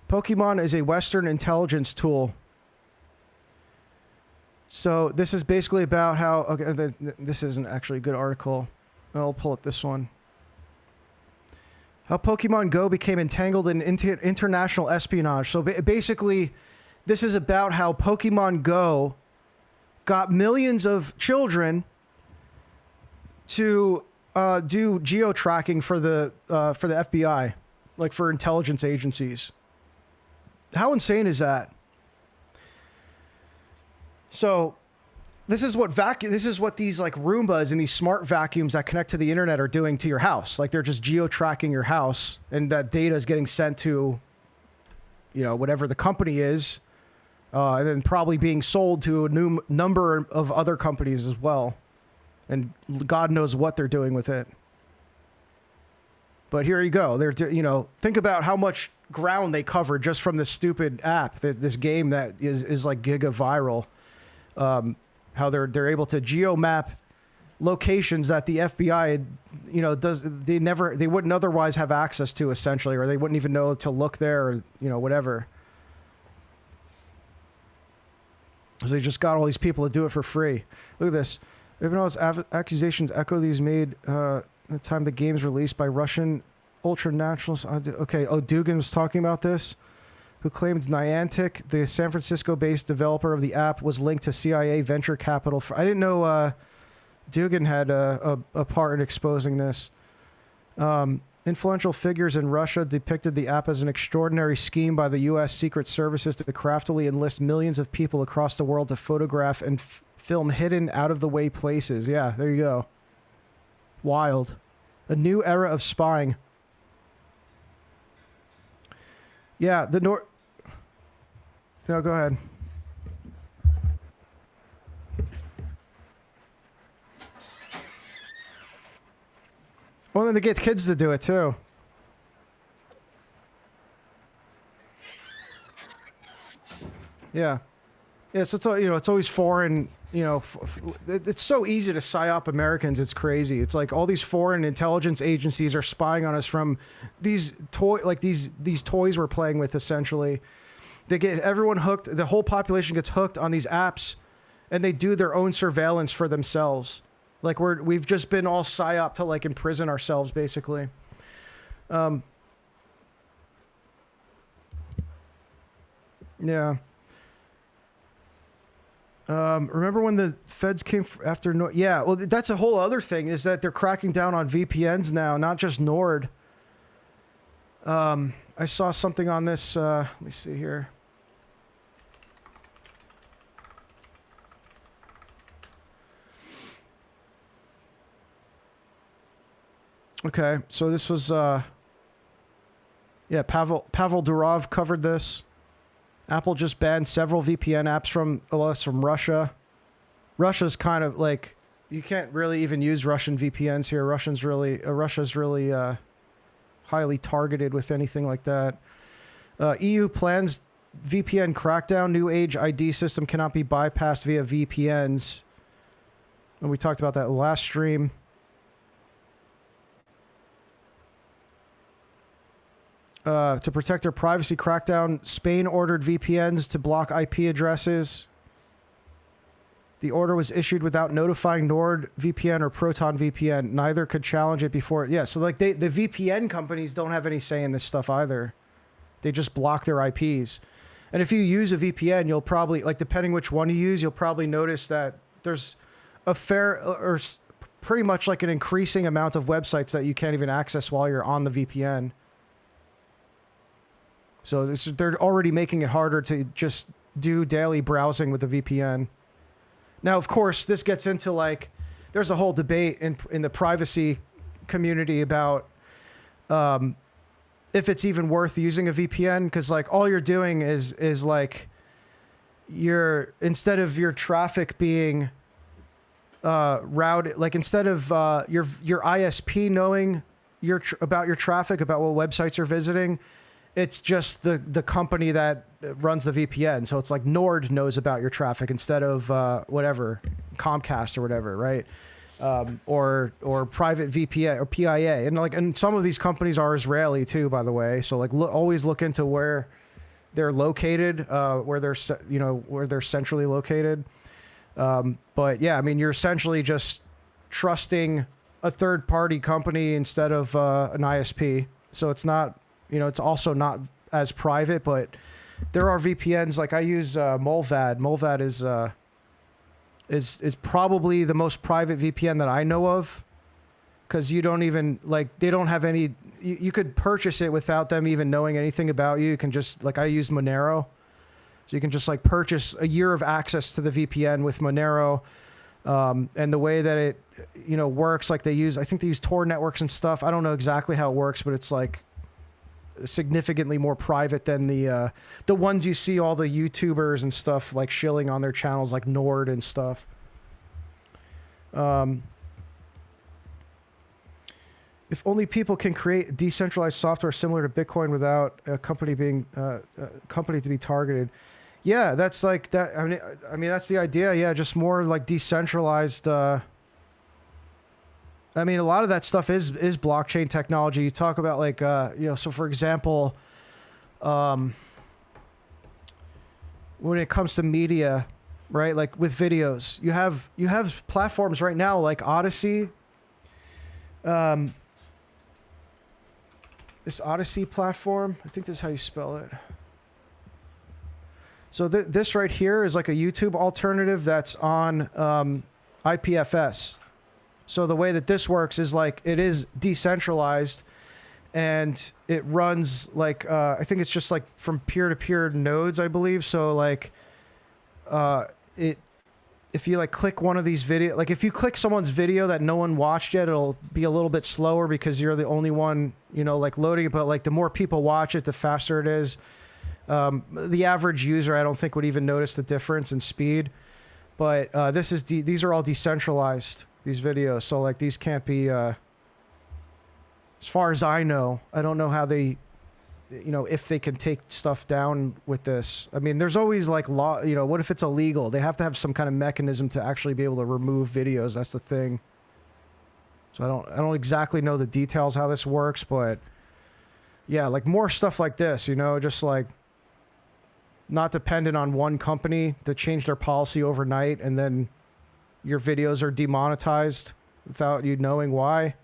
Pokemon is a Western intelligence tool. So this is basically about how... Okay, this isn't actually a good article. I'll pull up this one. How Pokemon Go became entangled in international espionage. So basically, this is about how Pokemon Go got millions of children to do geo-tracking for the FBI, like for intelligence agencies. How insane is that? So this is what these like Roombas and these smart vacuums that connect to the internet are doing to your house. Like they're just geo-tracking your house, and that data is getting sent to, you know, whatever the company is, and then probably being sold to a new number of other companies as well. And God knows what they're doing with it. But here you go. Think about how much ground they covered just from this stupid app, this game that is like giga viral. How they're able to geo-map locations that the FBI, they wouldn't otherwise have access to, essentially, or they wouldn't even know to look there, or whatever. So they just got all these people to do it for free. Look at this. Even though accusations echo these made at the time the game's released by Russian ultra-nationalists. Okay, Dugan was talking about this, who claimed Niantic, the San Francisco-based developer of the app, was linked to CIA venture capital. I didn't know Dugan had a part in exposing this. Influential figures in Russia depicted the app as an extraordinary scheme by the U.S. Secret Services to craftily enlist millions of people across the world to photograph and film hidden, out-of-the-way places. Yeah, there you go. Wild. A new era of spying. Yeah, No, go ahead. Well, then they get kids to do it, too. Yeah. Yeah, so it's always foreign, it's so easy to psyop Americans, it's crazy. It's like all these foreign intelligence agencies are spying on us from these toys we're playing with, essentially. They get everyone hooked, the whole population gets hooked on these apps, and they do their own surveillance for themselves. Like we've just been all psyop to like imprison ourselves, basically. Yeah. Remember when the feds came after yeah, well, that's a whole other thing, is that they're cracking down on VPNs now, not just Nord. I saw something on this, let me see here. Okay, so this was, yeah, Pavel Durov covered this. Apple just banned several VPN apps that's from Russia. Russia's kind of like, you can't really even use Russian VPNs here. Russia's really highly targeted with anything like that. EU plans VPN crackdown. New age ID system cannot be bypassed via VPNs. And we talked about that last stream. To protect their privacy crackdown, Spain ordered VPNs to block IP addresses. The order was issued without notifying NordVPN or Proton VPN. Neither could challenge it before. Yeah, so like the VPN companies don't have any say in this stuff either. They just block their IPs. And if you use a VPN, you'll probably, like depending which one you use, you'll probably notice that there's a fair or pretty much like an increasing amount of websites that you can't even access while you're on the VPN. So they're already making it harder to just do daily browsing with the VPN. Now, of course, this gets into like, there's a whole debate in the privacy community about if it's even worth using a VPN, because like all you're doing is like instead of your traffic being routed, like instead of your ISP knowing about your traffic, about what websites you're visiting, it's just the company that runs the VPN. So it's like Nord knows about your traffic instead of whatever, Comcast or whatever, right? Or private VPN or PIA. And some of these companies are Israeli too, by the way. So like always look into where they're located, where they're centrally located. But yeah, I mean, you're essentially just trusting a third party company instead of an ISP. So it's not, it's also not as private, but there are VPNs. Like I use Molvad. Molvad is probably the most private VPN that I know of, because you don't even they don't have any. You could purchase it without them even knowing anything about you. You can just I use Monero, so you can just purchase a year of access to the VPN with Monero. And the way that it works, I think they use Tor networks and stuff. I don't know exactly how it works, but it's significantly more private than the ones you see all the YouTubers and stuff shilling on their channels, like Nord and stuff. If only people can create decentralized software similar to Bitcoin without a company being company to be targeted. Yeah, that's that. I mean that's the idea. Yeah, just more decentralized. I mean, a lot of that stuff is blockchain technology. You talk about so for example, when it comes to media, right? Like with videos, you have platforms right now like Odyssey. This Odyssey platform, I think this is how you spell it. So this right here is like a YouTube alternative that's on IPFS. So the way that this works is it is decentralized, and it runs I think it's just from peer-to-peer nodes, I believe. So if you click one of these video, if you click someone's video that no one watched yet, it'll be a little bit slower because you're the only one loading it. But the more people watch it, the faster it is. The average user, I don't think, would even notice the difference in speed. But these are all decentralized, these videos. So these can't be, as far as I know, I don't know how they, if they can take stuff down with this. I mean, there's always law, what if it's illegal? They have to have some kind of mechanism to actually be able to remove videos. That's the thing. So I don't exactly know the details how this works, but yeah, more stuff like this, just not dependent on one company to change their policy overnight, and then your videos are demonetized without you knowing why,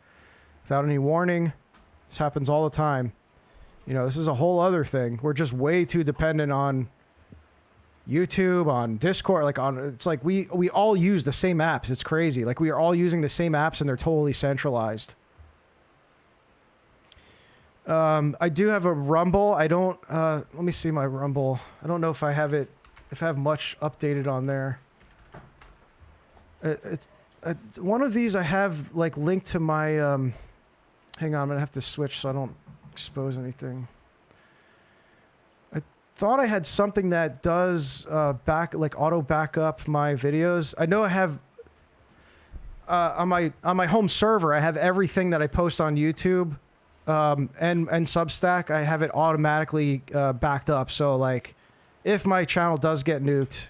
without any warning. This happens all the time. This is a whole other thing. We're just way too dependent on YouTube, on Discord, we all use the same apps. It's crazy. We are all using the same apps, and they're totally centralized. I do have a Rumble. I don't, let me see my Rumble. I don't know if I have much updated on there. One of these I have linked to my, hang on, I'm going to have to switch so I don't expose anything. I thought I had something that does, auto back up my videos. I know I have, on my home server, I have everything that I post on YouTube. And Substack, I have it automatically backed up. So if my channel does get nuked,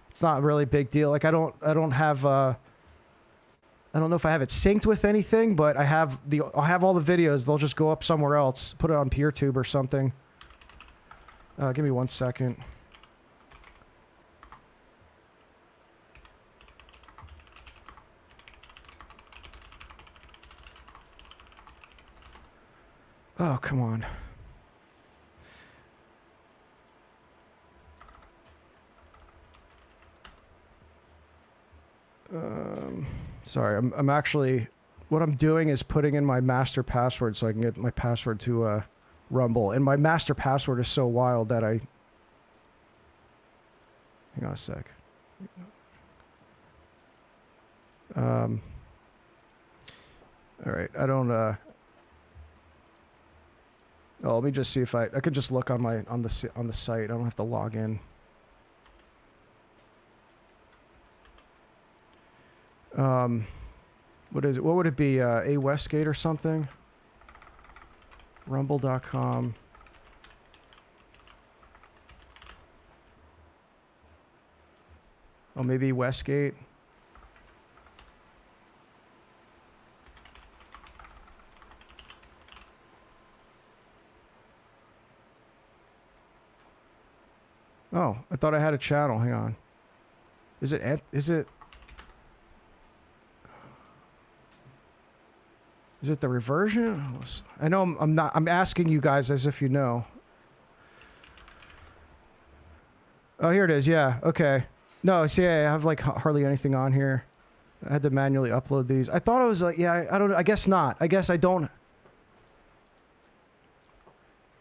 it's not really a big deal. I don't have I don't know if I have it synced with anything, but I'll have all the videos. They'll just go up somewhere else. Put it on PeerTube or something. Give me 1 second. Oh, come on. Sorry, I'm actually, what I'm doing is putting in my master password so I can get my password to Rumble. And my master password is so wild that I... Hang on a sec. All right, I don't... Oh, let me just see if I could just look on the site. I don't have to log in. What is it? What would it be? A Westgate or something? Rumble.com. Oh, maybe Westgate. Oh, I thought I had a channel. Hang on. Is it? Is it the reversion? I know I'm not. I'm asking you guys as if you know. Oh, here it is. Yeah. Okay. No, see, I have like hardly anything on here. I had to manually upload these. I thought it was like, yeah, I don't. I guess not. I guess I don't.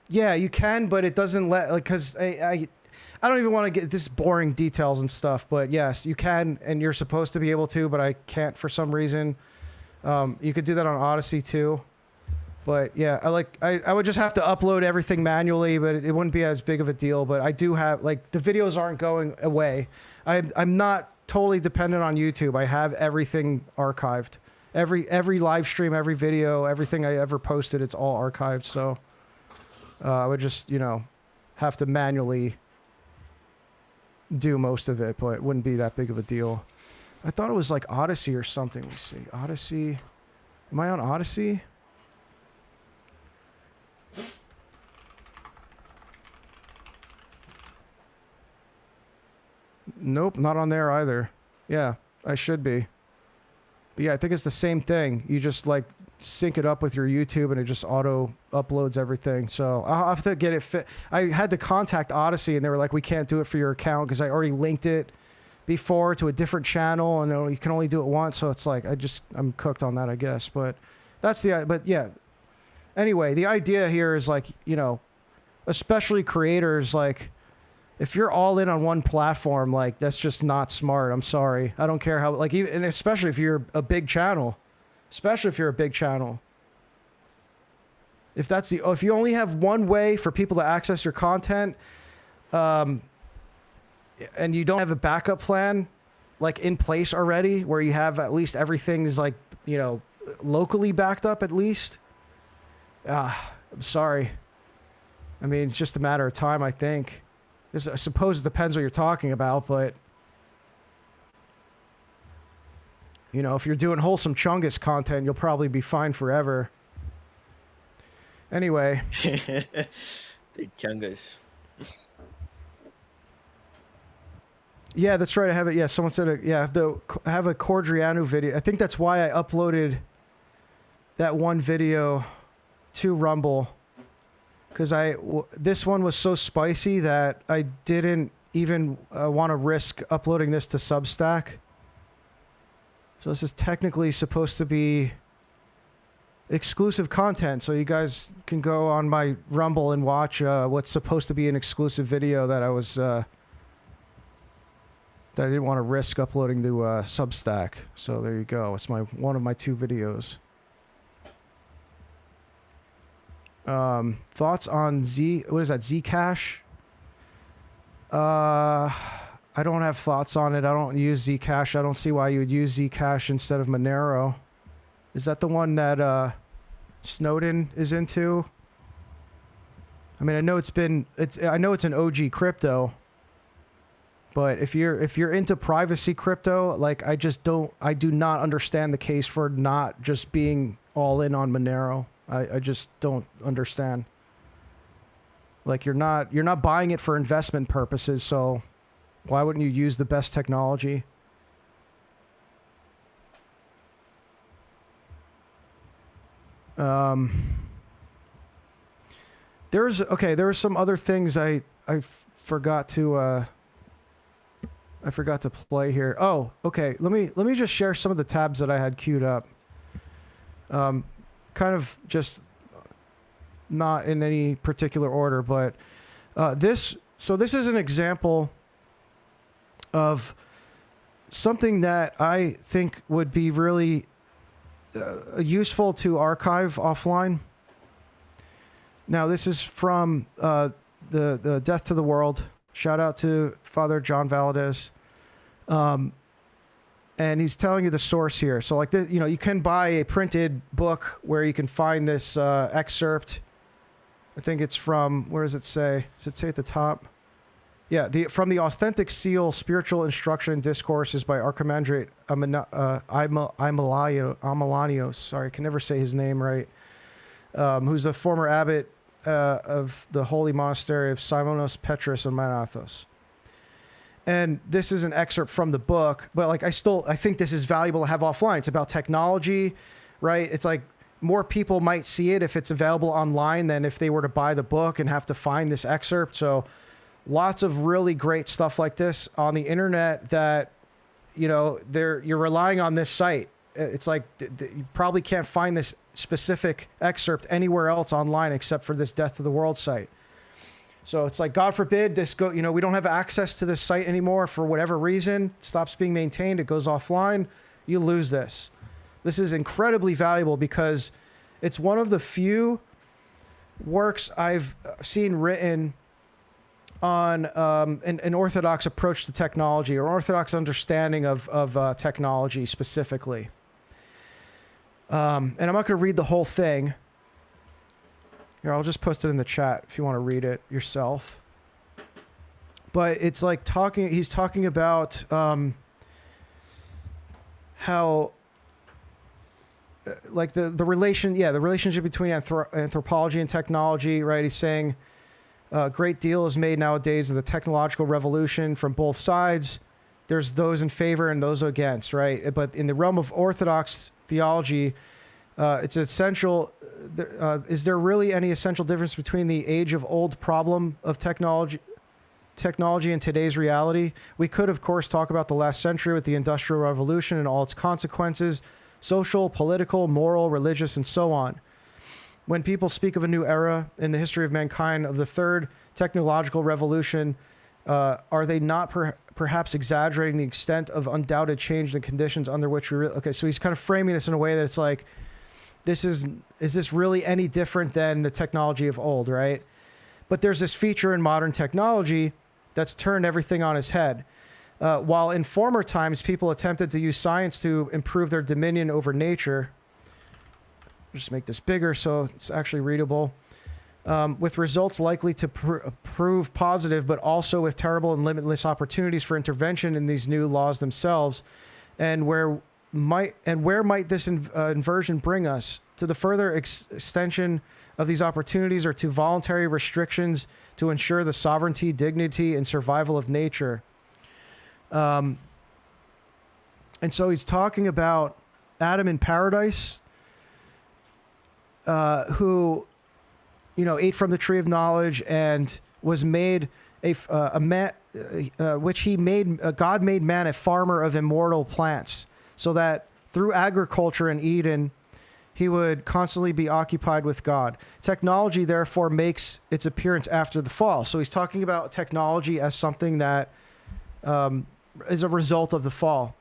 Yeah, you can, but it doesn't let, like, cause I don't even want to get this boring details and stuff. But yes, you can, and you're supposed to be able to, but I can't for some reason. You could do that on Odyssey too. But yeah, I would just have to upload everything manually, but it wouldn't be as big of a deal. But I do have, like, the videos aren't going away. I'm not totally dependent on YouTube. I have everything archived. Every live stream, every video, everything I ever posted, it's all archived. So I would just, you know, have to manually do most of it, but it wouldn't be that big of a deal. I thought it was like Odyssey or something. Let's see. Odyssey. Am I on Odyssey? Nope, not on there either. Yeah, I should be. But yeah, I think it's the same thing. You just like sync it up with your YouTube and it just auto uploads everything. So I'll have to get it fit. I had to contact Odyssey and they were like, we can't do it for your account because I already linked it before to a different channel and you can only do it once. So it's like, I'm cooked on that, I guess. But that's but yeah. Anyway, the idea here is like, you know, especially creators, like, if you're all in on one platform, like, that's just not smart. I'm sorry. I don't care how, like, even, and especially if you're a big channel, if you only have one way for people to access your content, and you don't have a backup plan, like, in place already, where you have at least everything is, like, you know, locally backed up at least. I'm sorry. I mean, it's just a matter of time, I think. I suppose it depends what you're talking about, but, you know, if you're doing wholesome Chungus content, you'll probably be fine forever. Anyway. Big Chungus. Yeah, that's right. I have it. Yeah, someone said, I have a Cordrianu video. I think that's why I uploaded that one video to Rumble. Because this one was so spicy that I didn't even want to risk uploading this to Substack. So this is technically supposed to be exclusive content. So you guys can go on my Rumble and watch what's supposed to be an exclusive video that that I didn't want to risk uploading to Substack. So there you go. It's one of my 2 videos. Thoughts on what is that, Zcash? I don't have thoughts on it. I don't use Zcash. I don't see why you would use Zcash instead of Monero. Is that the one that Snowden is into? I mean, I know it's an OG crypto, but if you're into privacy crypto, like, I do not understand the case for not just being all in on Monero. I just don't understand. Like, you're not buying it for investment purposes, so why wouldn't you use the best technology? There were some other things I forgot to play here. Oh, okay. Let me just share some of the tabs that I had queued up. Kind of just not in any particular order, but this is an example of something that I think would be really useful to archive offline. Now, this is from the Death to the World. Shout out to Father John Valadez. And he's telling you the source here. So like, you can buy a printed book where you can find this excerpt. I think it's from, where does it say? Does it say at the top? Yeah, from the Authentic Seal, Spiritual Instruction and Discourses by Archimandrite Amelanios. Sorry, I can never say his name right. Who's the former abbot of the holy monastery of Simonos Petrus and Mount Athos. And this is an excerpt from the book, but like I think this is valuable to have offline. It's about technology, right? It's like more people might see it if it's available online than if they were to buy the book and have to find this excerpt. So lots of really great stuff like this on the internet that, you're relying on this site. It's like you probably can't find this specific excerpt anywhere else online except for this Death to the World site. So it's like, God forbid we don't have access to this site anymore for whatever reason. It stops being maintained. It goes offline. You lose this. This is incredibly valuable because it's one of the few works I've seen written on an Orthodox approach to technology or Orthodox understanding of technology specifically. And I'm not going to read the whole thing. Here, I'll just post it in the chat if you want to read it yourself. But it's like he's talking about how like the relationship between anthropology and technology, right? He's saying a great deal is made nowadays of the technological revolution from both sides. There's those in favor and those against, right? But in the realm of Orthodox theology, it's essential. Is there really any essential difference between the age-of-old problem of technology and today's reality? We could, of course, talk about the last century with the Industrial Revolution and all its consequences, social, political, moral, religious, and so on. When people speak of a new era in the history of mankind, of the third technological revolution, are they not perhaps exaggerating the extent of undoubted change in the conditions under which we... Okay, so he's kind of framing this in a way that it's like, is this really any different than the technology of old, right? But there's this feature in modern technology that's turned everything on its head. While in former times, people attempted to use science to improve their dominion over nature. Just make this bigger so it's actually readable. With results likely to prove positive, but also with terrible and limitless opportunities for intervention in these new laws themselves. And where might this inversion bring us? To the further extension of these opportunities or to voluntary restrictions to ensure the sovereignty, dignity, and survival of nature. And so he's talking about Adam in paradise, who, ate from the tree of knowledge and was made a man, which he made, God made man a farmer of immortal plants, so that through agriculture in Eden, he would constantly be occupied with God. Technology, therefore, makes its appearance after the fall. So he's talking about technology as something that is a result of the fall.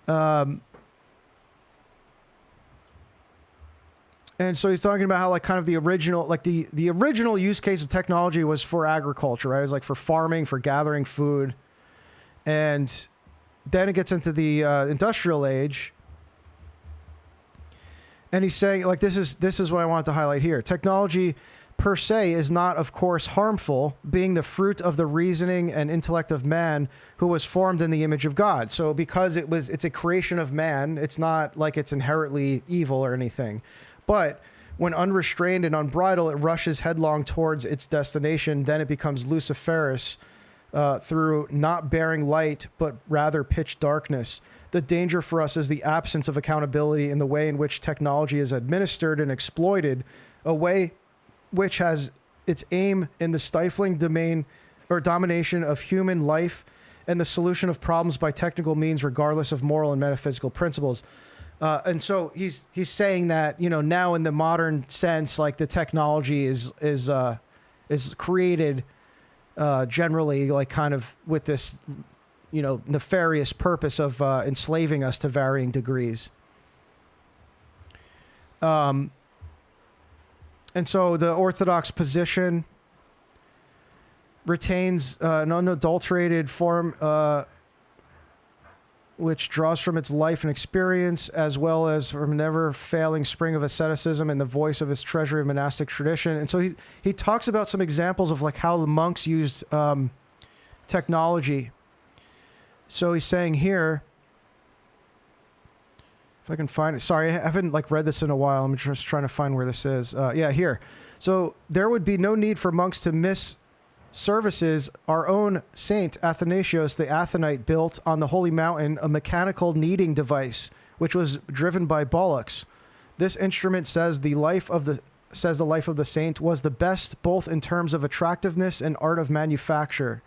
And so he's talking about how like kind of the original, like the original use case of technology was for agriculture, right? It was like for farming, for gathering food. And then it gets into the industrial age. And he's saying, like, this is what I wanted to highlight here. Technology per se is not, of course, harmful, being the fruit of the reasoning and intellect of man who was formed in the image of God. So because it's a creation of man, it's not like it's inherently evil or anything. But when unrestrained and unbridled, it rushes headlong towards its destination. Then it becomes Luciferous through not bearing light, but rather pitch darkness. The danger for us is the absence of accountability in the way in which technology is administered and exploited, a way which has its aim in the stifling domain or domination of human life and the solution of problems by technical means, regardless of moral and metaphysical principles. And so he's saying that, you know, now in the modern sense, like the technology is created generally like kind of with this, you know, nefarious purpose of enslaving us to varying degrees. And so the Orthodox position retains an unadulterated form which draws from its life and experience, as well as from a never-failing spring of asceticism and the voice of its treasury of monastic tradition. And so he talks about some examples of like how the monks used technology. So he's saying here, if I can find it. Sorry, I haven't like read this in a while. I'm just trying to find where this is. Yeah, here. So there would be no need for monks to miss services. Our own Saint Athanasius the Athonite built on the holy mountain a mechanical kneading device, which was driven by bullocks. This instrument, says the life of the saint, was the best both in terms of attractiveness and art of manufacture.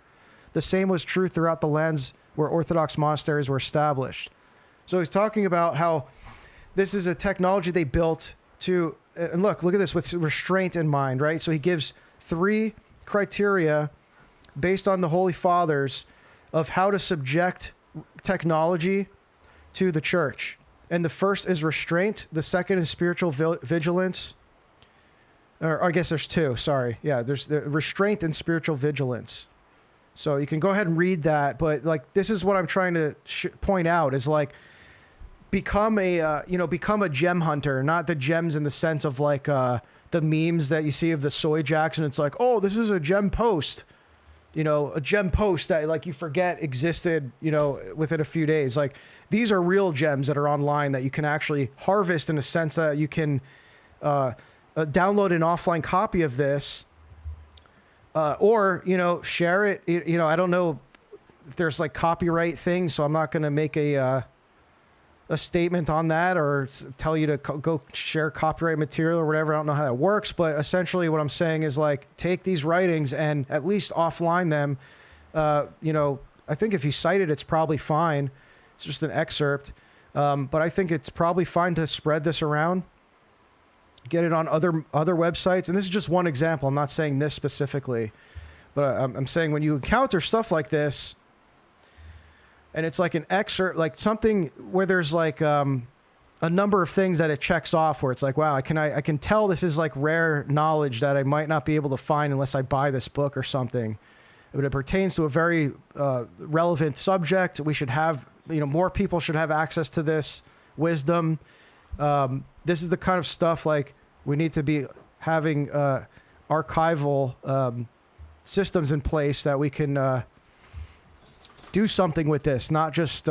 The same was true throughout the lands where Orthodox monasteries were established. So he's talking about how this is a technology they built to, and look at this with restraint in mind, right? So he gives 3 criteria based on the Holy Fathers of how to subject technology to the church. And the first is restraint. The second is spiritual vigilance. Or I guess there's 2, sorry. Yeah, there's the restraint and spiritual vigilance. So you can go ahead and read that. But like, this is what I'm trying to point out is like, become a gem hunter, not the gems in the sense of like, the memes that you see of the soy jacks, and it's like, oh, this is a gem post, you know, a gem post that like you forget existed, you know, within a few days. Like these are real gems that are online that you can actually harvest in a sense that you can download an offline copy of this, or, you know, share it. You know, I don't know if there's like copyright things, so I'm not going to make a statement on that or tell you to go share copyright material or whatever. I don't know how that works, but essentially what I'm saying is like, take these writings and at least offline them. You know, I think if you cite it, it's probably fine. It's just an excerpt. But I think it's probably fine to spread this around, get it on other websites. And this is just one example. I'm not saying this specifically, but I'm saying when you encounter stuff like this, and it's like an excerpt, like something where there's like a number of things that it checks off where it's like, wow, I can tell this is like rare knowledge that I might not be able to find unless I buy this book or something. But it pertains to a very relevant subject. We should have, you know, more people should have access to this wisdom. This is the kind of stuff like we need to be having archival systems in place that we can do something with this, not just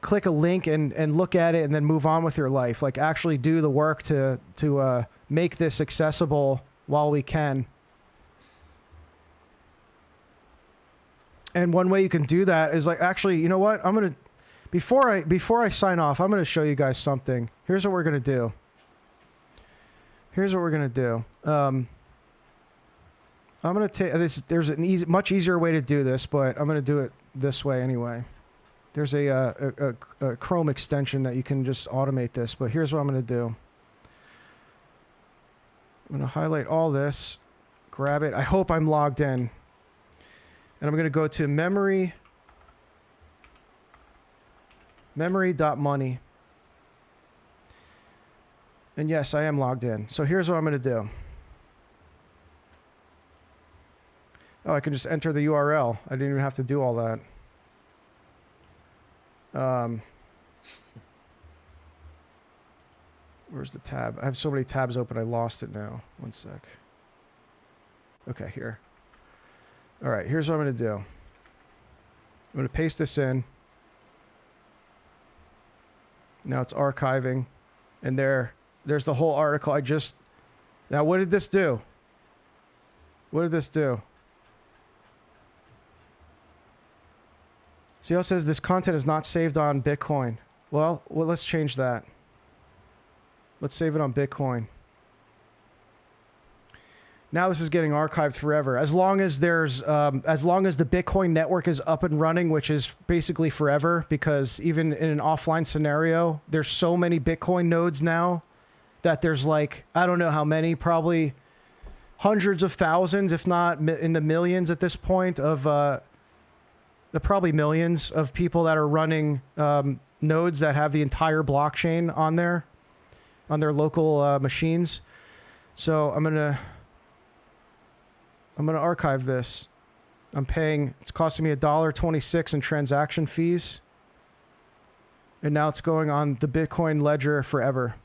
click a link and look at it and then move on with your life. Like actually do the work to make this accessible while we can. And one way you can do that is like, actually, you know what? I'm going to, before I sign off, I'm going to show you guys something. Here's what we're going to do. I'm going to take this. There's an much easier way to do this, but I'm going to do it this way anyway. There's a Chrome extension that you can just automate this, but here's what I'm going to do. I'm going to highlight all this, grab it. I hope I'm logged in. And I'm going to go to memory.money. And yes, I am logged in. So here's what I'm going to do. Oh, I can just enter the URL. I didn't even have to do all that. Where's the tab? I have so many tabs open, I lost it now. One sec. Okay, here. All right, here's what I'm going to do. I'm going to paste this in. Now it's archiving. And there's the whole article. Now, what did this do? What did this do? See how it says this content is not saved on Bitcoin. Well, let's change that. Let's save it on Bitcoin. Now this is getting archived forever. As long as there's, as long as the Bitcoin network is up and running, which is basically forever, because even in an offline scenario, there's so many Bitcoin nodes now that there's like, I don't know how many, probably hundreds of thousands, if not in the millions at this point of, probably millions of people that are running nodes that have the entire blockchain on there, on their local machines. So I'm gonna archive this. I'm paying, it's costing me $1.26 in transaction fees. And now it's going on the Bitcoin ledger forever.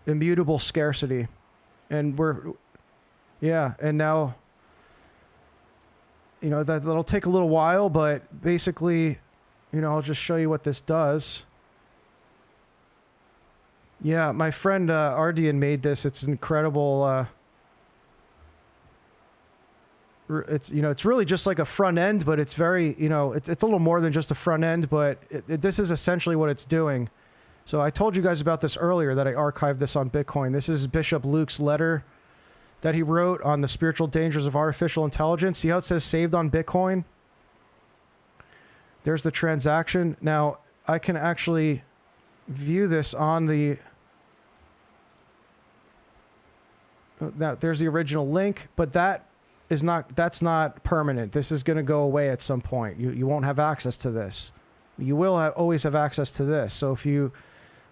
Immutable scarcity. And and now, you know, that'll take a little while, but basically, you know, I'll just show you what this does. Yeah, my friend Ardian made this. It's incredible. It's, you know, it's really just like a front end, but it's very, you know, it's a little more than just a front end, but this is essentially what it's doing. So I told you guys about this earlier, that I archived this on Bitcoin. This is Bishop Luke's letter that he wrote on the spiritual dangers of artificial intelligence. See how it says saved on Bitcoin? There's the transaction. Now I can actually view this on the, now there's the original link, but that's not permanent. This is going to go away at some point. You won't have access to this. You will always have access to this. So if you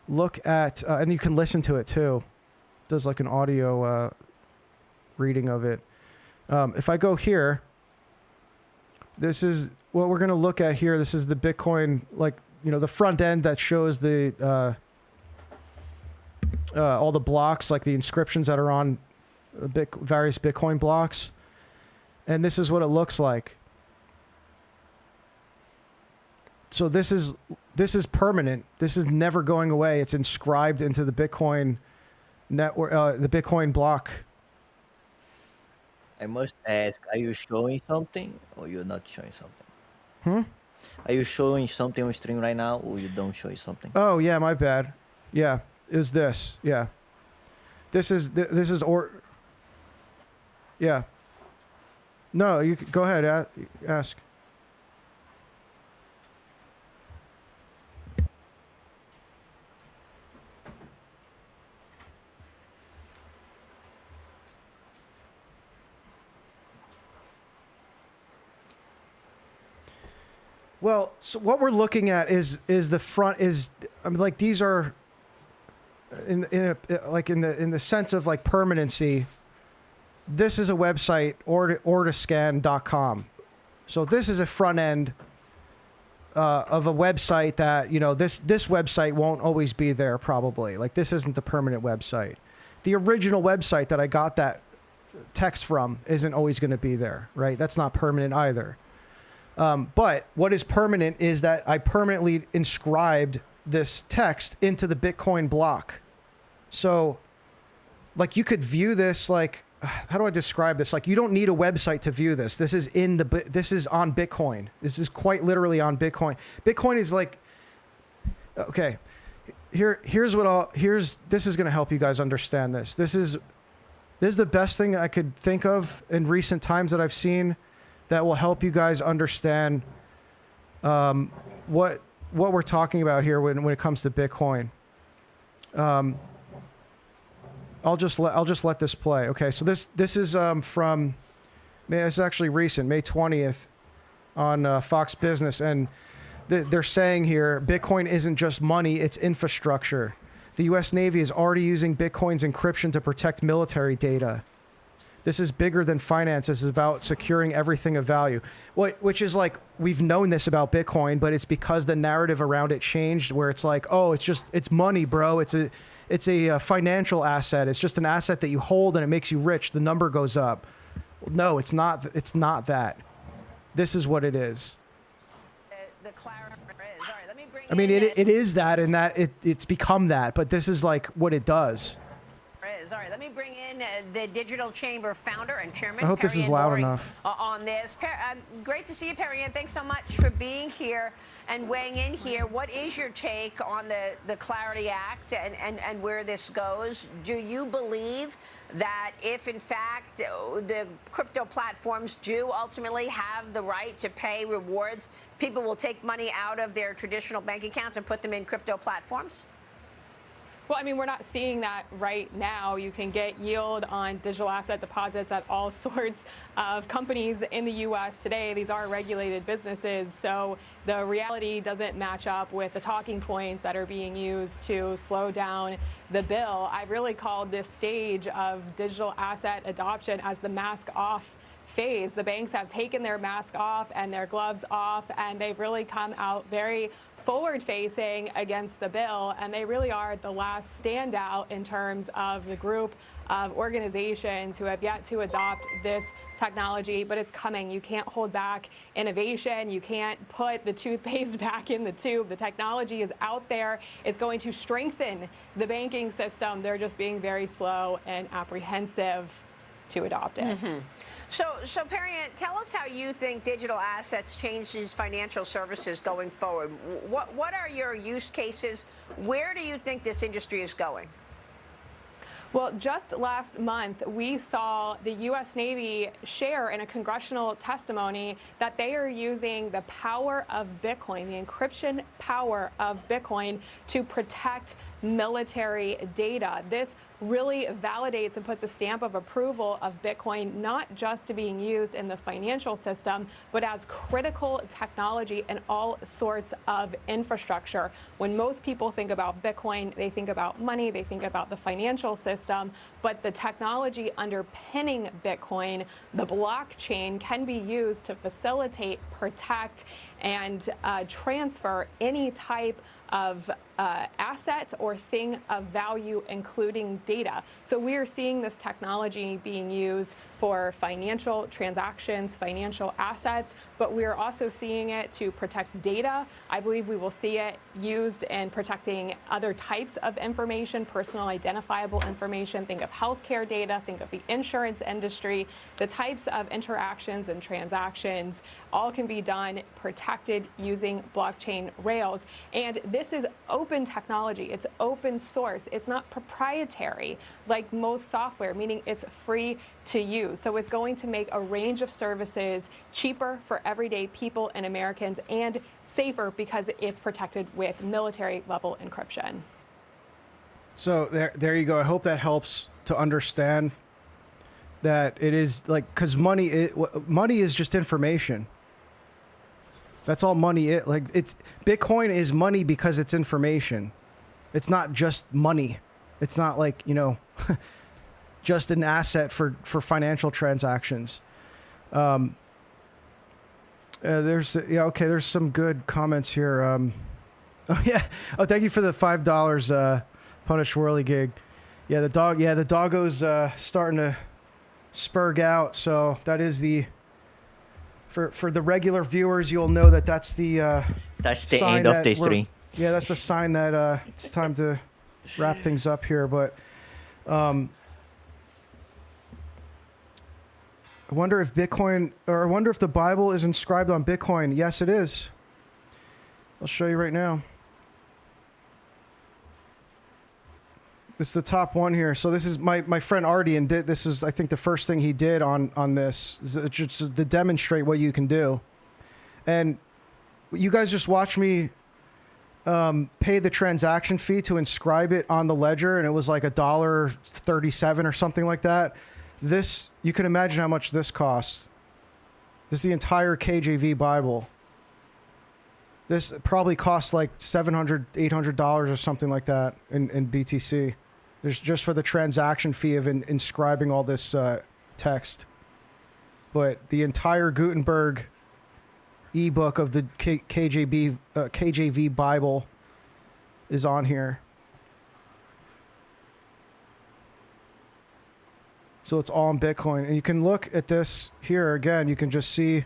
look at, and you can listen to it too. It does like an audio reading of it. If I go here, this is what we're going to look at here. This is the Bitcoin, like, you know, the front end that shows the all the blocks, like the inscriptions that are on various Bitcoin blocks. And this is what it looks like. So this is permanent. This is never going away. It's inscribed into the Bitcoin network, the Bitcoin block. I must ask, are you showing something or you're not showing something? Are you showing something on stream right now or you don't show something? Oh yeah, my bad. Yeah, is this. Yeah. This is yeah. No, you can go ahead, ask. Well, so what we're looking at is the front is, I mean, like, these are in the sense of like permanency. This is a website, ortiscan.com. So this is a front end of a website that, you know, this website won't always be there probably. Like, this isn't the permanent website. The original website that I got that text from isn't always going to be there, right? That's not permanent either. But what is permanent is that I permanently inscribed this text into the Bitcoin block. So, like, you could view this, like, how do I describe this? Like, you don't need a website to view this. This is this is on Bitcoin. This is quite literally on Bitcoin. Bitcoin is like, okay, here's this is going to help you guys understand this. This is the best thing I could think of in recent times that I've seen that will help you guys understand what we're talking about here when it comes to Bitcoin. I'll just let this play. Okay, so this is from it's actually recent, May 20th, on Fox Business, and they're saying here, Bitcoin isn't just money, it's infrastructure. The U.S. Navy is already using Bitcoin's encryption to protect military data. This is bigger than finance. This is about securing everything of value. Which is like, we've known this about Bitcoin, but it's because the narrative around it changed, where it's like, oh, it's money, bro. It's a financial asset. It's just an asset that you hold and it makes you rich. The number goes up. No, it's not. It's not that. This is what it is. I mean, it is that, and that it's become that, but this is like what it does. is. All right, let me bring in the Digital Chamber founder and chairman. I hope this is Perry-Ann loud Loring, enough. On this. Great to see you, Perry-Ann. Thanks so much for being here and weighing in here. What is your take on the Clarity Act and where this goes? Do you believe that if, in fact, the crypto platforms do ultimately have the right to pay rewards, people will take money out of their traditional bank accounts and put them in crypto platforms? Well, I mean, we're not seeing that right now. You can get yield on digital asset deposits at all sorts of companies in the U.S. today. These are regulated businesses, so the reality doesn't match up with the talking points that are being used to slow down the bill. I really called this stage of digital asset adoption as the mask off phase. The banks have taken their mask off and their gloves off, and they've really come out very forward-facing against the bill, and they really are the last standout in terms of the group of organizations who have yet to adopt this technology, but it's coming. You can't hold back innovation. You can't put the toothpaste back in the tube. The technology is out there. It's going to strengthen the banking system. They're just being very slow and apprehensive to adopt it. Mm-hmm. So Perry-Ann, tell us how you think digital assets changes financial services going forward. What are your use cases? Where do you think this industry is going? Well, just last month, we saw the U.S. Navy share in a congressional testimony that they are using the power of Bitcoin, the encryption power of Bitcoin, to protect military data. This really validates and puts a stamp of approval of Bitcoin, not just to being used in the financial system, but as critical technology in all sorts of infrastructure. When most people think about Bitcoin, they think about money, they think about the financial system, but the technology underpinning Bitcoin, the blockchain, can be used to facilitate, protect, and transfer any type of asset or thing of value, including data. So we are seeing this technology being used for financial transactions, financial assets, but we are also seeing it to protect data. I believe we will see it used in protecting other types of information, personal identifiable information. Think of healthcare data, think of the insurance industry. The types of interactions and transactions all can be done protected using blockchain rails. And this is open technology. It's open source. It's not proprietary like most software, meaning it's free to use. So it's going to make a range of services cheaper for everyday people and Americans, and safer because it's protected with military level encryption. So there you go. I hope that helps to understand that it is like, because money is just information. That's all money is. Like, it's Bitcoin is money because it's information. It's not just money. It's not like, you know, just an asset for financial transactions. There's some good comments here. Oh yeah. Oh, thank you for the $5 Punish Whirly gig. Yeah, the doggo's starting to spurg out. So that is the for the regular viewers, you'll know that that's the end of the stream. Yeah, that's the sign that it's time to wrap things up here. But I wonder if Bitcoin, or I wonder if the Bible is inscribed on Bitcoin. Yes, it is. I'll show you right now. It's the top one here. So this is my friend Ardian did. This is, I think, the first thing he did on this, just to demonstrate what you can do. And you guys just watch me pay the transaction fee to inscribe it on the ledger, and it was like $1.37 or something like that. This, you can imagine how much this costs. This is the entire KJV Bible. This probably costs like $700, $800 or something like that in BTC. There's just for the transaction fee of inscribing all this text. But the entire Gutenberg ebook of the KJV Bible is on here. So it's all in Bitcoin. And you can look at this here again. You can just see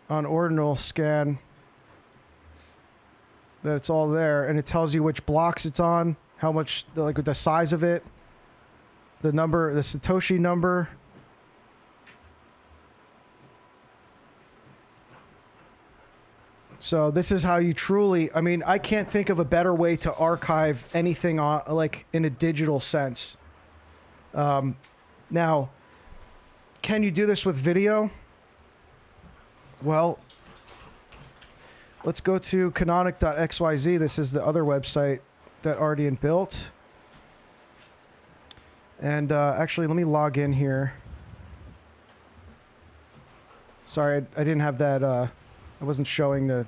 on ordinal scan that it's all there, and it tells you which blocks it's on, how much, like the size of it, the number, the Satoshi number. So this is how you truly, I mean, I can't think of a better way to archive anything on, like, in a digital sense. Now, can you do this with video? Well, let's go to canonic.xyz. This is the other website that Ardian built. And actually, let me log in here. Sorry, I didn't have that, I wasn't showing the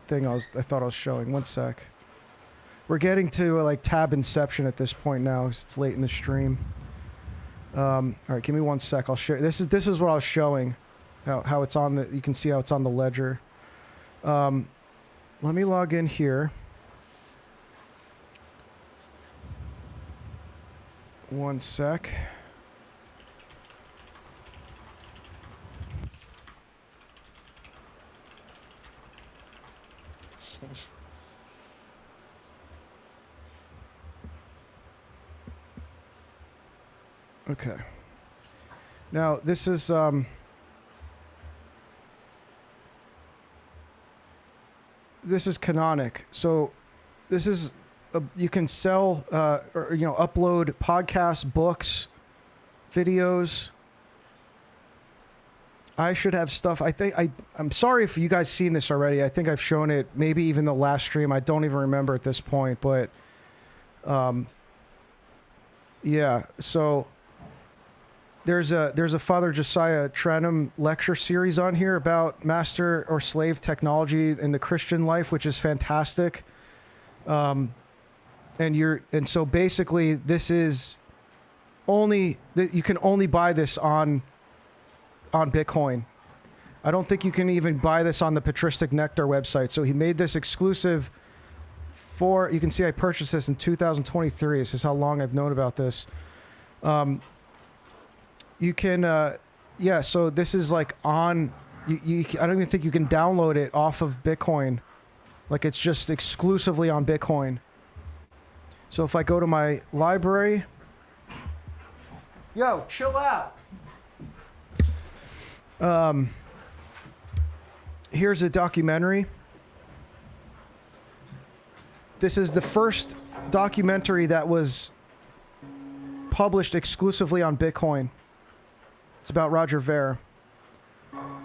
thing I thought I was showing. One sec. We're getting to like tab inception at this point now, 'cause it's late in the stream. All right, give me 1 sec. I'll share. This is what I was showing. How it's on the. You can see how it's on the ledger. Let me log in here. 1 sec. Okay. Now this is Canonic. So this is you can sell or upload podcasts, books, videos. I should have stuff. I think I'm sorry if you guys seen this already. I think I've shown it maybe even the last stream. I don't even remember at this point, but yeah, so there's a Father Josiah Trenum lecture series on here about master or slave technology in the Christian life, which is fantastic. And so basically this is only that you can only buy this on Bitcoin. I don't think you can even buy this on the Patristic Nectar website. So he made this exclusive for, you can see I purchased this in 2023. This is how long I've known about this. You can, yeah, so this is like on, I don't even think you can download it off of Bitcoin. Like it's just exclusively on Bitcoin. So if I go to my library, yo, chill out. Here's a documentary. This is the first documentary that was published exclusively on Bitcoin. It's about Roger Ver.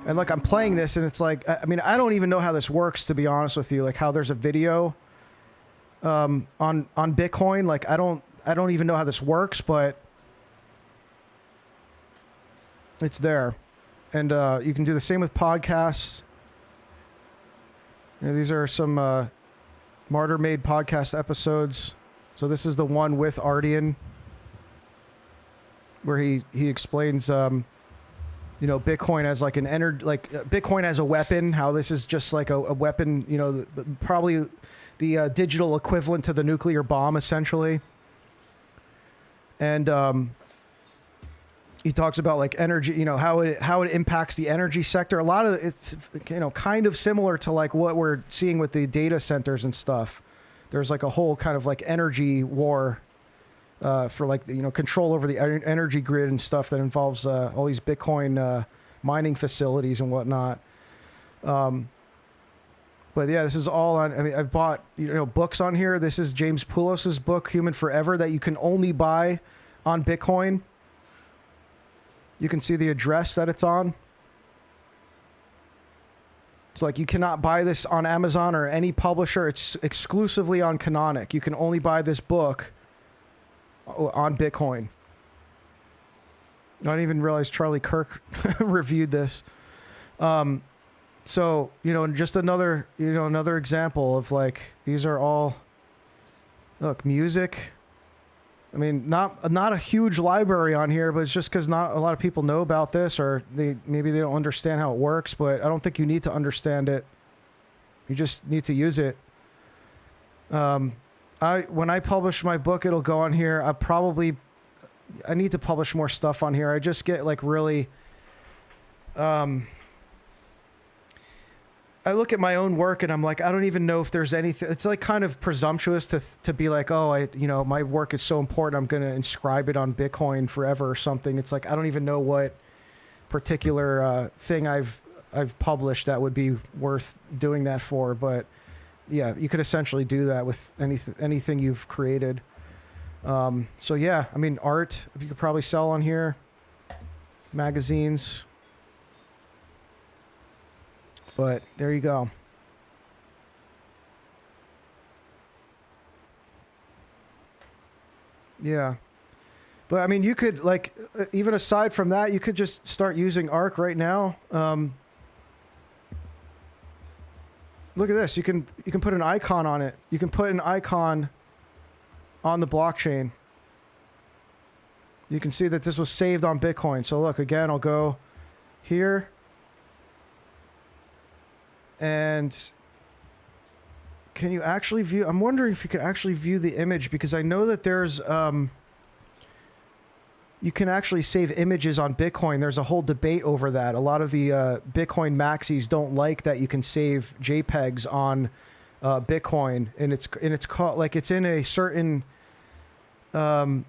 And like I'm playing this and it's like, I mean, I don't even know how this works, to be honest with you, like how there's a video on Bitcoin. Like I don't even know how this works, but it's there. And you can do the same with podcasts. These are some Martyr-made podcast episodes. So this is the one with Ardian, where he explains, Bitcoin as like an Bitcoin as a weapon. How this is just like a weapon. Probably the digital equivalent to the nuclear bomb, essentially. And he talks about like energy, how it impacts the energy sector. A lot of it's, kind of similar to like what we're seeing with the data centers and stuff. There's like a whole kind of like energy war for like, control over the energy grid and stuff that involves all these Bitcoin mining facilities and whatnot. But yeah, this is all on, I mean, I've bought, books on here. This is James Poulos's book, Human Forever, that you can only buy on Bitcoin. You can see the address that it's on. It's like you cannot buy this on Amazon or any publisher. It's exclusively on Canonic. You can only buy this book on Bitcoin. I didn't even realize Charlie Kirk reviewed this. So, just another example of like, these are all, look, music. I mean, not a huge library on here, but it's just because not a lot of people know about this, or maybe they don't understand how it works. But I don't think you need to understand it. You just need to use it. When I publish my book, it'll go on here. I need to publish more stuff on here. I just get like really, I look at my own work and I'm like, I don't even know if there's anything. It's like kind of presumptuous to be like, oh, my work is so important, I'm going to inscribe it on Bitcoin forever or something. It's like, I don't even know what particular thing I've published that would be worth doing that for. But yeah, you could essentially do that with anything you've created. So yeah, I mean, art, you could probably sell on here, magazines. But there you go. Yeah. But I mean, you could like, even aside from that, you could just start using Arc right now. Look at this. You can put an icon on it. You can put an icon on the blockchain. You can see that this was saved on Bitcoin. So look, again, I'll go here. And can you actually view? I'm wondering if you can actually view the image, because I know that there's you can actually save images on Bitcoin. There's a whole debate over that. A lot of the Bitcoin maxis don't like that you can save JPEGs on Bitcoin, and it's called, like, it's in a certain thing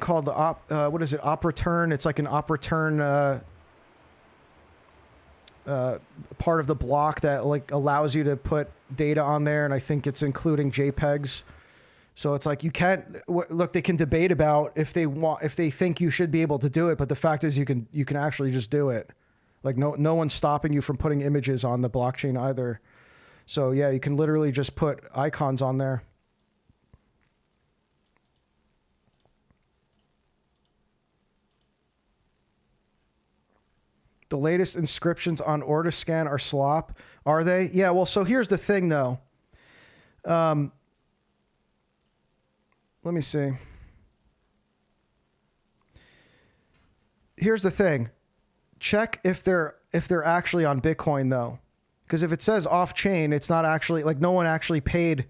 called the what is it? Op return. It's like an op return part of the block that like allows you to put data on there, and I think it's including JPEGs. So it's like you can't look. They can debate about if they think you should be able to do it, but the fact is you can actually just do it. Like no one's stopping you from putting images on the blockchain either. So yeah, you can literally just put icons on there. The latest inscriptions on Ortoscan are slop, are they? Yeah, well, so here's the thing, though. Let me see. Here's the thing. Check if they're actually on Bitcoin, though. Because if it says off-chain, it's not actually, like, no one actually paid.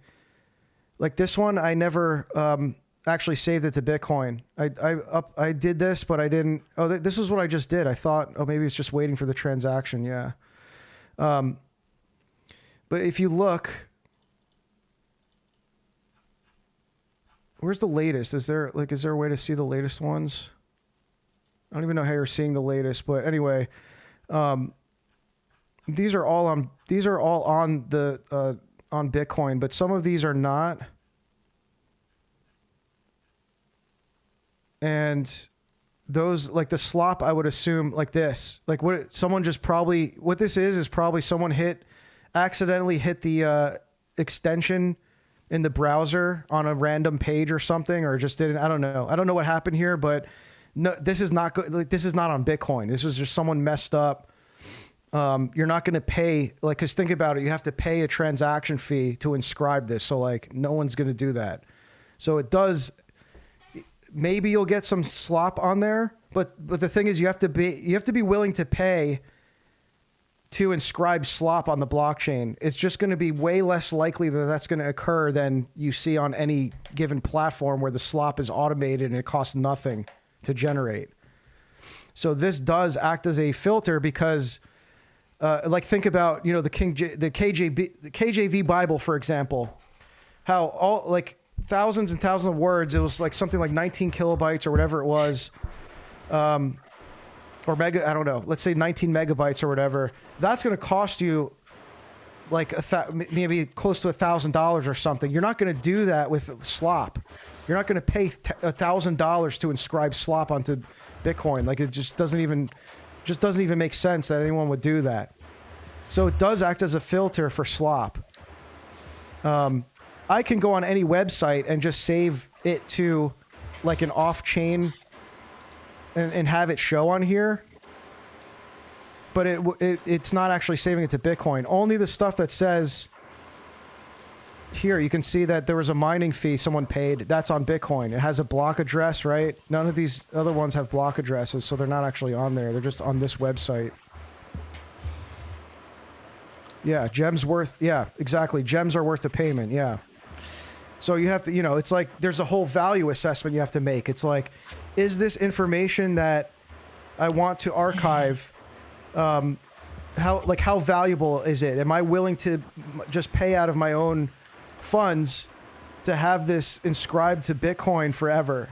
Like this one, I never actually saved it to Bitcoin. I did this, but I didn't. Oh, this is what I just did. I thought, oh, maybe it's just waiting for the transaction. Yeah. But if you look, where's the latest? Is there a way to see the latest ones? I don't even know how you're seeing the latest, but anyway, these are all on the on Bitcoin, but some of these are not. And those, like the slop, I would assume like this, like what this is probably someone accidentally hit the on the browser on a random page or something, or just didn't. I don't know what happened here, but no, this is not good. Like, this is not on Bitcoin. This was just someone messed up. You're not going to pay, like, cause think about it. You have to pay a transaction fee to inscribe this. So like no one's going to do that. So it does. Maybe you'll get some slop on there, but the thing is you have to be willing to pay to inscribe slop on the blockchain. It's just going to be way less likely that that's going to occur than you see on any given platform where the slop is automated and it costs nothing to generate. So this does act as a filter because, like, think about, the KJV Bible, for example, how all, like, thousands and thousands of words. It was like something like 19 kilobytes or whatever it was, or mega. I don't know. Let's say 19 megabytes or whatever. That's going to cost you like maybe close to $1,000 or something. You're not going to do that with slop. You're not going to pay $1,000 to inscribe slop onto Bitcoin. Like, it just doesn't even make sense that anyone would do that. So it does act as a filter for slop. I can go on any website and just save it to like an off-chain and have it show on here. But it's not actually saving it to Bitcoin. Only the stuff that says here, you can see that there was a mining fee someone paid. That's on Bitcoin. It has a block address, right? None of these other ones have block addresses, so they're not actually on there. They're just on this website. Yeah, gems worth. Yeah, exactly. Gems are worth the payment. Yeah. So you have to, it's like there's a whole value assessment you have to make. It's like, is this information that I want to archive, how valuable is it? Am I willing to just pay out of my own funds to have this inscribed to Bitcoin forever?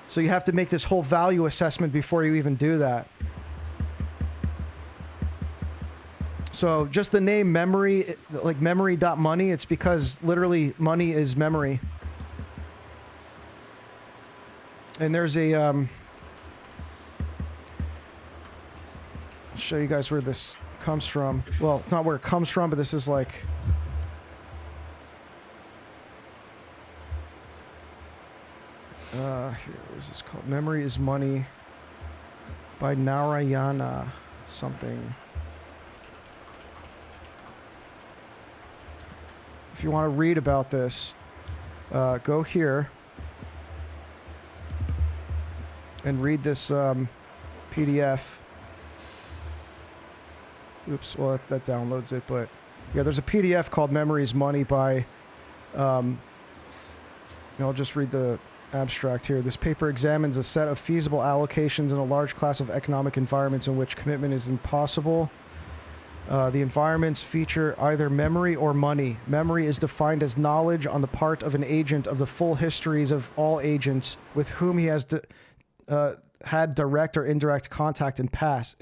So you have to make this whole value assessment before you even do that. So just the name memory, like memory.money, it's because literally money is memory. And there's a, I'll show you guys where this comes from. Well, it's not where it comes from, but this is like, here, what is this called? Memory is Money by Narayana something. If you want to read about this, go here and read this PDF. Oops, well, that downloads it, but yeah, there's a PDF called Memory is Money by, I'll just read the abstract here. This paper examines a set of feasible allocations in a large class of economic environments in which commitment is impossible. The environments feature either memory or money. Memory is defined as knowledge on the part of an agent of the full histories of all agents with whom he has had direct or indirect contact in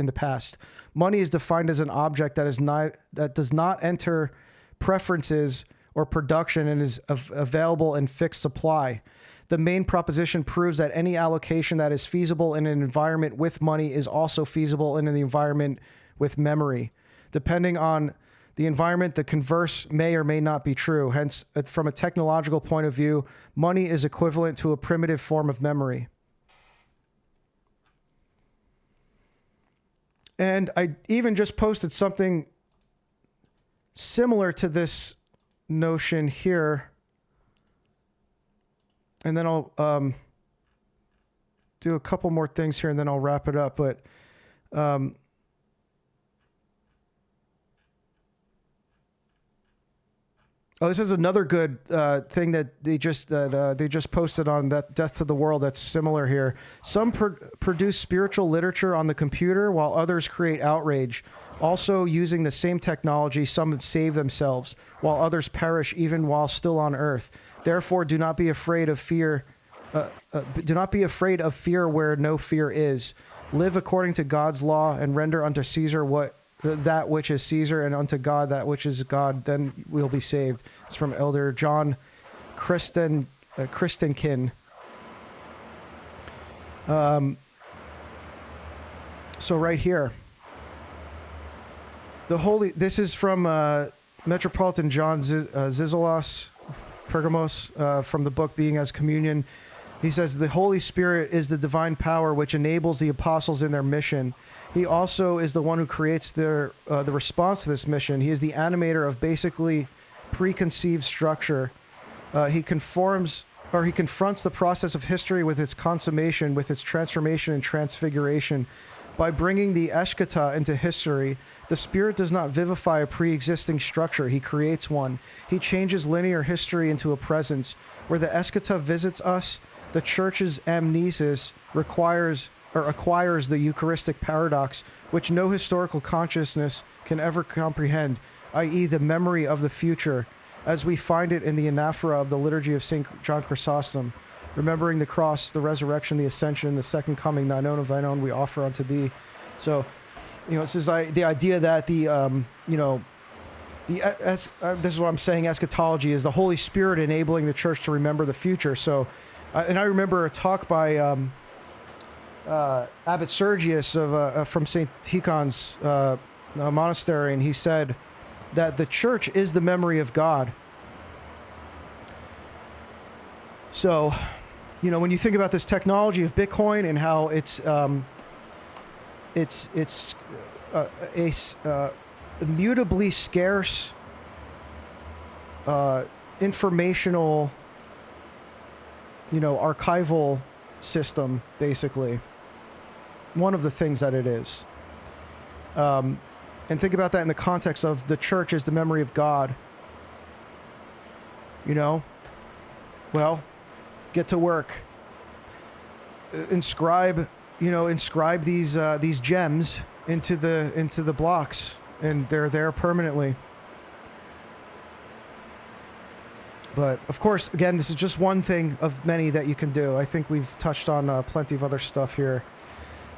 the past. Money is defined as an object that does not enter preferences or production and is available in fixed supply. The main proposition proves that any allocation that is feasible in an environment with money is also feasible in an environment with memory. Depending on the environment, the converse may or may not be true. Hence, from a technological point of view, money is equivalent to a primitive form of memory. And I even just posted something similar to this notion here. And then I'll do a couple more things here and then I'll wrap it up. But this is another good thing that they just posted on that Death to the World that's similar here. Some produce spiritual literature on the computer while others create outrage. Also using the same technology, some save themselves while others perish even while still on earth. Therefore, do not be afraid of fear. Do not be afraid of fear where no fear is. Live according to God's law and render unto Caesar that which is Caesar, and unto God that which is God, then we'll be saved. It's from Elder John Christenkin. So right here, this is from Metropolitan John Zizelos, Pergamos, from the book Being as Communion. He says, the Holy Spirit is the divine power which enables the apostles in their mission. He also is the one who creates the response to this mission. He is the animator of basically preconceived structure. He confronts the process of history with its consummation, with its transformation and transfiguration. By bringing the eschata into history, the Spirit does not vivify a pre-existing structure. He creates one. He changes linear history into a presence. Where the eschata visits us, the Church's amnesis acquires the Eucharistic paradox, which no historical consciousness can ever comprehend, i.e. the memory of the future, as we find it in the anaphora of the liturgy of St. John Chrysostom. Remembering the cross, the resurrection, the ascension, the second coming, thine own of thine own we offer unto thee. So, this is the idea that this is what I'm saying, eschatology is the Holy Spirit enabling the church to remember the future. So, and I remember a talk by Abbot Sergius from St. Tikhon's monastery, and he said that the church is the memory of God. So, when you think about this technology of Bitcoin and how it's immutably scarce informational, archival system, basically. One of the things that it is. And think about that in the context of the church is the memory of God. Well, get to work. Inscribe inscribe these gems into the blocks, and they're there permanently. But of course, again, this is just one thing of many that you can do. I think we've touched on plenty of other stuff here.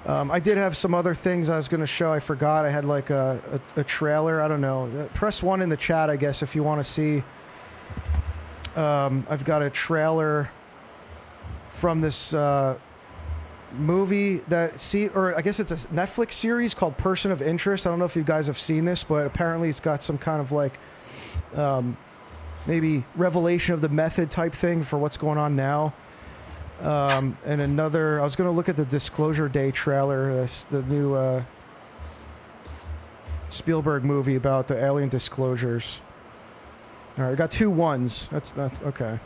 I did have some other things I was going to show. I forgot. I had like a trailer. I don't know. Press 1 in the chat, I guess, if you want to see. I've got a trailer from this movie or I guess it's a Netflix series called Person of Interest. I don't know if you guys have seen this, but apparently it's got some kind of like maybe revelation of the method type thing for what's going on now. And another, I was going to look at the Disclosure Day trailer, the new Spielberg movie about the alien disclosures. All right, I got 2 ones. That's okay.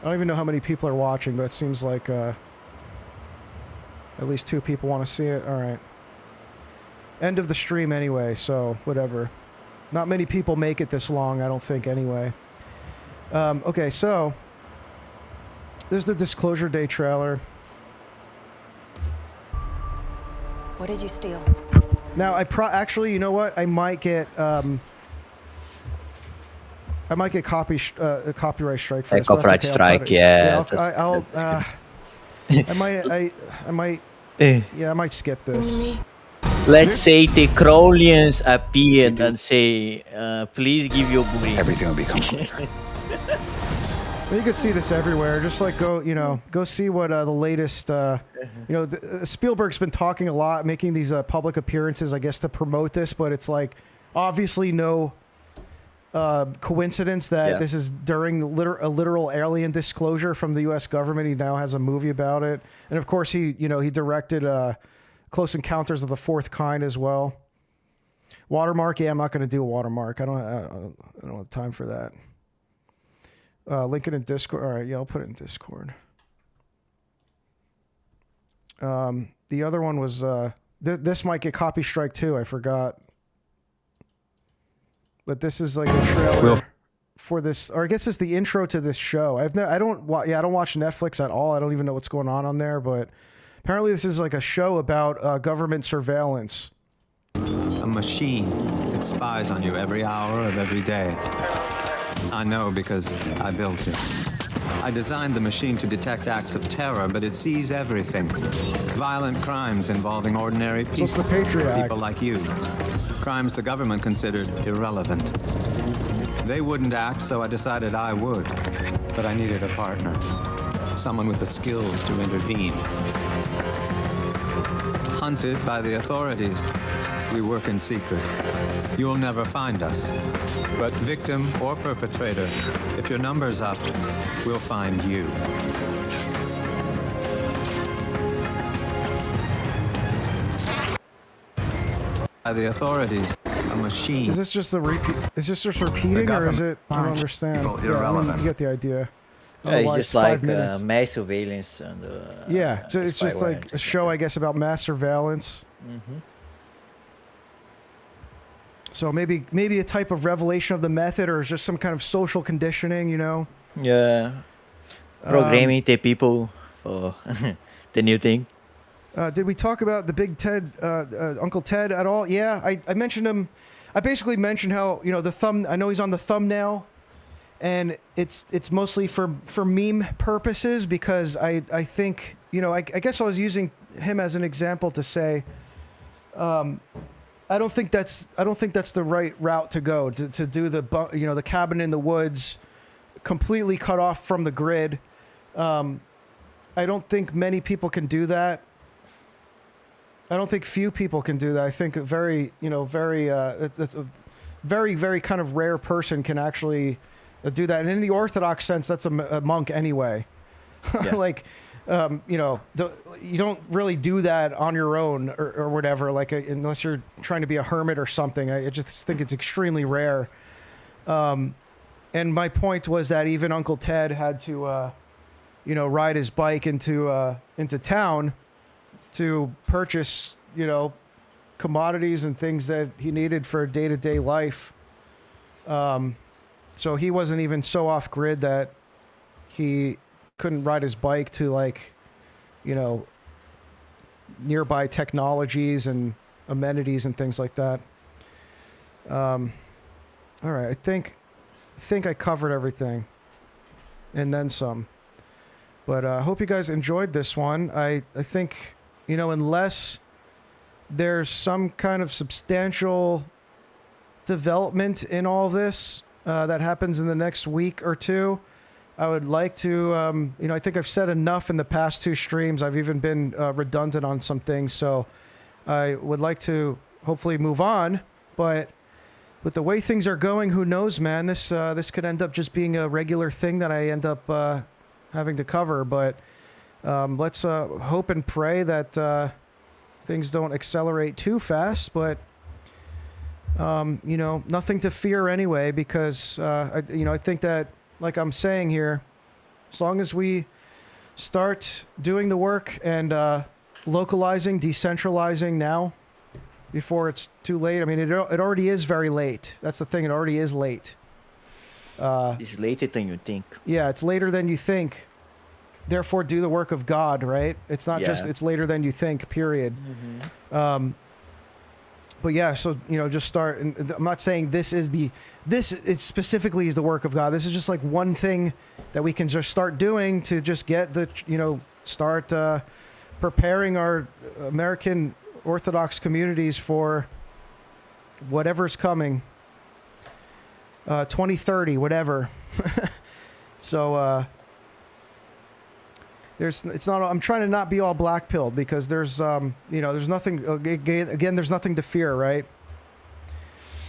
I don't even know how many people are watching, but it seems like at least 2 people want to see it. All right. End of the stream anyway, so whatever. Not many people make it this long, I don't think, anyway. Okay, so there's the Disclosure Day trailer. What did you steal? Now, actually, you know what? I might get a copyright strike for this. Copyright strike, yeah. I might skip this. Let's say the Crowlians appeared and say, please give your booty. Everything will become clear. Well, you could see this everywhere. Just like go see what the latest, Spielberg's been talking a lot, making these public appearances, I guess, to promote this, but it's like obviously no coincidence that this is during a literal alien disclosure from the U.S. government. He now has a movie about it, and of course he directed Close Encounters of the Fourth Kind as well. Watermark, yeah, I'm not going to do a watermark. I don't have time for that. Link it in Discord. All right, yeah, I'll put it in Discord. The other one was this might get copy strike too. I forgot. But this is like a trailer for this, or I guess it's the intro to this show. I don't watch Netflix at all. I don't even know what's going on there. But apparently, this is like a show about government surveillance. A machine. It spies on you every hour of every day. I know because I built it. I designed the machine to detect acts of terror, but it sees everything. Violent crimes involving ordinary people. So it's the Patriot Act. People like you. Crimes the government considered irrelevant. They wouldn't act, so I decided I would. But I needed a partner. Someone with the skills to intervene. Hunted by the authorities. We work in secret. You'll never find us. But victim or perpetrator, if your number's up, we'll find you. By the authorities, a machine. Is this just the repeat? Is this just repeating, or is it? I don't understand. Yeah, you get the idea. It's just like mass surveillance and. Yeah, so it's just like a show, I guess, about mass surveillance. Mm-hmm. So maybe a type of revelation of the method, or just some kind of social conditioning, Yeah. Programming the people for the new thing. Did we talk about the Big Ted, Uncle Ted at all? Yeah, I mentioned him. I basically mentioned how the thumb. I know he's on the thumbnail, and it's mostly for meme purposes because I think I guess I was using him as an example to say. I don't think that's the right route to go to do the cabin in the woods, completely cut off from the grid. I don't think many people can do that. I don't think few people can do that. I think a very very kind of rare person can actually do that. And in the Orthodox sense, that's a monk anyway. Yeah. You don't really do that on your own or whatever, unless you're trying to be a hermit or something. I just think it's extremely rare. And my point was that even Uncle Ted had to, ride his bike into town to purchase, commodities and things that he needed for day-to-day life. So he wasn't even so off grid that he couldn't ride his bike to nearby technologies and amenities and things like that. All right, I think I covered everything, and then some. But I hope you guys enjoyed this one. I think, you know, unless there's some kind of substantial development in all this that happens in the next week or two, I would like to, you know, I think I've said enough in the past 2 streams. I've even been redundant on some things, so I would like to hopefully move on. But with the way things are going, who knows, man? This could end up just being a regular thing that I end up having to cover. But let's hope and pray that things don't accelerate too fast. But you know, nothing to fear anyway, because I think that, like I'm saying here, as long as we start doing the work and localizing, decentralizing now, before it's too late. I mean, it already is very late. That's the thing. It already is late. It's later than you think. Yeah, it's later than you think. Therefore, do the work of God, right? It's not just, it's later than you think, period. Mm-hmm. But yeah, so, you know, just start. And I'm not saying it specifically is the work of God. This is just like one thing that we can just start doing to just get start preparing our American Orthodox communities for whatever's coming, 2030, whatever. So I'm trying to not be all black pilled, because there's there's nothing, again, there's nothing to fear, right?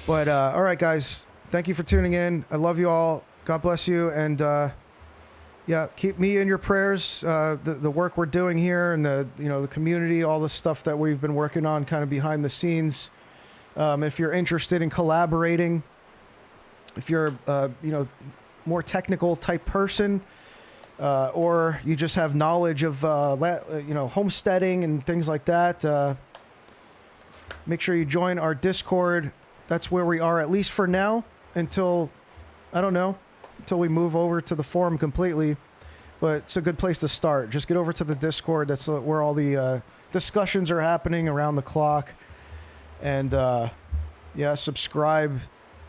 But all right, guys, thank you for tuning in. I love you all. God bless you. And yeah, keep me in your prayers. The work we're doing here, and the community, all the stuff that we've been working on kind of behind the scenes. If you're interested in collaborating, if you're more technical type person, or you just have knowledge of homesteading and things like that, make sure you join our Discord. That's where we are, at least for now, until we move over to the forum completely. But it's a good place to start. Just get over to the Discord. That's where all the discussions are happening around the clock. And subscribe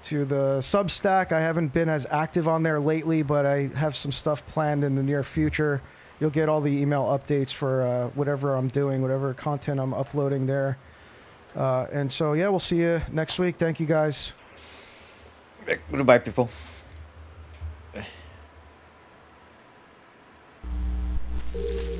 to the Substack. I haven't been as active on there lately, but I have some stuff planned in the near future. You'll get all the email updates for whatever I'm doing, whatever content I'm uploading there. And so, yeah, we'll see you next week. Thank you, guys. Goodbye, people. You